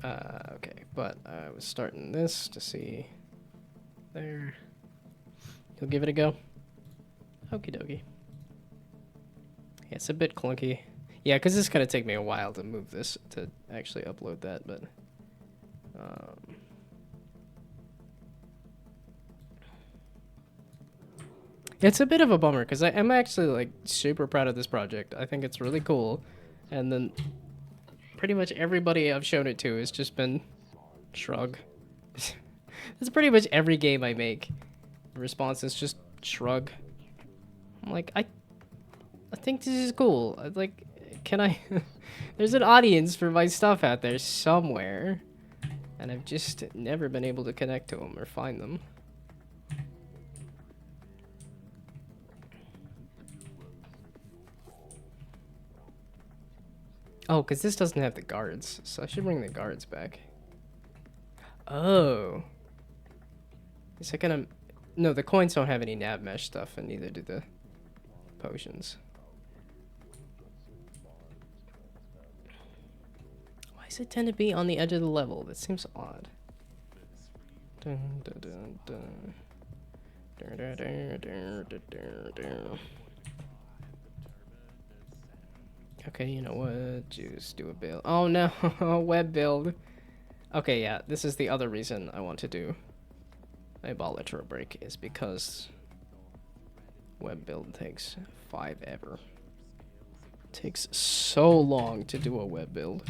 S1: Okay, but I was starting this to see there. You'll give it a go? Okie dokie. Yeah, it's a bit clunky. Yeah, because it's going to take me a while to move this, to actually upload that, but... It's a bit of a bummer, because I'm actually, like, super proud of this project. I think it's really cool. And then pretty much everybody I've shown it to has just been shrug. That's pretty much every game I make. The response is just shrug. I'm like, I think this is cool. Like, can I... There's an audience for my stuff out there somewhere. And I've just never been able to connect to them or find them. Oh, because this doesn't have the guards. So I should bring the guards back. Oh. Is it gonna... No, the coins don't have any nav mesh stuff, and neither do the potions. Why does it tend to be on the edge of the level? That seems odd. Dun, dun, dun, dun. Dun, dun, dun, dun, dun, dun, dun. Okay, you know what? Just do a build. Oh no, web build. Okay, yeah, this is the other reason I want to do a ball intro break, is because web build takes forever. Takes so long to do a web build.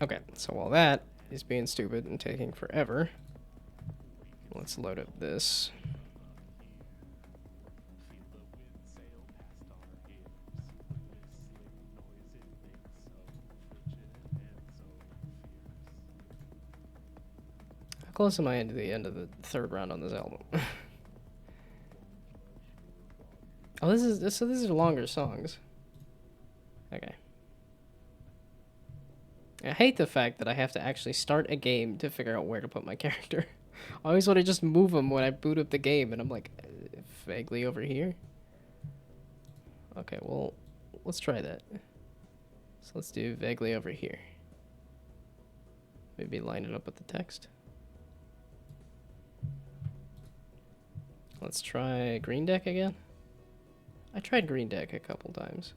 S1: Okay, so while that is being stupid and taking forever, let's load up this. How close am I to the end of the third round on this album? Oh, so these are longer songs. Okay. I hate the fact that I have to actually start a game to figure out where to put my character. I always want to just move them when I boot up the game, and I'm like, vaguely over here? Okay, well, let's try that. So let's do vaguely over here. Maybe line it up with the text. Let's try green deck again. I tried green deck a couple times.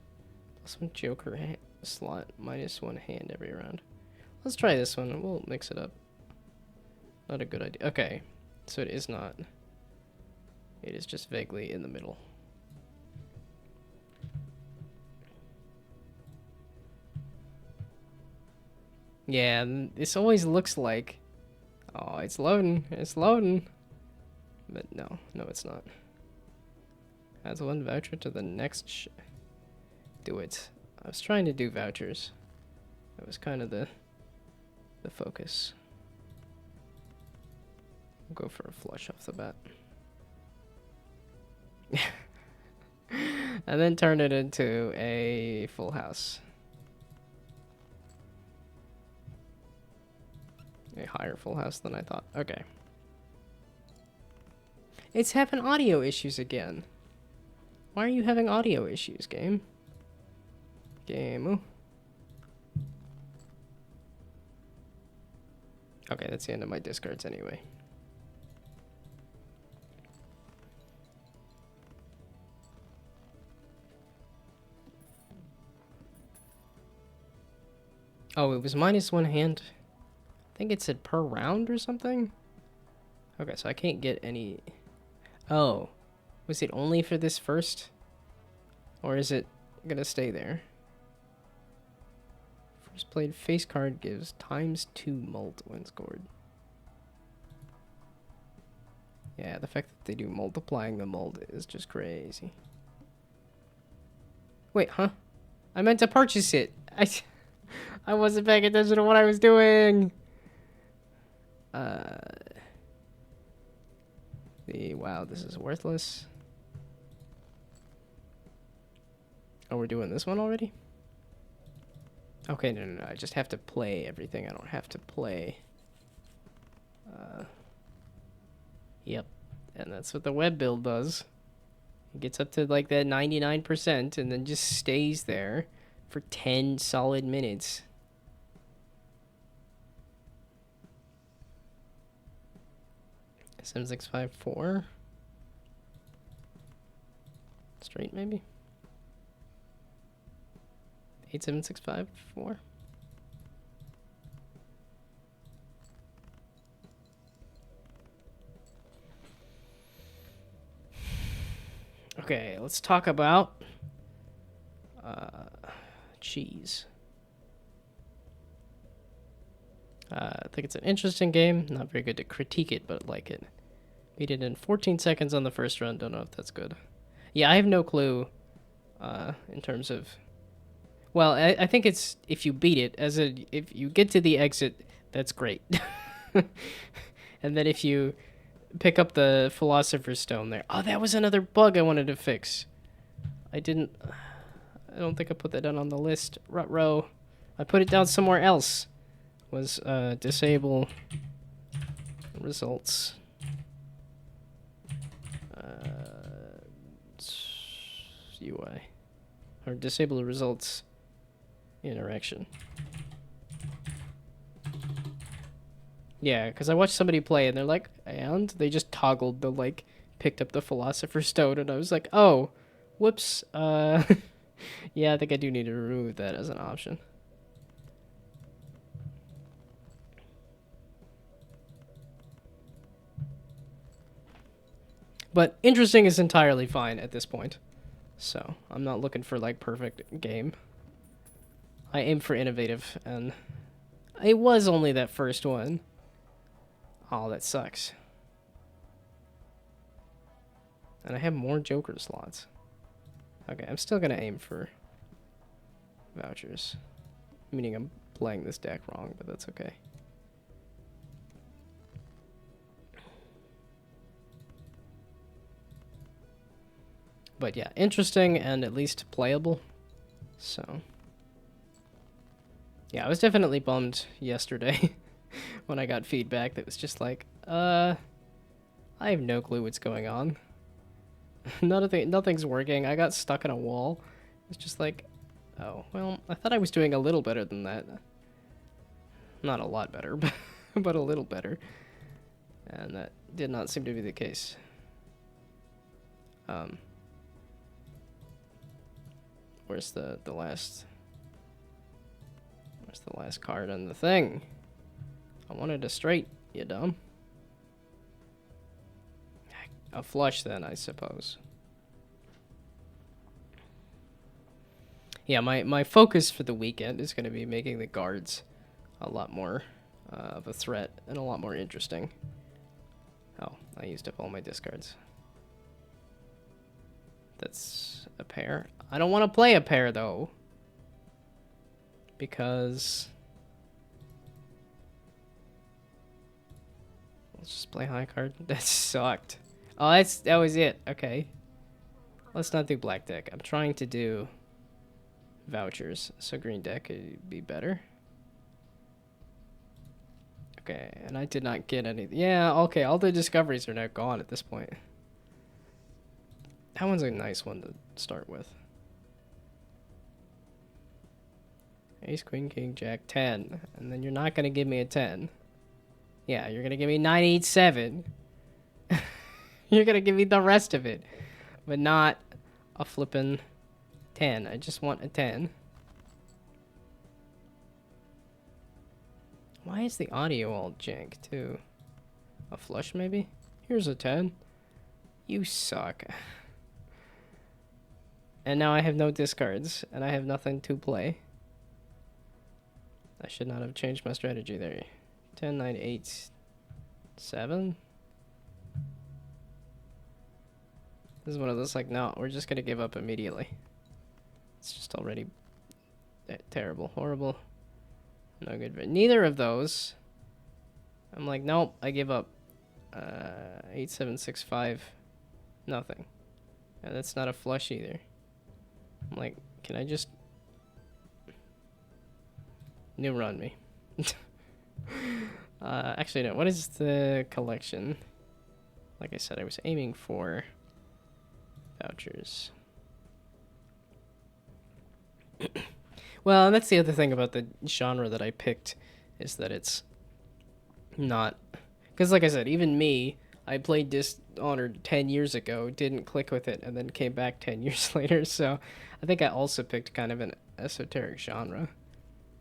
S1: Plus one joker slot, -1 hand every round. Let's try this one. We'll mix it up. Not a good idea. Okay, so it is not. It is just vaguely in the middle. Yeah, this always looks like... Oh, it's loading. It's loading. But no, it's not. Adds 1 voucher to the next do it. I was trying to do vouchers. That was kind of the focus. I'll go for a flush off the bat. And then turn it into a full house. A higher full house than I thought. Okay. It's having audio issues again. Why are you having audio issues, game? Game. Okay, that's the end of my discards anyway. Oh, it was -1 hand. I think it said per round or something. Okay, so I can't get any... Oh, was it only for this first? Or is it gonna stay there? First played face card gives ×2 mult when scored. Yeah, the fact that they do multiplying the mult is just crazy. Wait, huh? I meant to purchase it. I wasn't paying attention to what I was doing. Wow, this is worthless. Oh, we're doing this one already? Okay, no. I just have to play everything. I don't have to play. Yep. And that's what the web build does. It gets up to like that 99% and then just stays there for 10 solid minutes. SM654. Straight, maybe? 87654. Okay, let's talk about cheese. I think it's an interesting game. Not very good to critique it, but like it. Beat it in 14 seconds on the first run. Don't know if that's good. Yeah, I have no clue in terms of... Well, I think it's if you beat it, if you get to the exit, that's great. And then if you pick up the Philosopher's Stone there. Oh, that was another bug I wanted to fix. I don't think I put that down on the list. Ruh-roh. I put it down somewhere else. Was disable results. UI. Or disable the results interaction. Yeah, because I watched somebody play and they're like, and they just toggled the like picked up the Philosopher's Stone, and I was like, oh, whoops. Yeah, I think I do need to remove that as an option. But interesting is entirely fine at this point. So, I'm not looking for, like, perfect game. I aim for innovative, and it was only that first one. Oh, that sucks. And I have more Joker slots. Okay, I'm still gonna aim for vouchers. Meaning I'm playing this deck wrong, but that's okay. But yeah, interesting and at least playable. So, yeah, I was definitely bummed yesterday when I got feedback that was just like, I have no clue what's going on. Nothing's working. I got stuck in a wall. It's just like, oh, well, I thought I was doing a little better than that. Not a lot better, but a little better. And that did not seem to be the case. Where's the last card on the thing? I wanted a straight, you dumb. A flush then, I suppose. Yeah, my focus for the weekend is going to be making the guards a lot more of a threat and a lot more interesting. Oh, I used up all my discards. That's a pair. I don't want to play a pair, though. Because... let's just play high card. That sucked. Oh, that was it. Okay. Let's not do black deck. I'm trying to do vouchers, so green deck would be better. Okay, and I did not get any. Yeah, okay, all the discoveries are now gone at this point. That one's a nice one to start with. Ace, queen, king, jack, 10. And then you're not going to give me a 10. Yeah, you're going to give me 9, 8, 7. You're going to give me the rest of it. But not a flippin' 10. I just want a 10. Why is the audio all jank, too? A flush, maybe? Here's a 10. You suck. And now I have no discards, and I have nothing to play. I should not have changed my strategy there. 10, 9, 8, 7? This is one of those, like, no, we're just gonna give up immediately. It's just already terrible, horrible, no good. But neither of those. I'm like, nope, I give up. 8, 7, 6, 5, nothing. And that's not a flush either. I'm like, can I just new run me? Actually, no. What is the collection? Like I said, I was aiming for vouchers. Well, and that's the other thing about the genre that I picked, is that it's not... because like I said, even me, I played Dishonored 10 years ago, didn't click with it, and then came back 10 years later, so I think I also picked kind of an esoteric genre.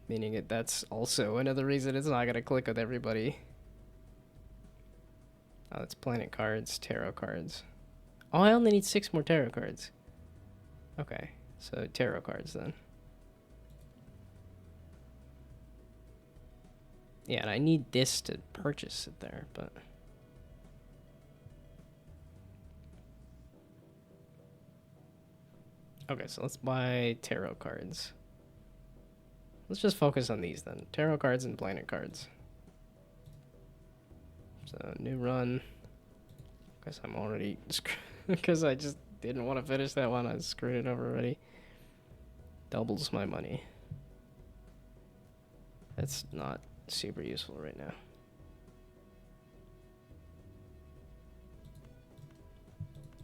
S1: Meaning that's also another reason it's not going to click with everybody. Oh, it's planet cards, tarot cards. Oh, I only need 6 more tarot cards. Okay, so tarot cards then. Yeah, and I need this to purchase it there, but... okay, so let's buy tarot cards. Let's just focus on these then. Tarot cards and planet cards. So, new run. Guess I'm already... because I just didn't want to finish that one. I screwed it over already. Doubles my money. That's not super useful right now.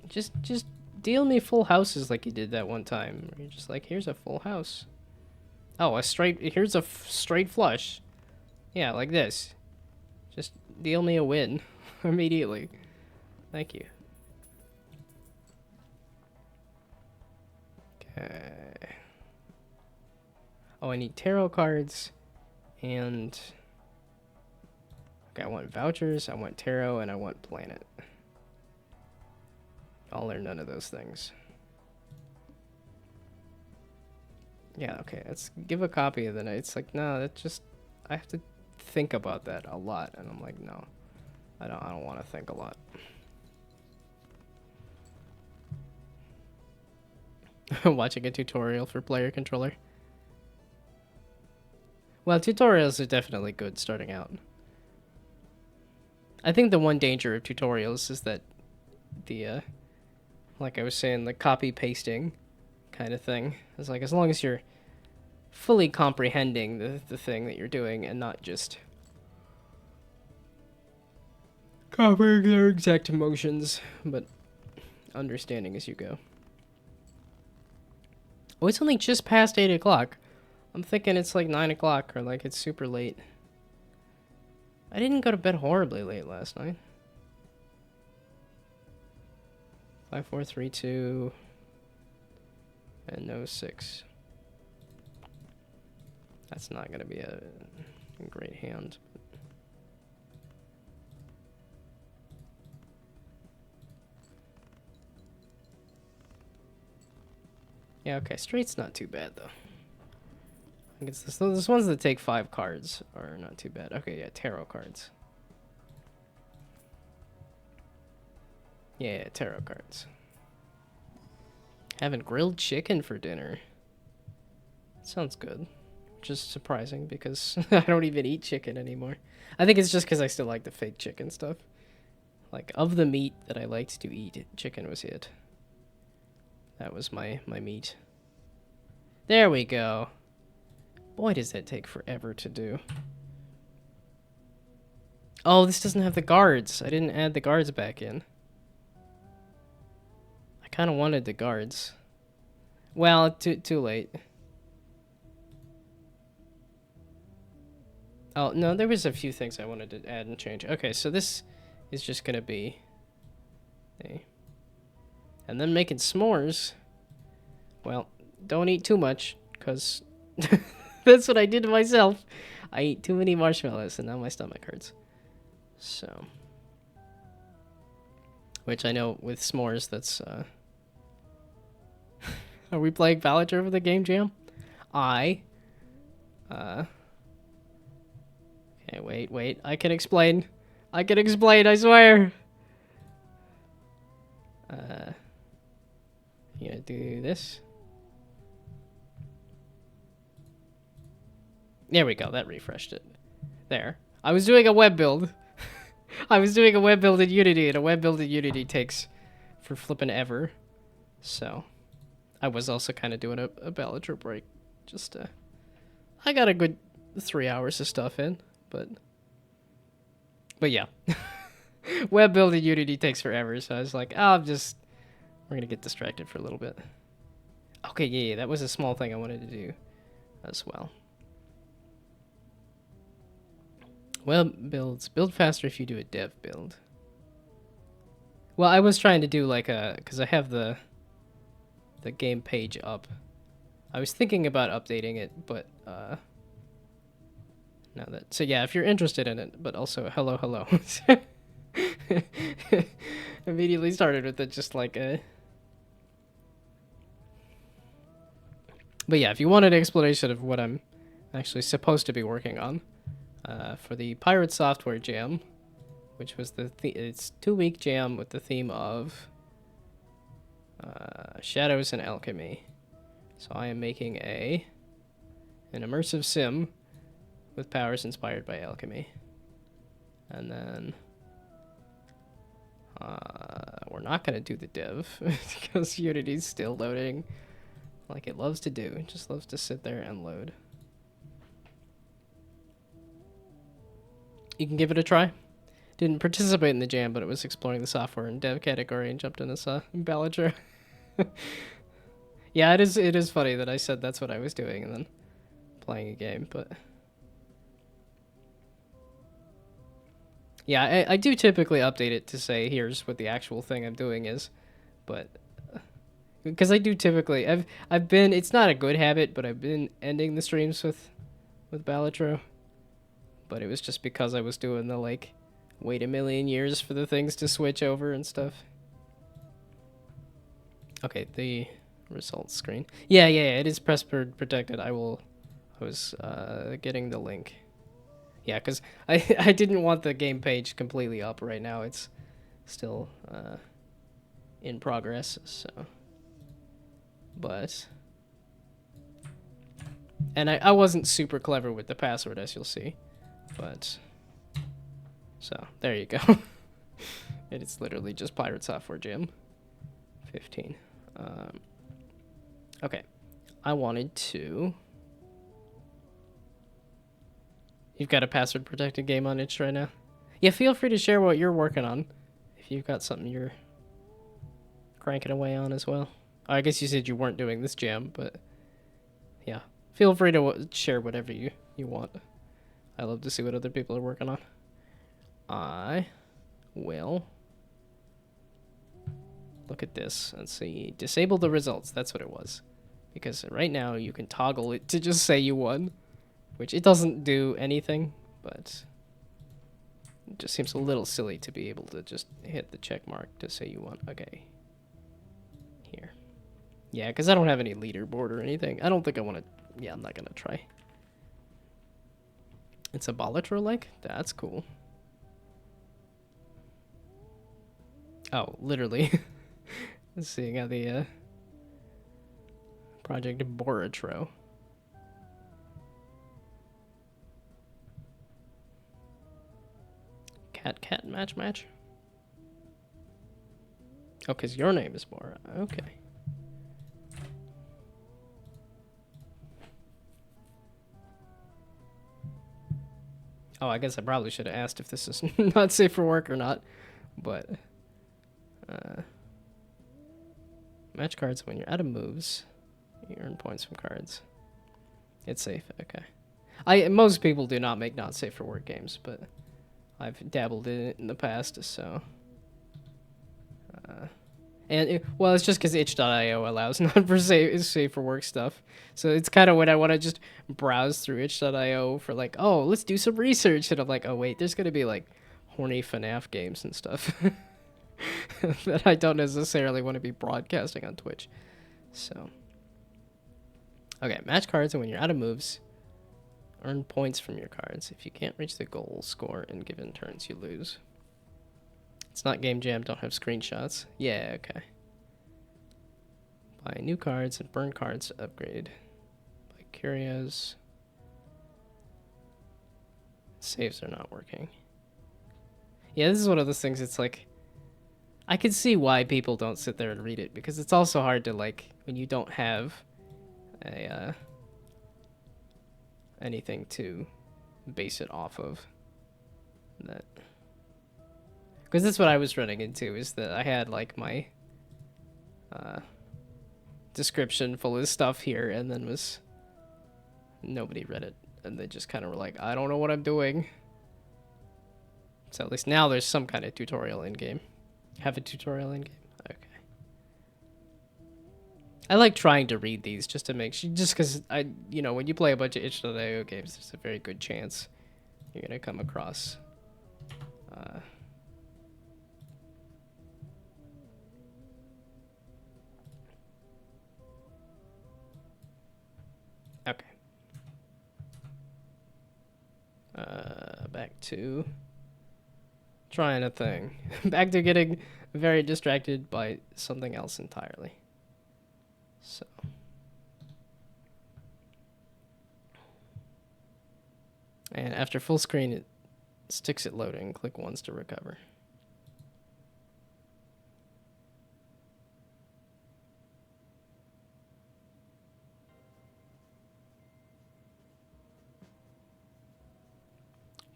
S1: Just deal me full houses like you did that one time. You're just like, here's a full house. Oh, here's a straight flush. Yeah, like this. Just deal me a win immediately. Thank you. Oh, I need tarot cards, and okay, I want vouchers, I want tarot, and I want planet. All or none of those things. Yeah, okay, let's give a copy of the night. It's like, no, that just, I have to think about that a lot, and I'm like, no, I don't want to think a lot. Watching a tutorial for player controller. Well, tutorials are definitely good starting out. I think the one danger of tutorials is that the, like I was saying, the copy pasting kind of thing. It's like, as long as you're fully comprehending the thing that you're doing and not just copying their exact motions, but understanding as you go. Oh, it's only just past 8 o'clock. I'm thinking it's like 9 o'clock or like it's super late. I didn't go to bed horribly late last night. 5, 4, 3, 2, and no 6. That's not going to be a great hand. Yeah, okay, straight's not too bad though. I guess this ones that take 5 cards are not too bad. Okay, yeah, tarot cards. Yeah, tarot cards. Having grilled chicken for dinner. Sounds good. Just surprising because I don't even eat chicken anymore. I think it's just because I still like the fake chicken stuff. Like, of the meat that I liked to eat, chicken was it. That was my meat. There we go. Boy, does that take forever to do. Oh, this doesn't have the guards. I didn't add the guards back in. I kind of wanted the guards. Well, too late. Oh, no, there was a few things I wanted to add and change. Okay, so this is just going to be... And then making s'mores. Well, don't eat too much, because that's what I did to myself. I ate too many marshmallows, and now my stomach hurts. So... Which I know with s'mores, that's... Are we playing Ballad over the game jam? Okay, wait. I can explain. I swear. You gonna do this? There we go. That refreshed it. There. I was doing a web build. I was doing a web build in Unity, and a web build in Unity takes for flippin' ever. So, I was also kind of doing a Bellator break. Just, I got a good 3 hours of stuff in, but yeah. Web build in Unity takes forever, so I was like, oh, we're gonna get distracted for a little bit. Okay, yeah, that was a small thing I wanted to do as well. Web builds. Build faster if you do a dev build. Well, I was trying to do like because I have the game page up. I was thinking about updating it, but now that, so yeah, if you're interested in it, but also hello. Immediately started with it just like a... But yeah, if you want an explanation of what I'm actually supposed to be working on for the Pirate Software Jam, which was it's 2-week jam with the theme of shadows and alchemy. So I am making an immersive sim with powers inspired by alchemy. And then we're not going to do the div because Unity's still loading like it loves to do. It just loves to sit there and load. You can give it a try. Didn't participate in the jam, but it was exploring the software and dev category and jumped in this Ballager. Yeah, it is funny that I said that's what I was doing and then playing a game, but yeah, I do typically update it to say here's what the actual thing I'm doing is, but it because I do typically. I've been. It's not a good habit, but I've been ending the streams with Balatro. But it was just because I was doing the like, wait a million years for the things to switch over and stuff. Okay, the results screen. Yeah, it is password protected. I was getting the link. Yeah, because I didn't want the game page completely up right now. It's still in progress, so. But. And I wasn't super clever with the password, as you'll see. But. So, there you go. It's literally just Pirate Software Jam 15. Okay. I wanted to. You've got a password protected game on itch right now? Yeah, feel free to share what you're working on. If you've got something you're cranking away on as well. I guess you said you weren't doing this jam, but yeah. Feel free to share whatever you want. I love to see what other people are working on. I will look at this and see. Disable the results. That's what it was. Because right now you can toggle it to just say you won. Which it doesn't do anything, but it just seems a little silly to be able to just hit the check mark to say you won. Okay. Here. Yeah, because I don't have any leaderboard or anything. I don't think I want to... Yeah, I'm not going to try. It's a Balatro-like? That's cool. Oh, literally. Seeing how the Project Boratro. Cat match? Oh, because your name is Bora. Okay. Oh, I guess I probably should have asked if this is not safe for work or not. But, match cards when you're out of moves. You earn points from cards. It's safe. Okay. Most people do not make not safe for work games, but I've dabbled in it in the past, so. Well, it's just because itch.io allows not for safe for work stuff. So it's kind of when I want to just browse through itch.io for like, oh, let's do some research. And I'm like, oh, wait, there's going to be like horny FNAF games and stuff that I don't necessarily want to be broadcasting on Twitch. So. Okay, match cards, and when you're out of moves, earn points from your cards. If you can't reach the goal score in given turns, you lose. It's not Game Jam, don't have screenshots. Yeah, okay. Buy new cards and burn cards to upgrade. Buy curios. Saves are not working. Yeah, this is one of those things, it's like, I can see why people don't sit there and read it, because it's also hard to, like, when you don't have a, anything to base it off of. That. Because that's what I was running into, is that I had, like, my description full of stuff here, and then nobody read it, and they just kind of were like, I don't know what I'm doing. So at least now there's some kind of tutorial in-game. Have a tutorial in-game? Okay. I like trying to read these just to make sure, just because when you play a bunch of itch.io games, there's a very good chance you're going to come across okay. Back to trying a thing. Back to getting very distracted by something else entirely. So. And after full screen, it sticks it loading. Click once to recover.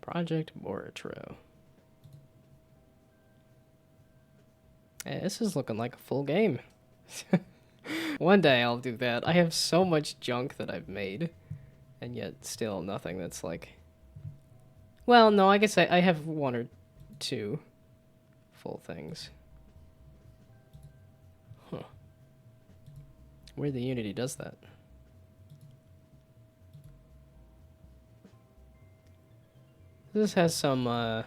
S1: Project Boratro. Hey, this is looking like a full game. One day I'll do that. I have so much junk that I've made, and yet still nothing that's like... Well, no, I guess I have one or two full things. Huh. Weird the Unity does that. This has some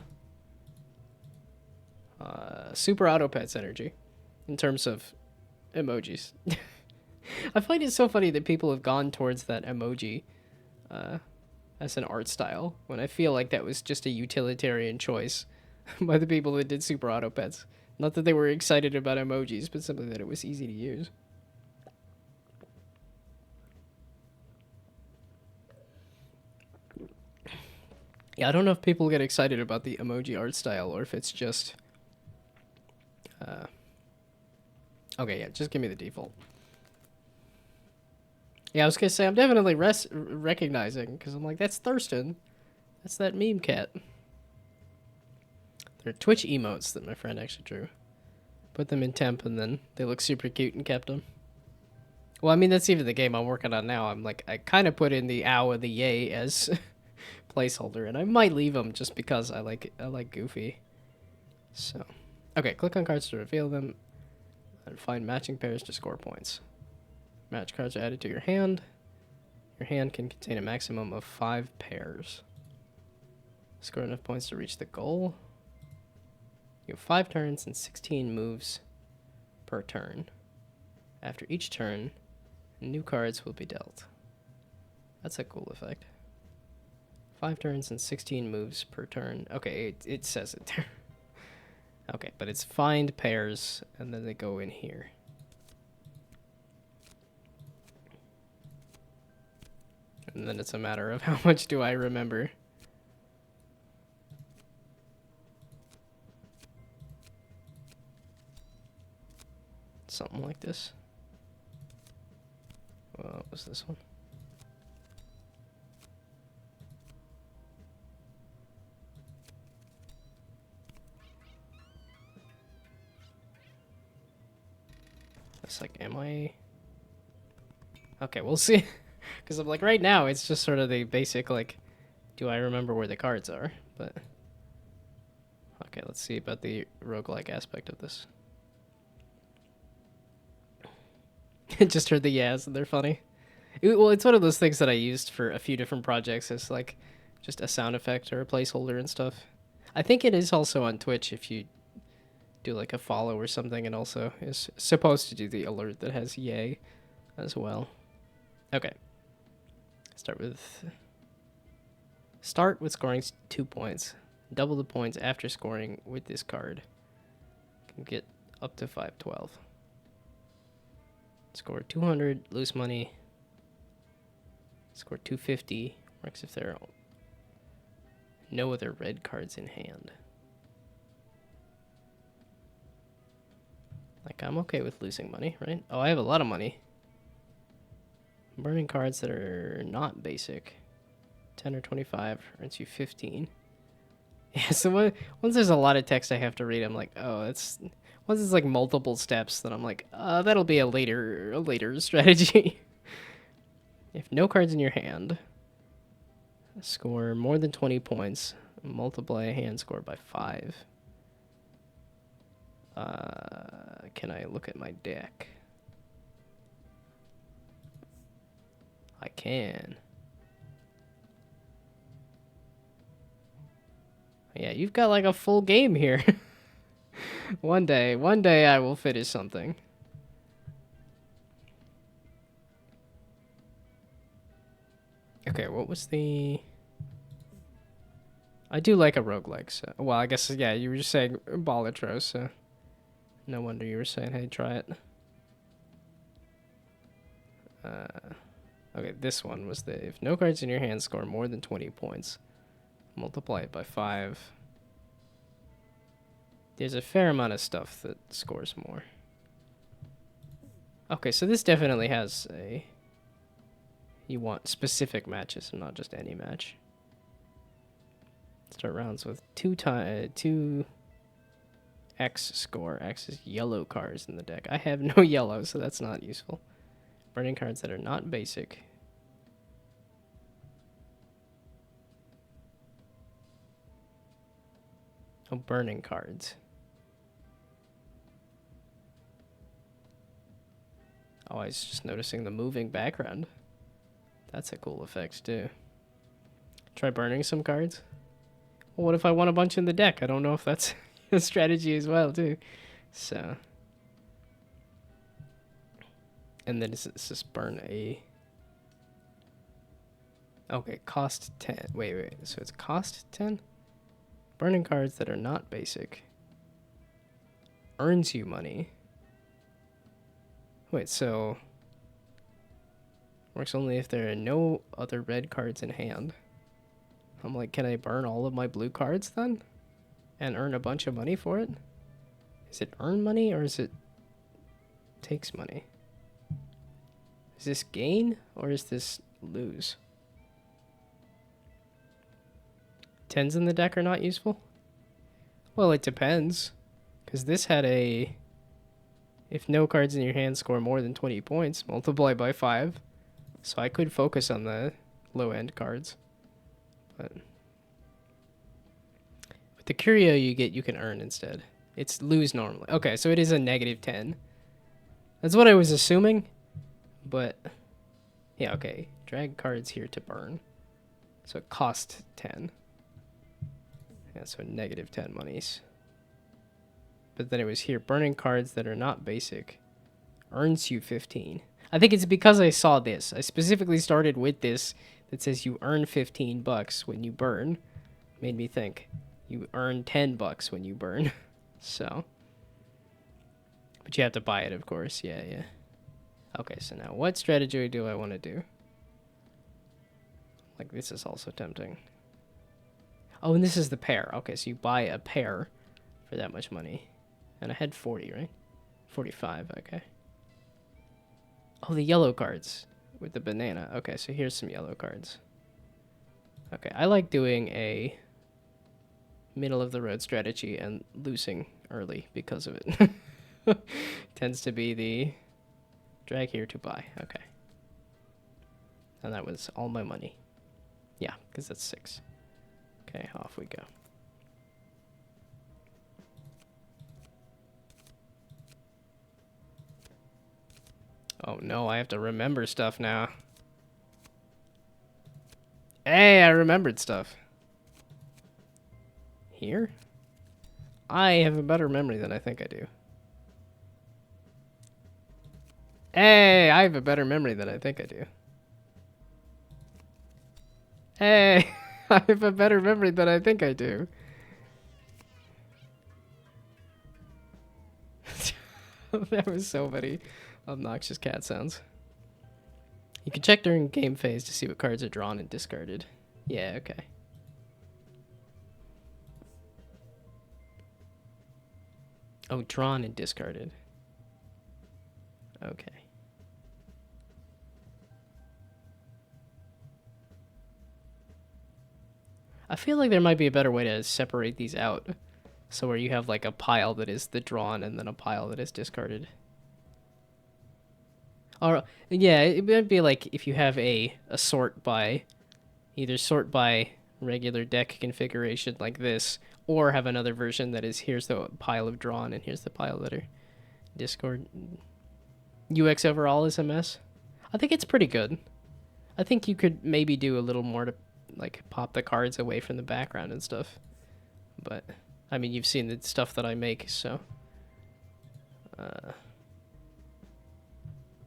S1: super auto pets energy in terms of emojis. I find it so funny that people have gone towards that emoji as an art style when I feel like that was just a utilitarian choice by the people that did super auto pets. Not that they were excited about emojis, but simply that it was easy to use. Yeah, I don't know if people get excited about the emoji art style or if it's just... Okay, yeah, just give me the default. Yeah, I was gonna say, I'm definitely recognizing, because I'm like, that's Thurston. That's that meme cat. They're Twitch emotes that my friend actually drew. Put them in temp, and then they look super cute and kept them. Well, I mean, that's even the game I'm working on now. I'm like, I kind of put in the ow and the yay as placeholder, and I might leave them just because I like Goofy. So, okay, click on cards to reveal them, and find matching pairs to score points. Match cards are added to your hand. Your hand can contain a maximum of 5 pairs. Score enough points to reach the goal. You have 5 turns and 16 moves per turn. After each turn, new cards will be dealt. That's a cool effect. 5 turns and 16 moves per turn. Okay, it says it there. Okay, but it's find pairs, and then they go in here. And then it's a matter of how much do I remember. Something like this. What was this one? It's like, am I... Okay, we'll see. Because I'm like, right now, it's just sort of the basic, like, do I remember where the cards are? But, okay, let's see about the roguelike aspect of this. Just heard the yes, and they're funny. Well, it's one of those things that I used for a few different projects as, like, just a sound effect or a placeholder and stuff. I think it is also on Twitch if you do, like, a follow or something, and also is supposed to do the alert that has yay as well. Okay. Start with scoring 2 points. Double the points after scoring with this card. Can get up to 512. Score 200, lose money. Score 250. Works if there are no other red cards in hand. Like, I'm okay with losing money, right? Oh, I have a lot of money. Burning cards that are not basic. 10 or 25 earns you 15. Yeah, so once there's a lot of text I have to read, I'm like, oh, it's... Once it's like multiple steps, then I'm like, that'll be a later strategy. If no cards in your hand, score more than 20 points, multiply a hand score by 5. Can I look at my deck? I can. Yeah, you've got like a full game here. One day I will finish something. Okay, what was the... I do like a roguelike, so... Well, I guess, yeah, you were just saying Bolitro, so... No wonder you were saying, hey, try it. Okay, this one was the... If no cards in your hand score more than 20 points, multiply it by 5. There's a fair amount of stuff that scores more. Okay, so this definitely has a... You want specific matches and not just any match. Start rounds with 2 X score. X is yellow cards in the deck. I have no yellow, so that's not useful. Burning cards that are not basic. Oh, burning cards. Oh, I was just noticing the moving background. That's a cool effect, too. Try burning some cards? Well, what if I want a bunch in the deck? I don't know if that's a strategy as well, too. So. And then it's just burn a... Okay, cost 10. Wait. So it's cost 10? Burning cards that are not basic. Earns you money. Wait, so... Works only if there are no other red cards in hand. I'm like, can I burn all of my blue cards then? And earn a bunch of money for it? Is it earn money or is it takes money? Is this gain or is this lose? 10s in the deck are not useful? Well, it depends. Because this had a... If no cards in your hand score more than 20 points, multiply by 5. So I could focus on the low-end cards. But with the curio you get, you can earn instead. It's lose normally. Okay, so it is a negative 10. That's what I was assuming. But, yeah, okay. Drag cards here to burn. So it cost 10. Yeah, so negative 10 monies. But then it was here. Burning cards that are not basic earns you 15. I think it's because I saw this. I specifically started with this that says you earn 15 bucks when you burn. Made me think you earn 10 bucks when you burn. So. But you have to buy it, of course. Yeah. Okay, so now what strategy do I want to do? Like, this is also tempting. Oh, and this is the pair. Okay, so you buy a pair for that much money. And I had 40, right? 45, okay. Oh, the yellow cards with the banana. Okay, so here's some yellow cards. Okay, I like doing a middle-of-the-road strategy and losing early because of it. Tends to be the drag here to buy. Okay. And that was all my money. Yeah, because that's 6. Okay, off we go. Oh no, I have to remember stuff now. Hey, I remembered stuff. Here? I have a better memory than I think I do. Hey, I have a better memory than I think I do. Hey, I have a better memory than I think I do. That was so many obnoxious cat sounds. You can check during game phase to see what cards are drawn and discarded. Yeah, okay. Oh, drawn and discarded. Okay. I feel like there might be a better way to separate these out. So where you have like a pile that is the drawn and then a pile that is discarded. Or yeah, it would be like if you have a sort by, either sort by regular deck configuration like this, or have another version that is here's the pile of drawn and here's the pile that are discard. UX overall is a mess. I think it's pretty good. I think you could maybe do a little more to like pop the cards away from the background and stuff. But I mean, you've seen the stuff that I make, so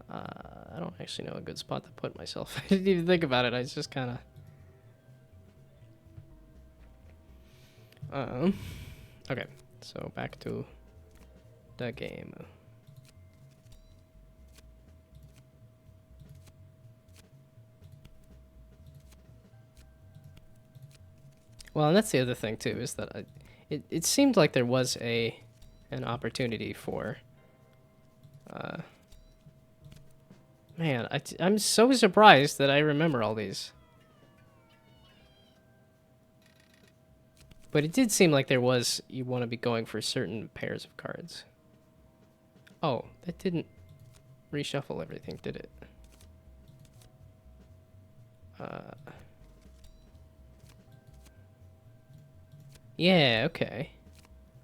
S1: I don't actually know a good spot to put myself. I didn't even think about it. I was just kind of okay, so back to the game. Well, and that's the other thing too, is that it seemed like there was an opportunity for man, I'm so surprised that I remember all these. But it did seem like there was, you want to be going for certain pairs of cards. Oh, that didn't reshuffle everything, did it? Yeah, okay.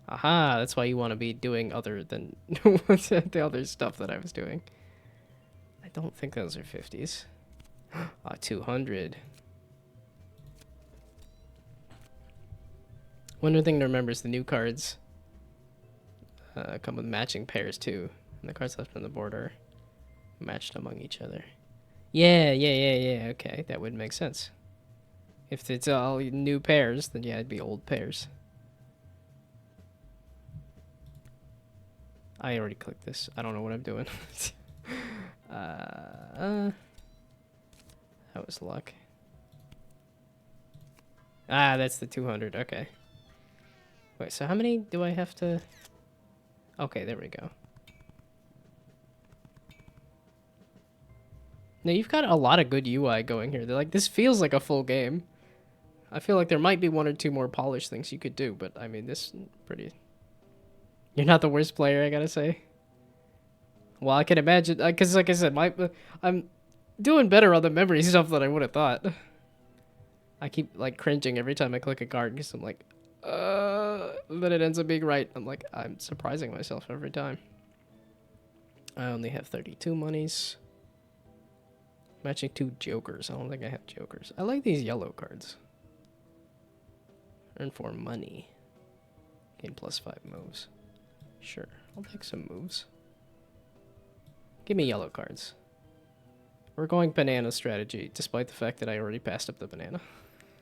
S1: Aha, that's why you want to be doing other than the other stuff that I was doing. don't think those are 50s. 200. One thing to remember is the new cards come with matching pairs too, and the cards left on the board are matched among each other. Yeah. Okay, that would make sense. If it's all new pairs, then yeah, it'd be old pairs. I already clicked this. I don't know what I'm doing. That was luck. Ah, that's the 200. Okay. Wait, so how many do I have to... Okay, there we go. Now, you've got a lot of good UI going here. They're like, this feels like a full game. I feel like there might be one or two more polished things you could do, but I mean, this is pretty... You're not the worst player, I gotta say. Well, I can imagine, because like I said, I'm doing better on the memory stuff than I would have thought. I keep like cringing every time I click a card because I'm like, then it ends up being right. I'm like, I'm surprising myself every time. I only have 32 monies. Matching 2 jokers. I don't think I have jokers. I like these yellow cards. Earn 4 money. Gain +5 moves. Sure, I'll take some moves. Give me yellow cards. We're going banana strategy, despite the fact that I already passed up the banana.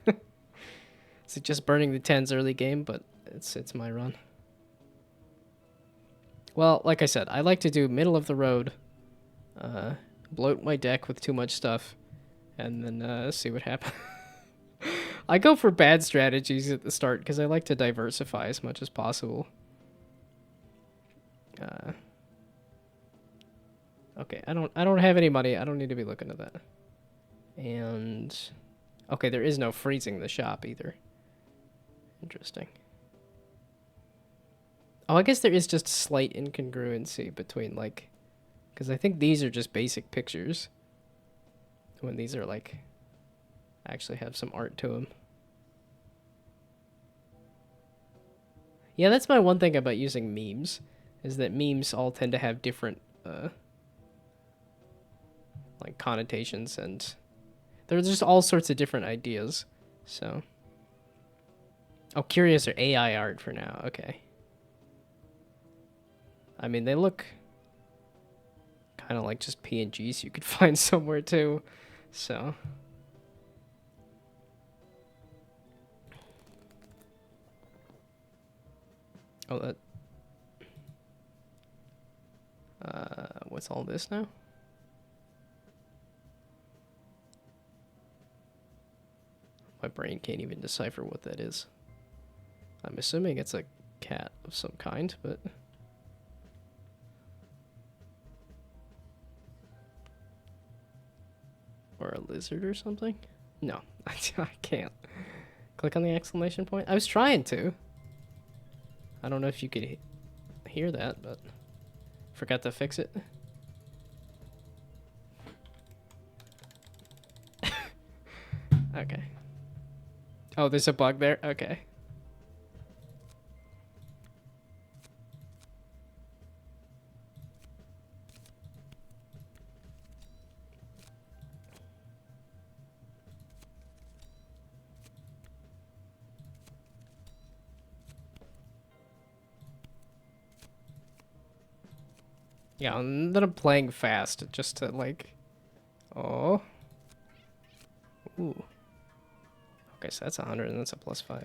S1: It's just burning the 10s early game, but it's my run. Well, like I said, I like to do middle of the road, bloat my deck with too much stuff, and then see what happens. I go for bad strategies at the start because I like to diversify as much as possible. Okay, I don't have any money. I don't need to be looking at that. And okay, there is no freezing the shop either. Interesting. Oh, I guess there is just slight incongruency between like, because I think these are just basic pictures. When these are like, actually have some art to them. Yeah, that's my one thing about using memes, is that memes all tend to have different like connotations, and there's just all sorts of different ideas. So, oh, curious or AI art for now. Okay. I mean, they look kind of like just PNGs you could find somewhere too. So, oh, that. What's all this now? My brain can't even decipher what that is. I'm assuming it's a cat of some kind, but... Or a lizard or something? No, I can't. Click on the exclamation point. I was trying to. I don't know if you could hear that, but... Forgot to fix it. Okay. Oh, there's a bug there? Okay. Yeah, and then I'm playing fast just to like... Oh. Ooh. Okay, so that's 100 and that's a +5.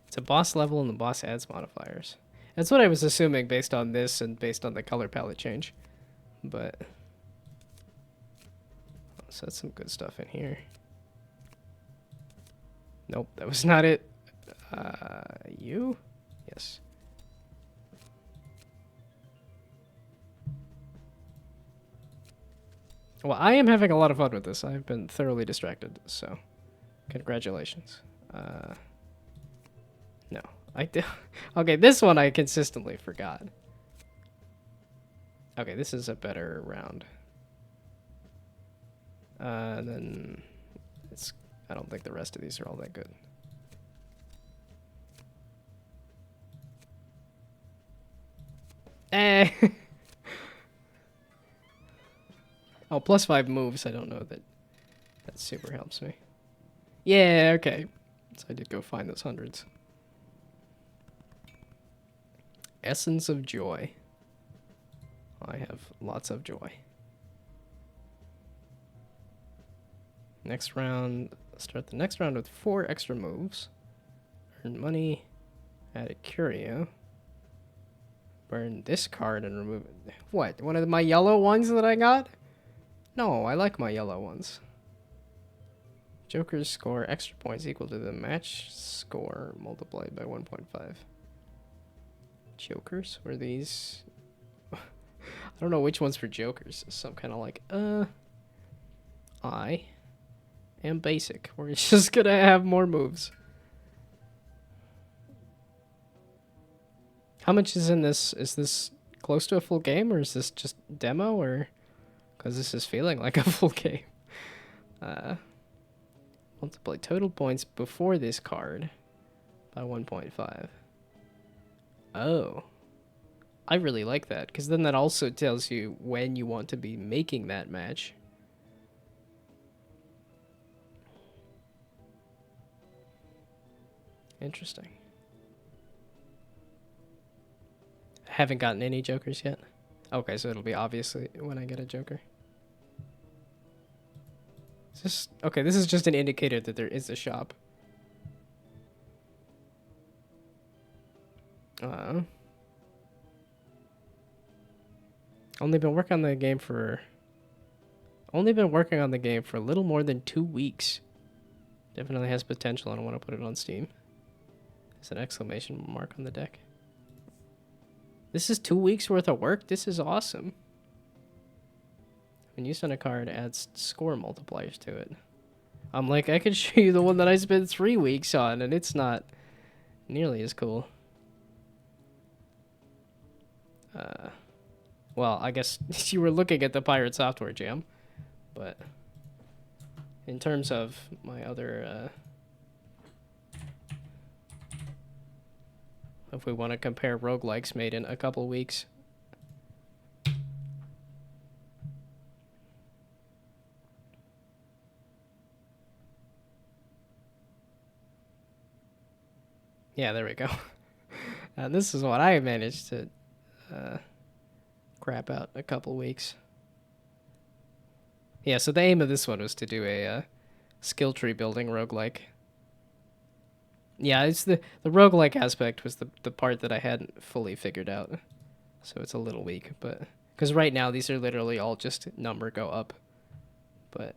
S1: It's a boss level and the boss adds modifiers. That's what I was assuming based on this and based on the color palette change. But... Oh, so that's some good stuff in here. Nope, that was not it. You? Yes. Well, I am having a lot of fun with this. I've been thoroughly distracted, so congratulations. No, I do. Okay, this one I consistently forgot. Okay, this is a better round. Then it's. I don't think the rest of these are all that good. Eh. Oh, +5 moves. I don't know that that super helps me. Yeah, okay. So I did go find those hundreds. Essence of joy. I have lots of joy. Next round, start the next round with 4 extra moves. Earn money, add a curio. Burn this card and remove it. What? One of my yellow ones that I got? No, I like my yellow ones. Joker's score extra points equal to the match score multiplied by 1.5. Jokers? Were these... I don't know which one's for jokers. So I'm kind of like, I am basic. We're just gonna have more moves. How much is in this? Is this close to a full game, or is this just demo, or... Because this is feeling like a full game. Multiply total points before this card by 1.5. Oh. I really like that, because then that also tells you when you want to be making that match. Interesting. Haven't gotten any jokers yet. Okay, so it'll be obviously when I get a joker. Is this... Okay, this is just an indicator that there is a shop. Only been working on the game for... Only been working on the game for a little more than 2 weeks. Definitely has potential. I don't want to put it on Steam. There's an exclamation mark on the deck. This is 2 weeks worth of work? This is awesome. When you send a card, adds score multipliers to it. I'm like, I could show you the one that I spent 3 weeks on, and it's not nearly as cool. Well, I guess you were looking at the Pirate Software Jam, but in terms of my other, if we want to compare roguelikes made in a couple weeks. Yeah, there we go. This is what I managed to crap out a couple weeks. Yeah, so the aim of this one was to do a skill tree building roguelike. Yeah, it's the roguelike aspect was the part that I hadn't fully figured out. So it's a little weak, but... Because right now, these are literally all just number go up. But...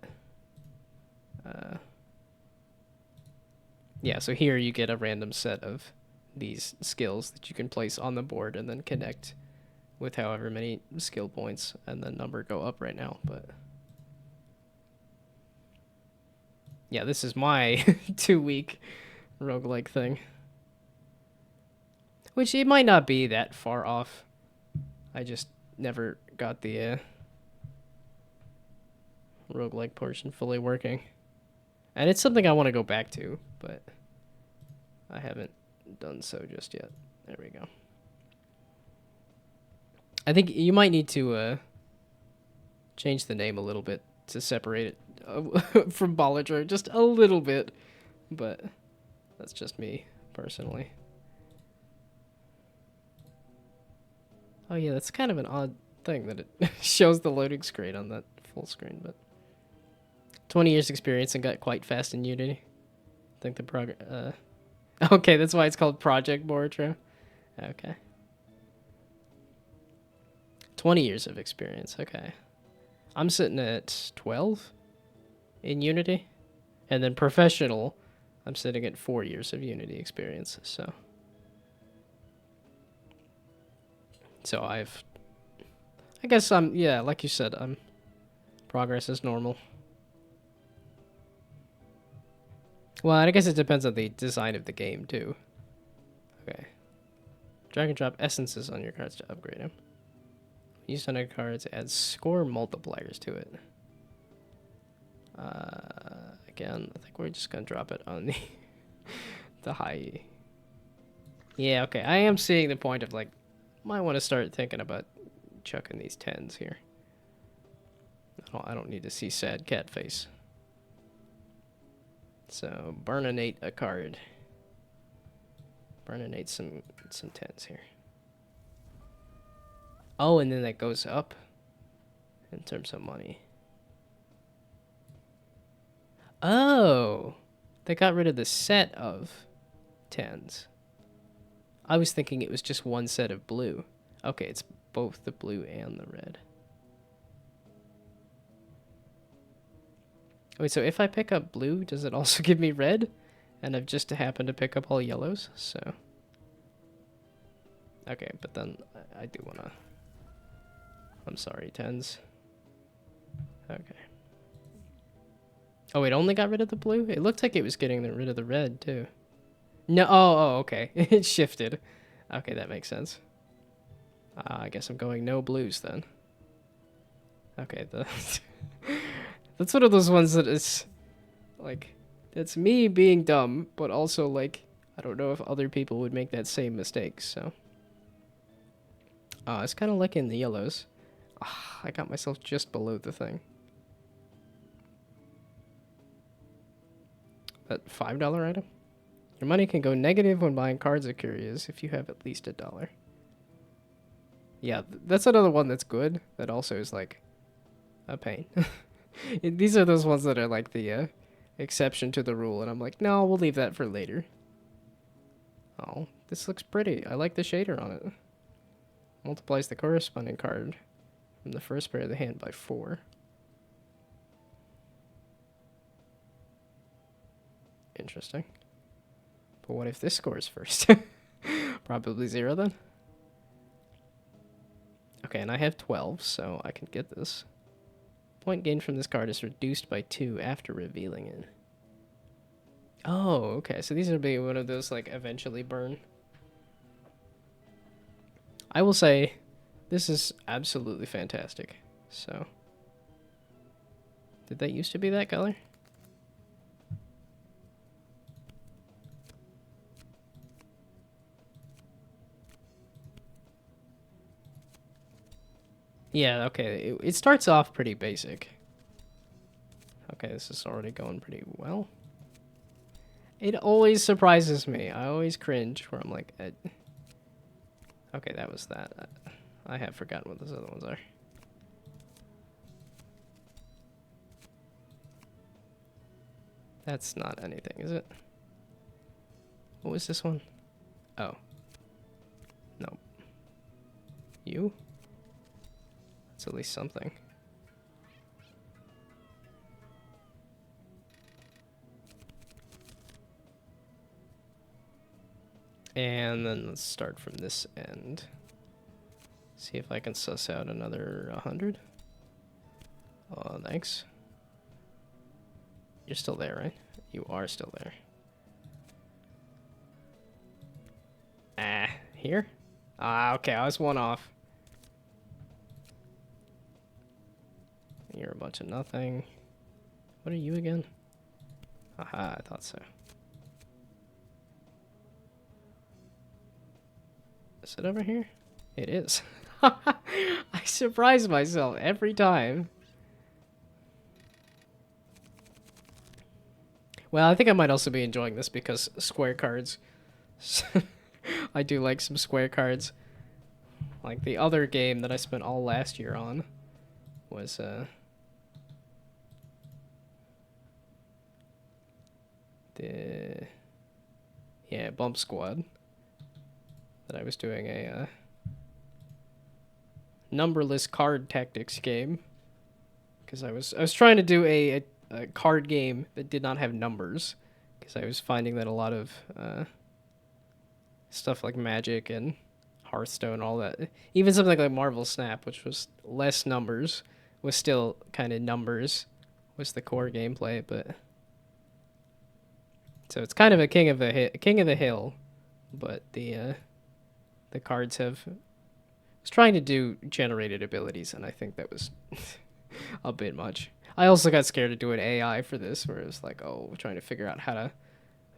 S1: yeah, so here you get a random set of these skills that you can place on the board and then connect with however many skill points, and then number go up right now, but... Yeah, this is my 2-week roguelike thing. Which it might not be that far off. I just never got the roguelike portion fully working. And it's something I want to go back to, but I haven't done so just yet. There we go. I think you might need to change the name a little bit to separate it from Bollinger, just a little bit, but that's just me personally. Oh yeah, that's kind of an odd thing that it shows the loading screen on that full screen, but 20 years experience and got quite fast in Unity. I think the okay, that's why it's called Project Boritro. Okay. 20 years of experience, okay. I'm sitting at 12 in Unity. And then professional, I'm sitting at 4 years of Unity experience, so. So I guess yeah, like you said, progress is normal. Well, I guess it depends on the design of the game, too. Okay. Drag and drop essences on your cards to upgrade them. Use on your cards to add score multipliers to it. Again, I think we're just gonna drop it on the high. Yeah, okay. I am seeing the point of, like, might want to start thinking about chucking these 10s here. I don't need to see sad cat face. So, burninate a card. Burninate some 10s here. Oh, and then that goes up in terms of money. Oh, they got rid of the set of 10s. I was thinking it was just one set of blue. Okay, it's both the blue and the red. Wait, so if I pick up blue, does it also give me red? And I've just happened to pick up all yellows, so... Okay, but then I do wanna... I'm sorry, 10s. Okay. Oh, it only got rid of the blue? It looked like it was getting rid of the red, too. No, oh, okay. It shifted. Okay, that makes sense. I guess I'm going no blues, then. Okay, that's one of those ones that is, like, it's me being dumb, but also, like, I don't know if other people would make that same mistake, so. It's kind of like in the yellows. I got myself just below the thing. That $5 item? Your money can go negative when buying cards or curios if you have at least $1. Yeah, that's another one that's good, that also is, like, a pain. These are those ones that are, like, the exception to the rule, and I'm like, no, we'll leave that for later. Oh, this looks pretty. I like the shader on it. Multiplies the corresponding card from the first pair of the hand by 4. Interesting. But what if this scores first? Probably 0 then. Okay, and I have 12, so I can get this. Point gained from this card is reduced by 2 after revealing it. Oh, okay. So these are be one of those, like, eventually burn. I will say, this is absolutely fantastic. So, did that used to be that color? Yeah, okay. It starts off pretty basic. Okay, this is already going pretty well. It always surprises me. I always cringe where I'm like, okay, that was that. I have forgotten what those other ones are. That's not anything, is it? What was this one? Oh. No. You? That's at least something. And then let's start from this end. See if I can suss out another 100. Oh, thanks. You're still there, right? You are still there. Here? Okay, I was one off. You're a bunch of nothing. What are you again? Aha, I thought so. Is it over here? It is. I surprise myself every time. Well, I think I might also be enjoying this because square cards. I do like some square cards. Like the other game that I spent all last year on was Bump Squad. That I was doing a numberless card tactics game because I was trying to do a card game that did not have numbers because I was finding that a lot of stuff like Magic and Hearthstone, all that, even something like Marvel Snap, which was less numbers, was still kind of numbers, was the core gameplay. But so it's kind of a king of the hill, but the cards have. I was trying to do generated abilities, and I think that was a bit much. I also got scared of doing AI for this, where it was like, oh, trying to figure out how to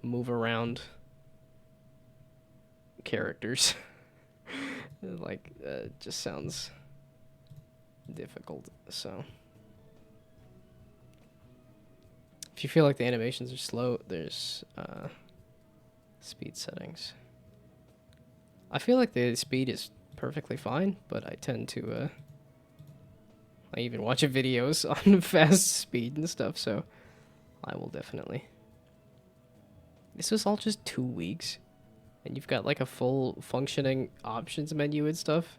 S1: move around characters. Like, just sounds difficult, so. If you feel like the animations are slow, there's speed settings. I feel like the speed is perfectly fine, but I tend to I even watch videos on fast speed and stuff, so I will definitely. This was all just 2 weeks, and you've got like a full functioning options menu and stuff.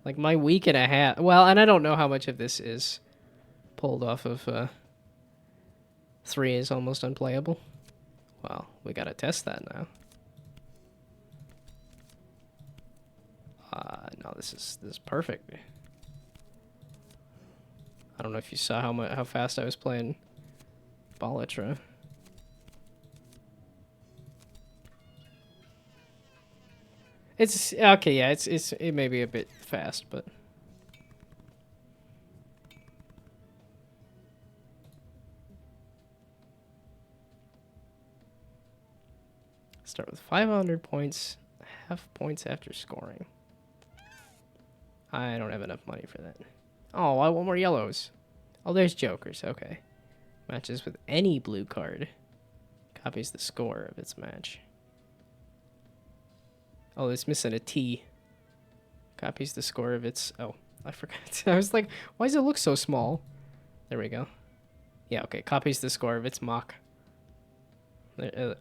S1: Like my week and a half. Well, and I don't know how much of this is pulled off of 3 is almost unplayable. Well, we gotta test that now. No, this is perfect. I don't know if you saw how fast I was playing Ballatra. It's okay, yeah. It may be a bit fast, but start with 500 points, half points after scoring. I don't have enough money for that. Oh, I want more yellows. Oh, there's jokers. Okay, matches with any blue card. Copies the score of its match. Oh, it's missing a T. Copies the score of its... Oh, I forgot. I was like, why does it look so small? There we go. Yeah, okay. Copies the score of its mock.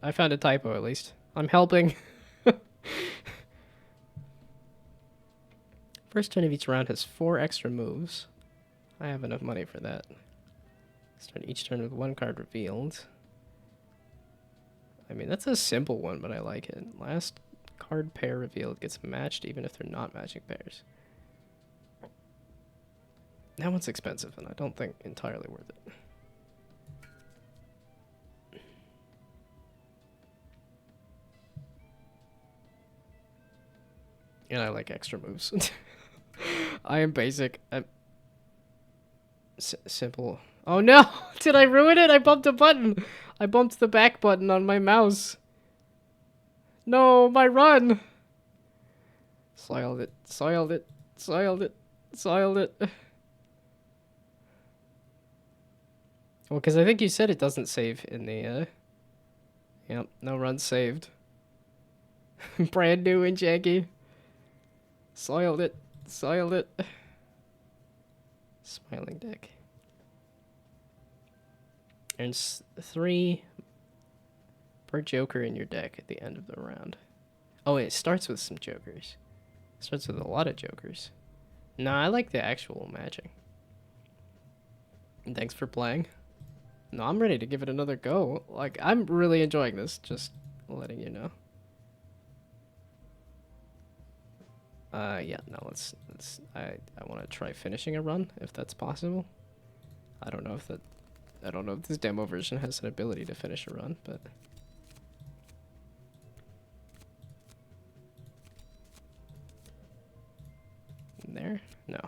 S1: I found a typo, at least. I'm helping. First turn of each round has 4 extra moves. I have enough money for that. Start each turn with 1 card revealed. I mean, that's a simple one, but I like it. Last card pair revealed gets matched even if they're not matching pairs. That one's expensive, and I don't think entirely worth it. And I like extra moves. I am basic. I'm simple. Oh no! Did I ruin it? I bumped a button. I bumped the back button on my mouse. No, my run. Soiled it. Soiled it. Soiled it. Soiled it. Well, because I think you said it doesn't save in the, Yep, no runs saved. Brand new and janky. Soiled it. Soiled it. Smiling deck. Earns 3 per joker in your deck at the end of the round. Oh, it starts with some jokers. Starts with a lot of jokers. Nah, I like the actual matching. And thanks for playing. No, I'm ready to give it another go. Like, I'm really enjoying this, just letting you know. Yeah, no, let's I want to try finishing a run, if that's possible. I don't know if this demo version has an ability to finish a run, but... There? No.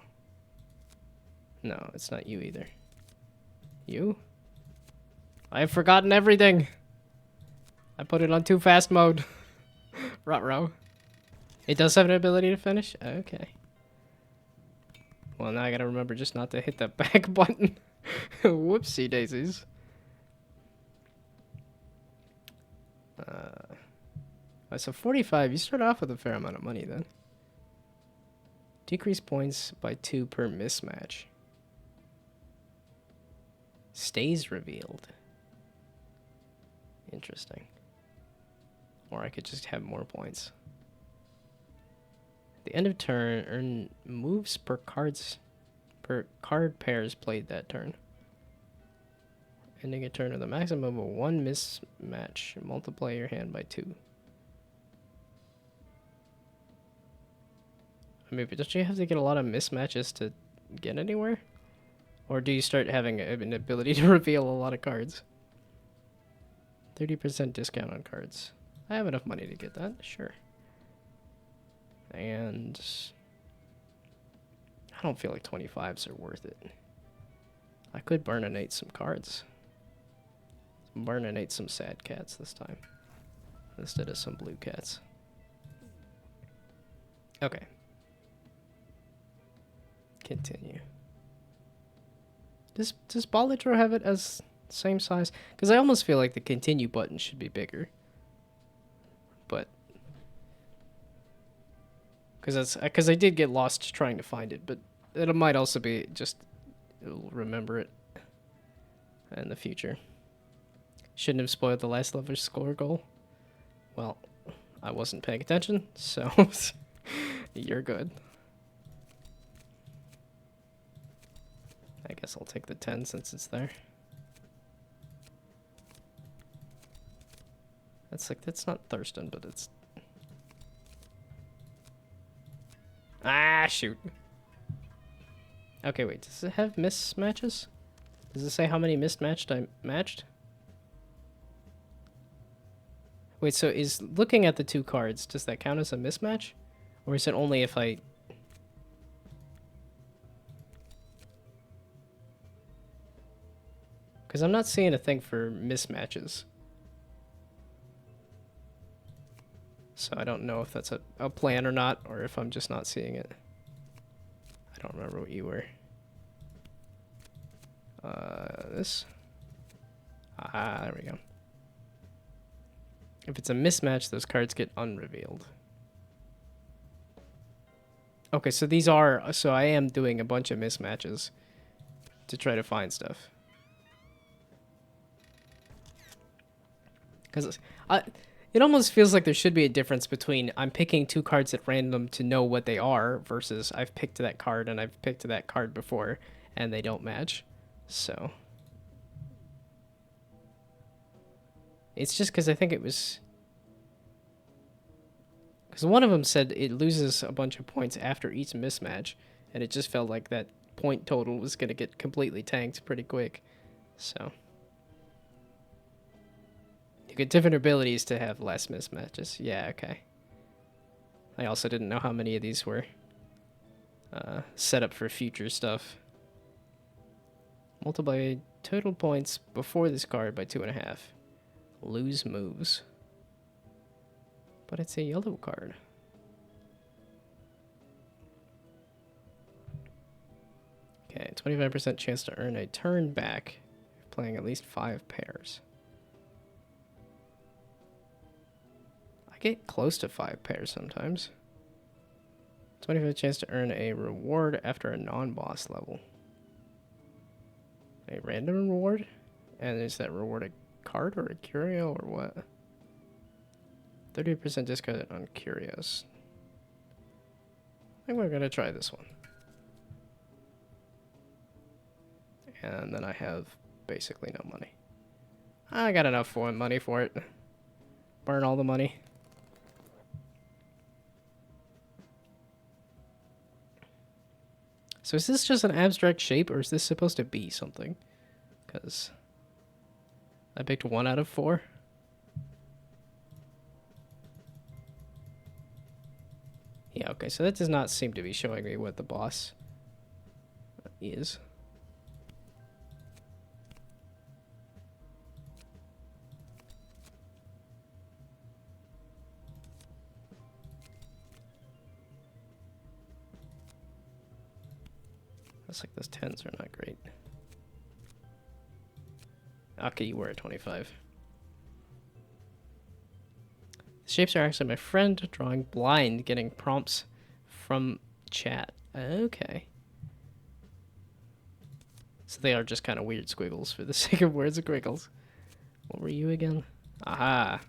S1: No, it's not you either. You? I have forgotten everything! I put it on too fast mode. Ruh-roh. It does have an ability to finish? Okay. Well, now I gotta remember just not to hit that back button. Whoopsie daisies. So 45, you start off with a fair amount of money then. Decrease points by 2 per mismatch. Stays revealed. Interesting. Or I could just have more points. At the end of turn, earn moves per card pairs played that turn. Ending a turn with a maximum of 1 mismatch. Multiply your hand by 2. I mean, but don't you have to get a lot of mismatches to get anywhere? Or do you start having an ability to reveal a lot of cards? 30% discount on cards. I have enough money to get that, sure. And I don't feel like 25s are worth it. I could burninate some cards. Burninate some sad cats this time, instead of some blue cats. Okay. Continue. Does Ballatra have it as Same size? Because I almost feel like the continue button should be bigger. But because I did get lost trying to find it, but it might also be just it'll remember it in the future. Shouldn't have spoiled the last level score goal. Well, I wasn't paying attention, so you're good. I guess I'll take the 10 since it's there. That's not Thurston, but it's... Ah, shoot. Okay, wait, does it have mismatches? Does it say how many mismatched I matched? Wait, so is looking at the 2 cards, does that count as a mismatch? Or is it only if I... Because I'm not seeing a thing for mismatches. So I don't know if that's a plan or not, or if I'm just not seeing it. I don't remember what you were. This? Ah, there we go. If it's a mismatch, those cards get unrevealed. Okay, so these are... So I am doing a bunch of mismatches to try to find stuff. Because it almost feels like there should be a difference between I'm picking 2 cards at random to know what they are versus I've picked that card and I've picked that card before and they don't match. So it's just because I think it was... Because one of them said it loses a bunch of points after each mismatch, and it just felt like that point total was going to get completely tanked pretty quick. So you get different abilities to have less mismatches. Yeah, okay. I also didn't know how many of these were set up for future stuff. Multiply total points before this card by 2.5. Lose moves. But it's a yellow card. Okay, 25% chance to earn a turn back if playing at least 5 pairs. I get close to 5 pairs sometimes. 25% chance to earn a reward after a non-boss level. A random reward? And is that reward a card or a curio or what? 30% discount on curios. I think we're gonna try this one. And then I have basically no money. I got enough money for it. Burn all the money. So is this just an abstract shape or is this supposed to be something? Because I picked 1 out of 4. Yeah, okay, so that does not seem to be showing me what the boss is. Looks like those 10s are not great. Okay, you were at 25. The shapes are actually my friend, drawing blind, getting prompts from chat. Okay. So they are just kind of weird squiggles for the sake of words and crinkles. What were you again? Aha.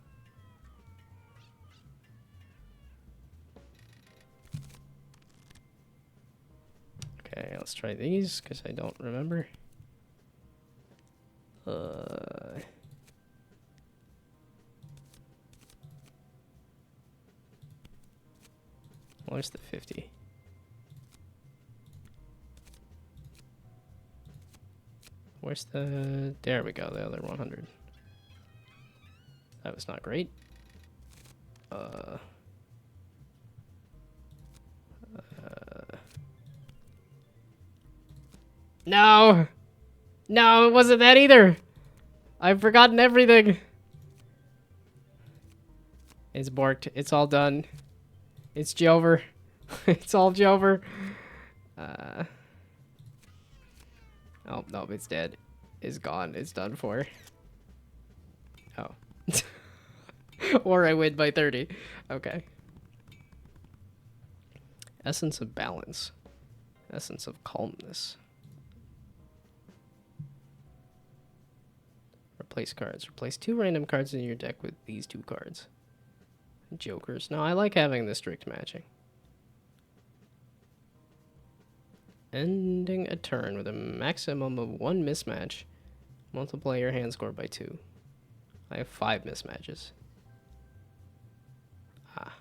S1: Okay, let's try these, because I don't remember. Where's the 50? Where's the... There we go, the other 100. That was not great. No! No, it wasn't that either! I've forgotten everything! It's borked. It's all done. It's Jover. It's all Jover. Oh, no, it's dead. is gone. It's done for. Oh. Or I win by 30. Okay. Essence of balance. Essence of calmness. Replace cards. Replace 2 random cards in your deck with these 2 cards. Jokers. No, I like having the strict matching. Ending a turn with a maximum of 1 mismatch. Multiply your hand score by 2. I have 5 mismatches. Ah.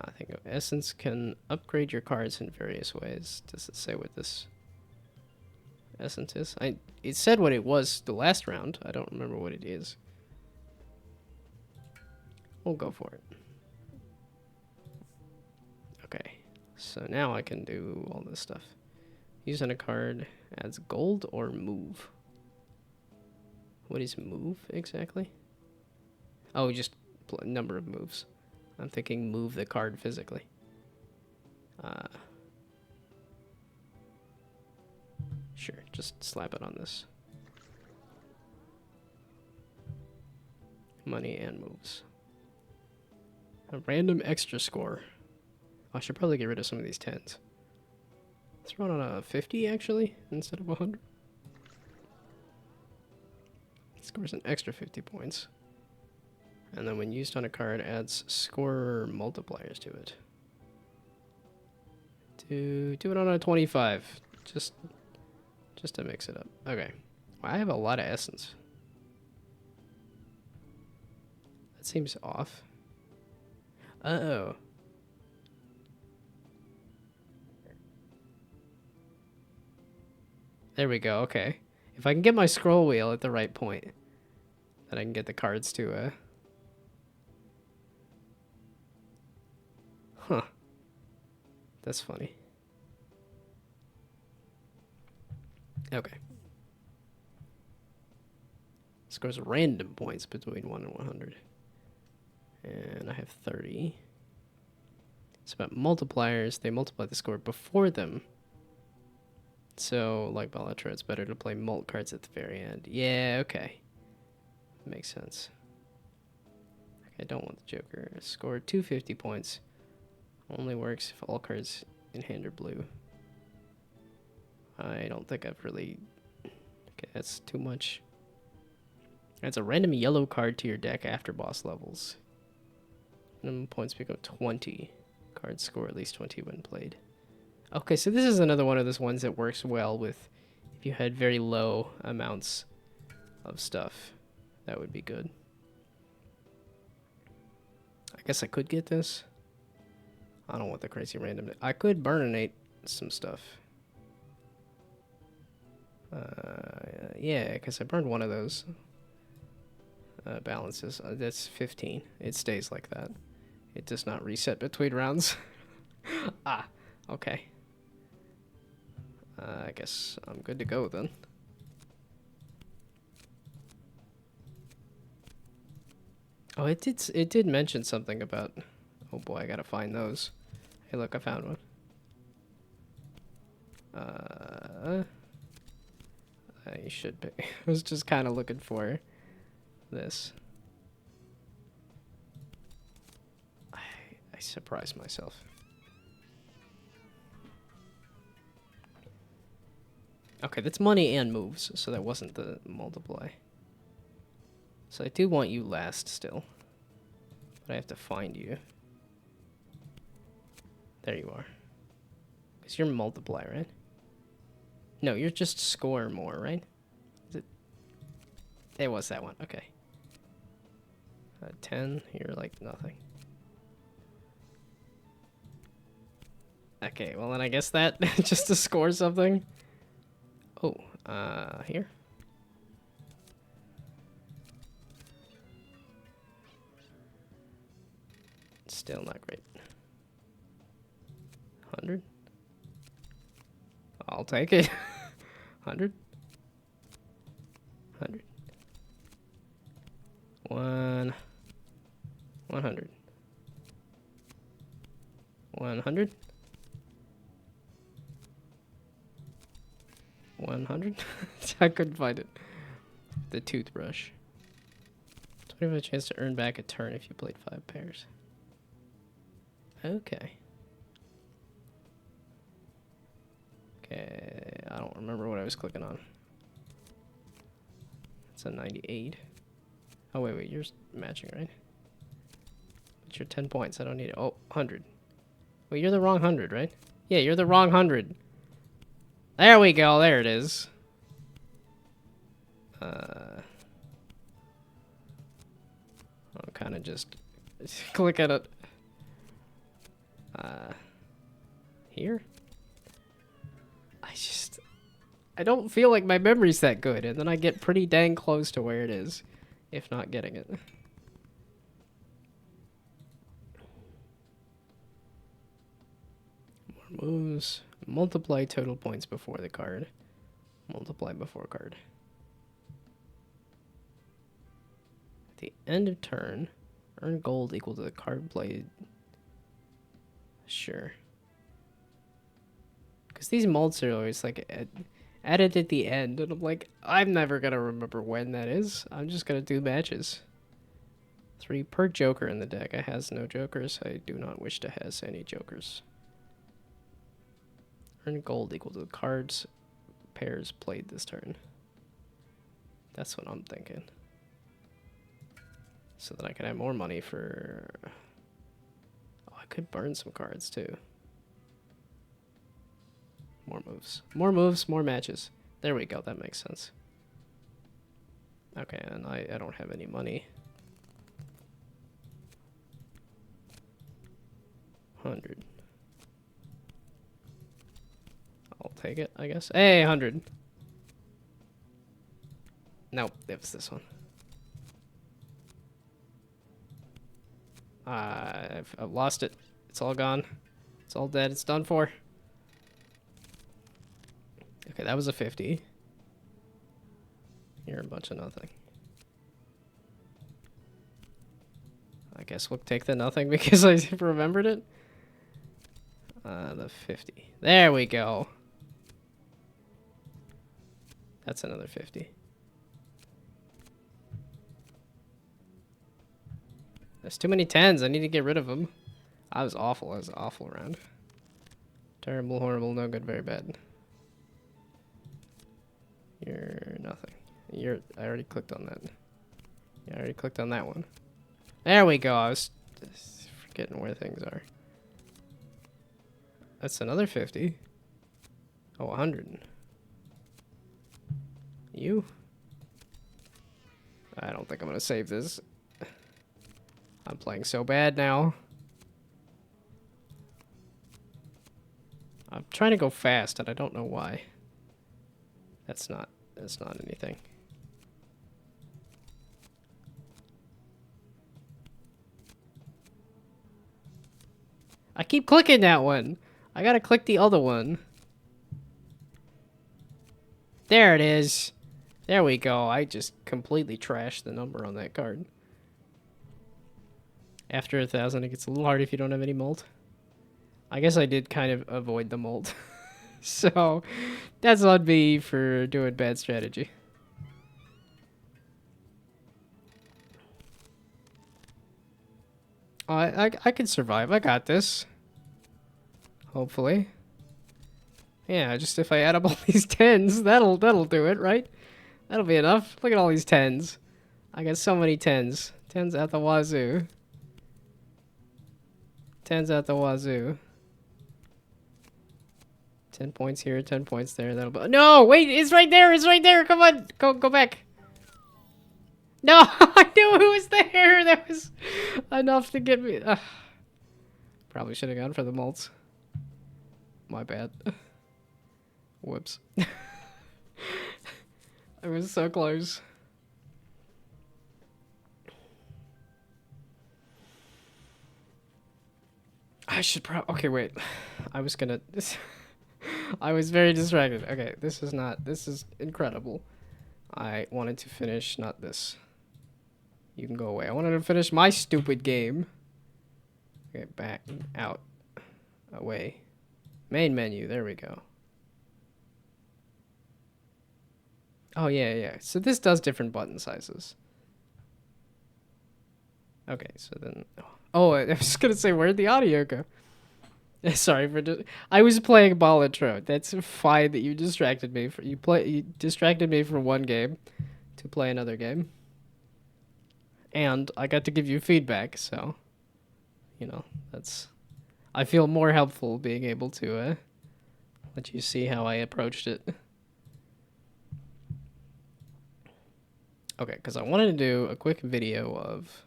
S1: Nothing. Essence can upgrade your cards in various ways. Does it say what this essence is? It said what it was the last round. I don't remember what it is. We'll go for it. Okay. So now I can do all this stuff. Using a card adds gold or move. What is move exactly? Oh, just number of moves. I'm thinking move the card physically. Sure, just slap it on this. Money and moves. A random extra score. I should probably get rid of some of these 10s. Let's run on a 50 actually, instead of 100. Scores an extra 50 points. And then when used on a card, adds score multipliers to it. Do it on a 25. Just to mix it up. Okay. Well, I have a lot of essence. That seems off. Uh-oh. There we go, okay. If I can get my scroll wheel at the right point, then I can get the cards to, Huh. That's funny. Okay. Scores random points between 1 and 100. And I have 30. It's about multipliers. They multiply the score before them. So, like Bellatrix, it's better to play mult cards at the very end. Yeah, okay. Makes sense. Okay, I don't want the Joker. Score 250 points. Only works if all cards in hand are blue. I don't think I've really... Okay, that's too much. Adds a random yellow card to your deck after boss levels. Minimum points become 20. Cards score at least 20 when played. Okay, so this is another one of those ones that works well with if you had very low amounts of stuff. That would be good. I guess I could get this. I don't want the crazy random. I could burninate some stuff. Yeah, because I burned one of those balances. That's 15. It stays like that. It does not reset between rounds. Ah, okay. I guess I'm good to go then. Oh, it did mention something about... Oh boy, I gotta find those. Hey, look, I found one. I should be. I was just kind of looking for this. I surprised myself. Okay, that's money and moves, so that wasn't the multiply. So I do want you last still. But I have to find you. There you are. Because you're multiply, right? No, you're just score more, right? Is it? It was that one, okay. 10, you're like nothing. Okay, well then I guess that, just to score something. Oh, here. Still not great. 100? I'll take it. 100? 100. 100. 100. 100? I couldn't find it. The toothbrush. 25 chance to earn back a turn if you played 5 pairs. Okay. Okay, I don't remember what I was clicking on. It's a 98. Oh, wait, you're matching, right? But you're 10 points. I don't need it. Oh, 100. Wait, you're the wrong 100, right? Yeah, you're the wrong 100. There we go. There it is. I'll kind of just click at it. Here? I don't feel like my memory's that good, and then I get pretty dang close to where it is, if not getting it. More moves. Multiply total points before the card. Multiply before card. At the end of turn, earn gold equal to the card played. Sure. Because these mults are always like added at the end, and I'm like, I'm never gonna remember when that is. I'm just gonna do matches. 3 per joker in the deck. I has no jokers. I do not wish to has any jokers. Earn gold equal to the cards pairs played this turn. That's what I'm thinking. So that I can have more money for... Oh, I could burn some cards too. More moves. More moves, more matches. There we go, that makes sense. Okay, and I don't have any money. 100. I'll take it, I guess. Hey, 100. Nope, it was this one. I've lost it. It's all gone. It's all dead. It's done for. Okay, that was a 50. You're a bunch of nothing. I guess we'll take the nothing because I remembered it. The 50. There we go. That's another 50. There's too many 10s. I need to get rid of them. I was awful. I was awful around. Terrible, horrible, no good, very bad. You're nothing. I already clicked on that. Yeah, I already clicked on that one. There we go. I was just forgetting where things are. That's another 50. Oh, 100. You? I don't think I'm gonna save this. I'm playing so bad now. I'm trying to go fast, and I don't know why. That's not anything. I keep clicking that one. I gotta click the other one. There it is. There we go. I just completely trashed the number on that card. After 1,000, it gets a little hard if you don't have any molt. I guess I did kind of avoid the molt. So, that's on me for doing bad strategy. I can survive. I got this. Hopefully. Yeah, just if I add up all these 10s, that'll do it, right? That'll be enough. Look at all these 10s. I got so many 10s. 10s at the wazoo. 10s at the wazoo. 10 points here, 10 points there. That'll be... No, wait, it's right there. It's right there. Come on. Go back. No, I knew it was there. That was enough to get me. Probably should have gone for the mults. My bad. Whoops. I was so close. I should probably... Okay, wait. I was gonna... I was very distracted. Okay, this is incredible. I wanted to finish, not this. You can go away. I wanted to finish my stupid game. Okay, back, out, away. Main menu, there we go. Oh, yeah, yeah. So this does different button sizes. Okay, so then... Oh, I was just gonna say, where'd the audio go? Sorry for... I was playing Ball and Tro. That's fine that you distracted me. You distracted me from one game to play another game. And I got to give you feedback, so... You know, that's... I feel more helpful being able to let you see how I approached it. Okay, because I wanted to do a quick video of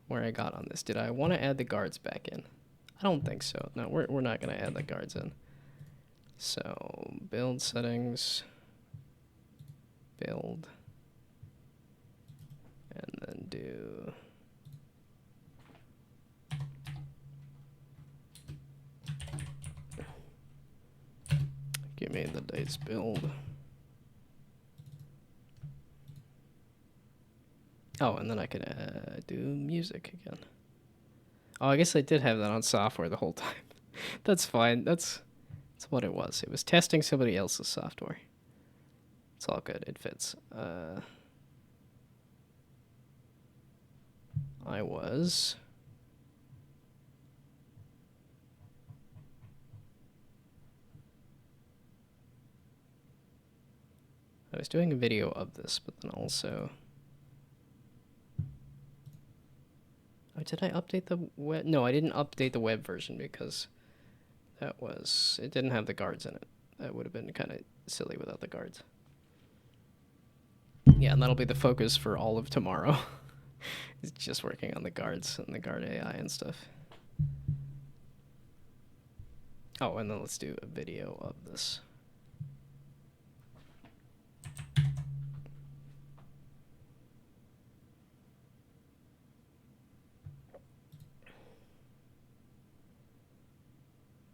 S1: where I got on this. Did I want to add the guards back in? I don't think so. No, we're not going to add the guards in. So, build settings, build, and then do... Give me the dice build. Oh, and then I could do music again. Oh, I guess I did have that on software the whole time. That's fine. That's what it was. It was testing somebody else's software. It's all good. It fits. I was... doing a video of this, but then also... Oh, did I update the web? No, I didn't update the web version because that was... It didn't have the guards in it. That would have been kind of silly without the guards. Yeah, and that'll be the focus for all of tomorrow. It's just working on the guards and the guard AI and stuff. Oh, and then let's do a video of this.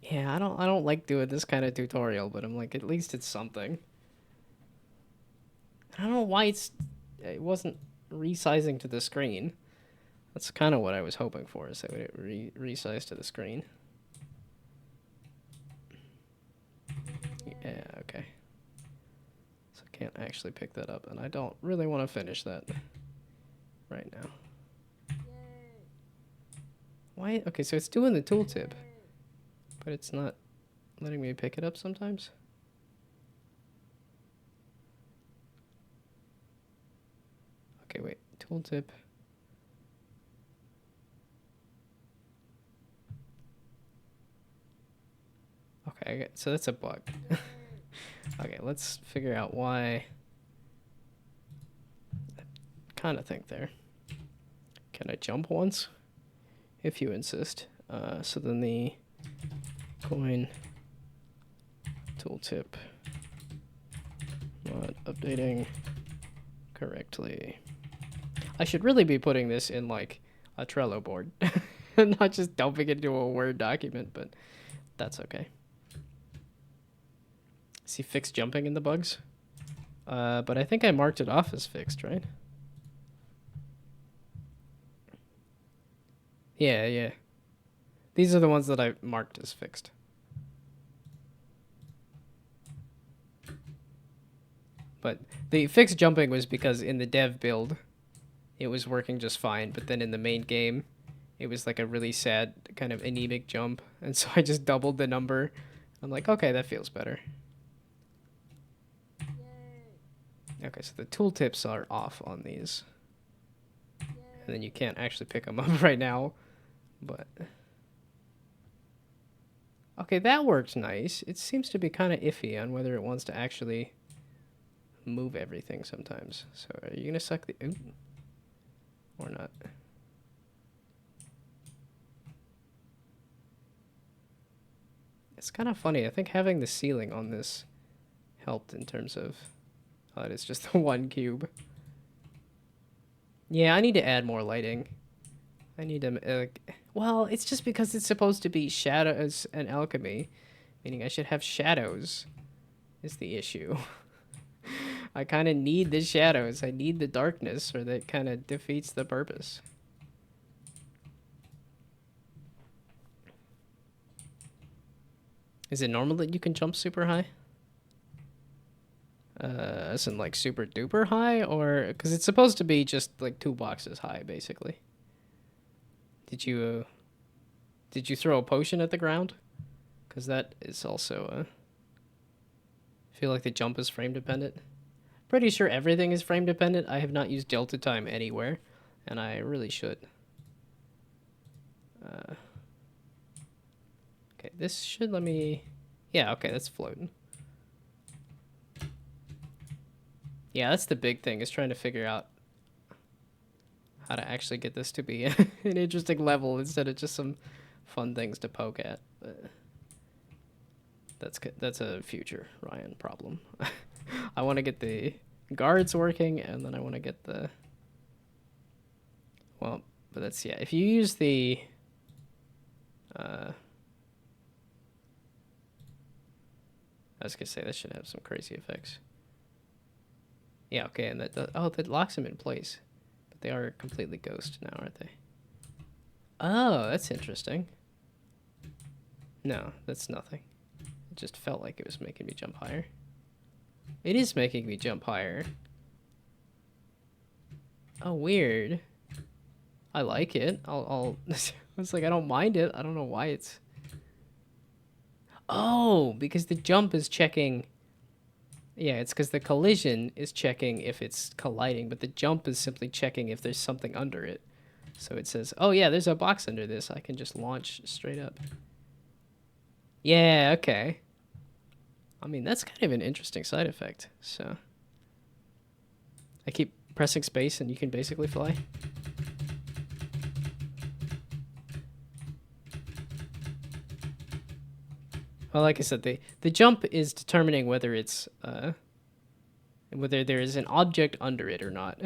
S1: Yeah, I don't like doing this kind of tutorial, but I'm like, at least it's something. I don't know why it wasn't resizing to the screen. That's kind of what I was hoping for, is that it resize to the screen. Yeah, okay. So I can't actually pick that up, and I don't really want to finish that right now. Why? Okay, so it's doing the tooltip, but it's not letting me pick it up sometimes. Okay, wait. Tooltip. Okay, so that's a bug. Okay, let's figure out why. I kind of think there. Can I jump once? If you insist. So then the coin tooltip not updating correctly. I should really be putting this in like a Trello board and not just dumping it into a Word document, but that's okay. See fixed jumping in the bugs? But I think I marked it off as fixed, right? Yeah, yeah. These are the ones that I marked as fixed. But the fixed jumping was because in the dev build, it was working just fine, but then in the main game, it was like a really sad kind of anemic jump, and so I just doubled the number. I'm like, okay, that feels better. Yay. Okay, so the tooltips are off on these. Yay. And then you can't actually pick them up right now, but... Okay, that worked nice. It seems to be kind of iffy on whether it wants to actually move everything sometimes. So are you going to suck the... Ooh. Or not? It's kind of funny. I think having the ceiling on this helped in terms of... Oh, it is just the one cube. Yeah, I need to add more lighting. I need to... well, it's just because it's supposed to be shadows and alchemy. Meaning I should have shadows is the issue. I kind of need the shadows. I need the darkness, or that kind of defeats the purpose. Is it normal that you can jump super high? as in like super duper high, or because it's supposed to be just like 2 boxes high, basically. Did you throw a potion at the ground? Because that is also I feel like the jump is frame dependent. Pretty sure everything is frame dependent. I have not used delta time anywhere, and I really should. Okay, this should let me... Yeah, okay, that's floating. Yeah, that's the big thing, is trying to figure out how to actually get this to be an interesting level instead of just some fun things to poke at. But that's a future Ryan problem. I want to get the guards working, and then I want to get the... Well, but that's... Yeah, if you use the... I was gonna say that should have some crazy effects. Yeah, okay, and that locks them in place. But they are completely ghost now, aren't they? Oh, that's interesting. No, that's nothing. It just felt like it was making me jump higher. It is making me jump higher. Oh, weird. I like it. It's like, I don't mind it. I don't know why it's... Oh, because the jump is checking... Yeah, it's because the collision is checking if it's colliding, but the jump is simply checking if there's something under it. So it says, oh yeah, there's a box under this. I can just launch straight up. Yeah, okay. I mean, that's kind of an interesting side effect. So I keep pressing space and you can basically fly. Well, like I said, the jump is determining whether it's whether there is an object under it or not.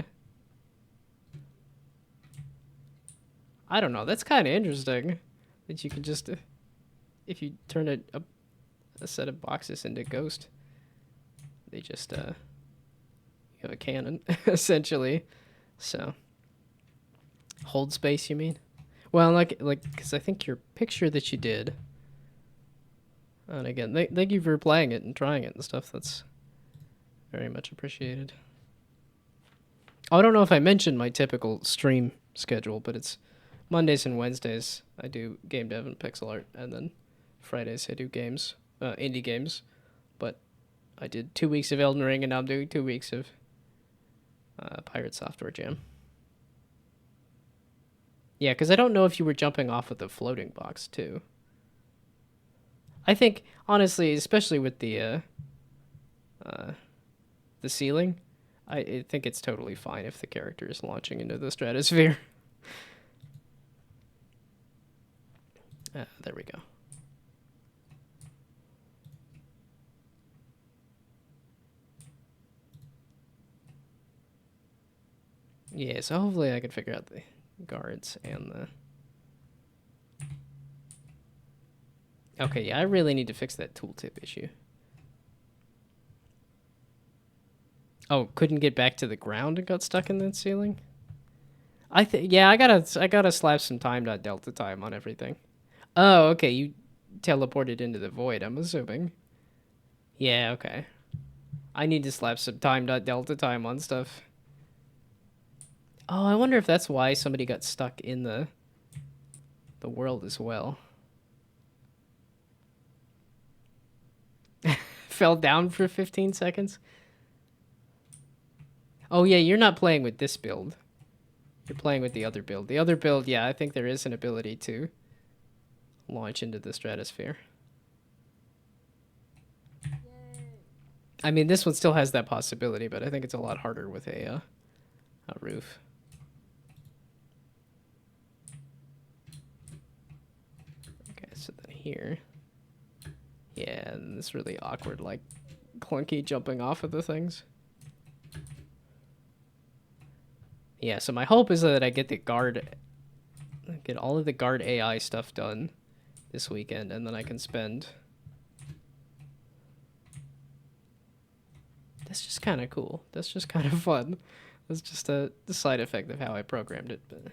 S1: I don't know. That's kind of interesting that you can just, if you turn a set of boxes into ghost, they just you have a cannon essentially. So hold space, you mean? Well, like because I think your picture that you did. And again, thank you for playing it and trying it and stuff. That's very much appreciated. Oh, I don't know if I mentioned my typical stream schedule, but it's Mondays and Wednesdays I do game dev and pixel art, and then Fridays I do games, indie games. But I did 2 weeks of Elden Ring, and now I'm doing 2 weeks of Pirate Software Jam. Yeah, because I don't know if you were jumping off with the floating box, too. I think, honestly, especially with the ceiling, I think it's totally fine if the character is launching into the stratosphere. There we go. Yeah, so hopefully I can figure out the guards and the... Okay, yeah, I really need to fix that tooltip issue. Oh, couldn't get back to the ground and got stuck in that ceiling? Yeah, I gotta slap some time.delta time on everything. Oh, okay, you teleported into the void, I'm assuming. Yeah, okay. I need to slap some time.delta time on stuff. Oh, I wonder if that's why somebody got stuck in the world as well. Fell down for 15 seconds. Oh yeah, you're not playing with this build. You're playing with the other build. The other build, yeah, I think there is an ability to launch into the stratosphere. Yay. I mean, this one still has that possibility, but I think it's a lot harder with a roof. Okay, so then here. Yeah, and this really awkward, like, clunky jumping off of the things. Yeah, so my hope is that I get get all of the guard AI stuff done this weekend, and then I can spend... That's just kind of cool. That's just kind of fun. That's just the side effect of how I programmed it, but...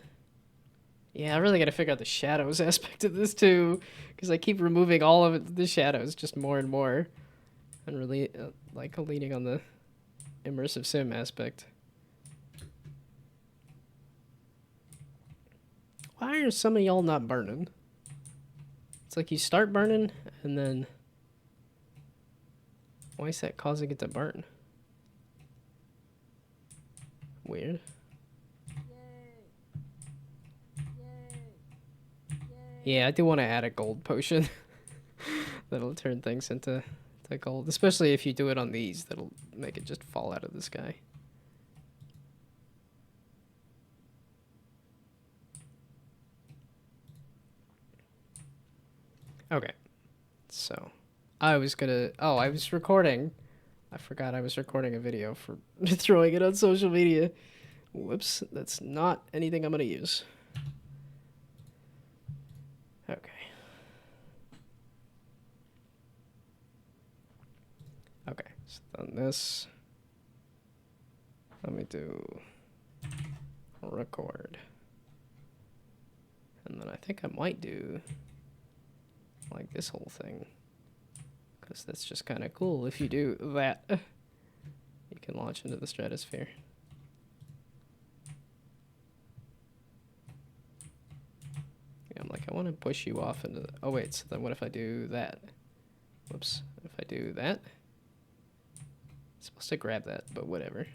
S1: Yeah, I really got to figure out the shadows aspect of this too, because I keep removing all of the shadows just more and more, and really like leaning on the immersive sim aspect. Why are some of y'all not burning? It's like you start burning, and then... Why is that causing it to burn? Weird. Yeah, I do want to add a gold potion. That'll turn things into gold. Especially if you do it on these, that'll make it just fall out of the sky. Okay. So, I was gonna... Oh, I was recording. I forgot I was recording a video for throwing it on social media. Whoops, that's not anything I'm gonna use. Okay. Okay, so done this. Let me do record. And then I think I might do like this whole thing. Because that's just kind of cool. If you do that, you can launch into the stratosphere. Yeah, I'm like, I want to push you off into the... Oh, wait, so then what if I do that? Whoops. If I do that? It's supposed to grab that, but whatever.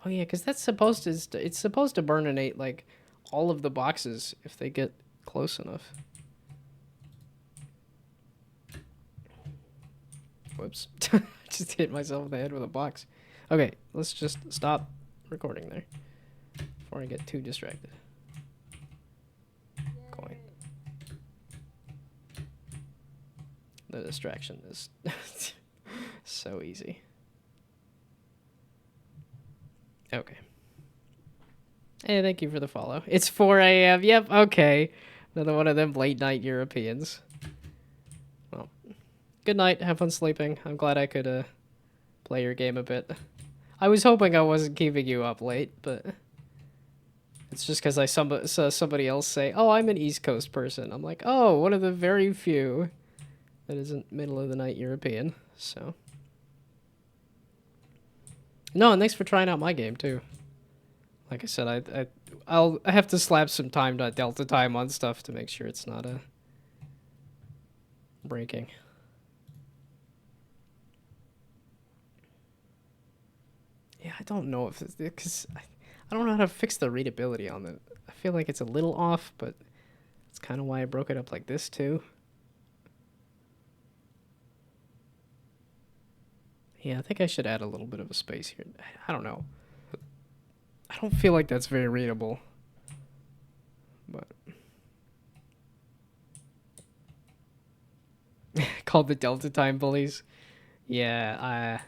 S1: Oh, yeah, because that's supposed to... It's supposed to burninate, like, all of the boxes if they get close enough. Whoops. Just hit myself in the head with a box. Okay, let's just stop recording there before I get too distracted. Coin. The distraction is so easy. Okay. Hey, thank you for the follow. It's 4 a.m. Yep, okay. Another one of them late night Europeans. Well, good night. Have fun sleeping. I'm glad I could play your game a bit. I was hoping I wasn't keeping you up late, but it's just because I saw somebody else say, "Oh, I'm an East Coast person." I'm like, "Oh, one of the very few that isn't middle of the night European." So, no, and thanks for trying out my game too. Like I said, I have to slap some delta time on stuff to make sure it's not breaking. Yeah, I don't know if it's because I don't know how to fix the readability on it. I feel like it's a little off, but that's kind of why I broke it up like this too. Yeah, I think I should add a little bit of a space here. I don't know. I don't feel like that's very readable. But called the Delta Time bullies. Yeah,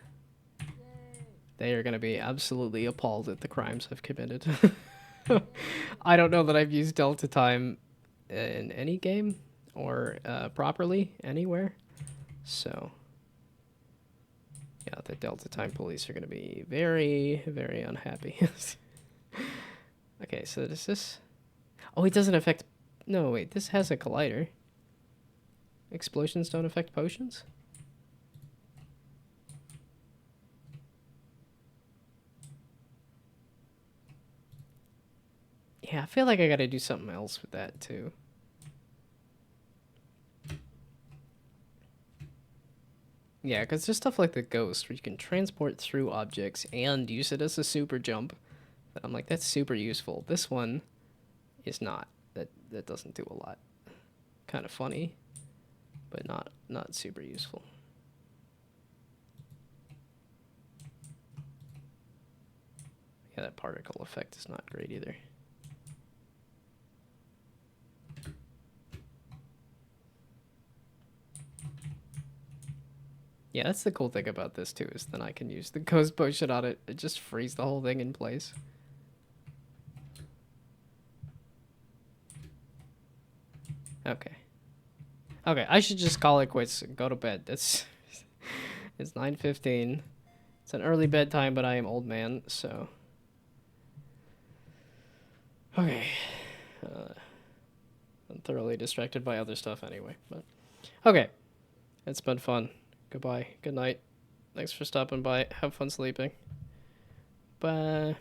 S1: they are going to be absolutely appalled at the crimes I've committed. I don't know that I've used Delta Time in any game or properly anywhere. So, yeah, the Delta Time police are going to be very, very unhappy. Okay, so does this... Oh, it doesn't affect... No, wait, this has a collider. Explosions don't affect potions? Yeah, I feel like I gotta do something else with that, too. Yeah, because there's stuff like the Ghost, where you can transport through objects and use it as a super jump. But I'm like, that's super useful. This one is not. That doesn't do a lot. Kind of funny, but not super useful. Yeah, that particle effect is not great either. Yeah, that's the cool thing about this too, is then I can use the Ghost Potion on it. It just frees the whole thing in place. Okay. Okay, I should just call it quits and go to bed. It's 9:15. It's an early bedtime, but I am old man, so... Okay. I'm thoroughly distracted by other stuff anyway, but... Okay. It's been fun. Goodbye. Good night. Thanks for stopping by. Have fun sleeping. Bye.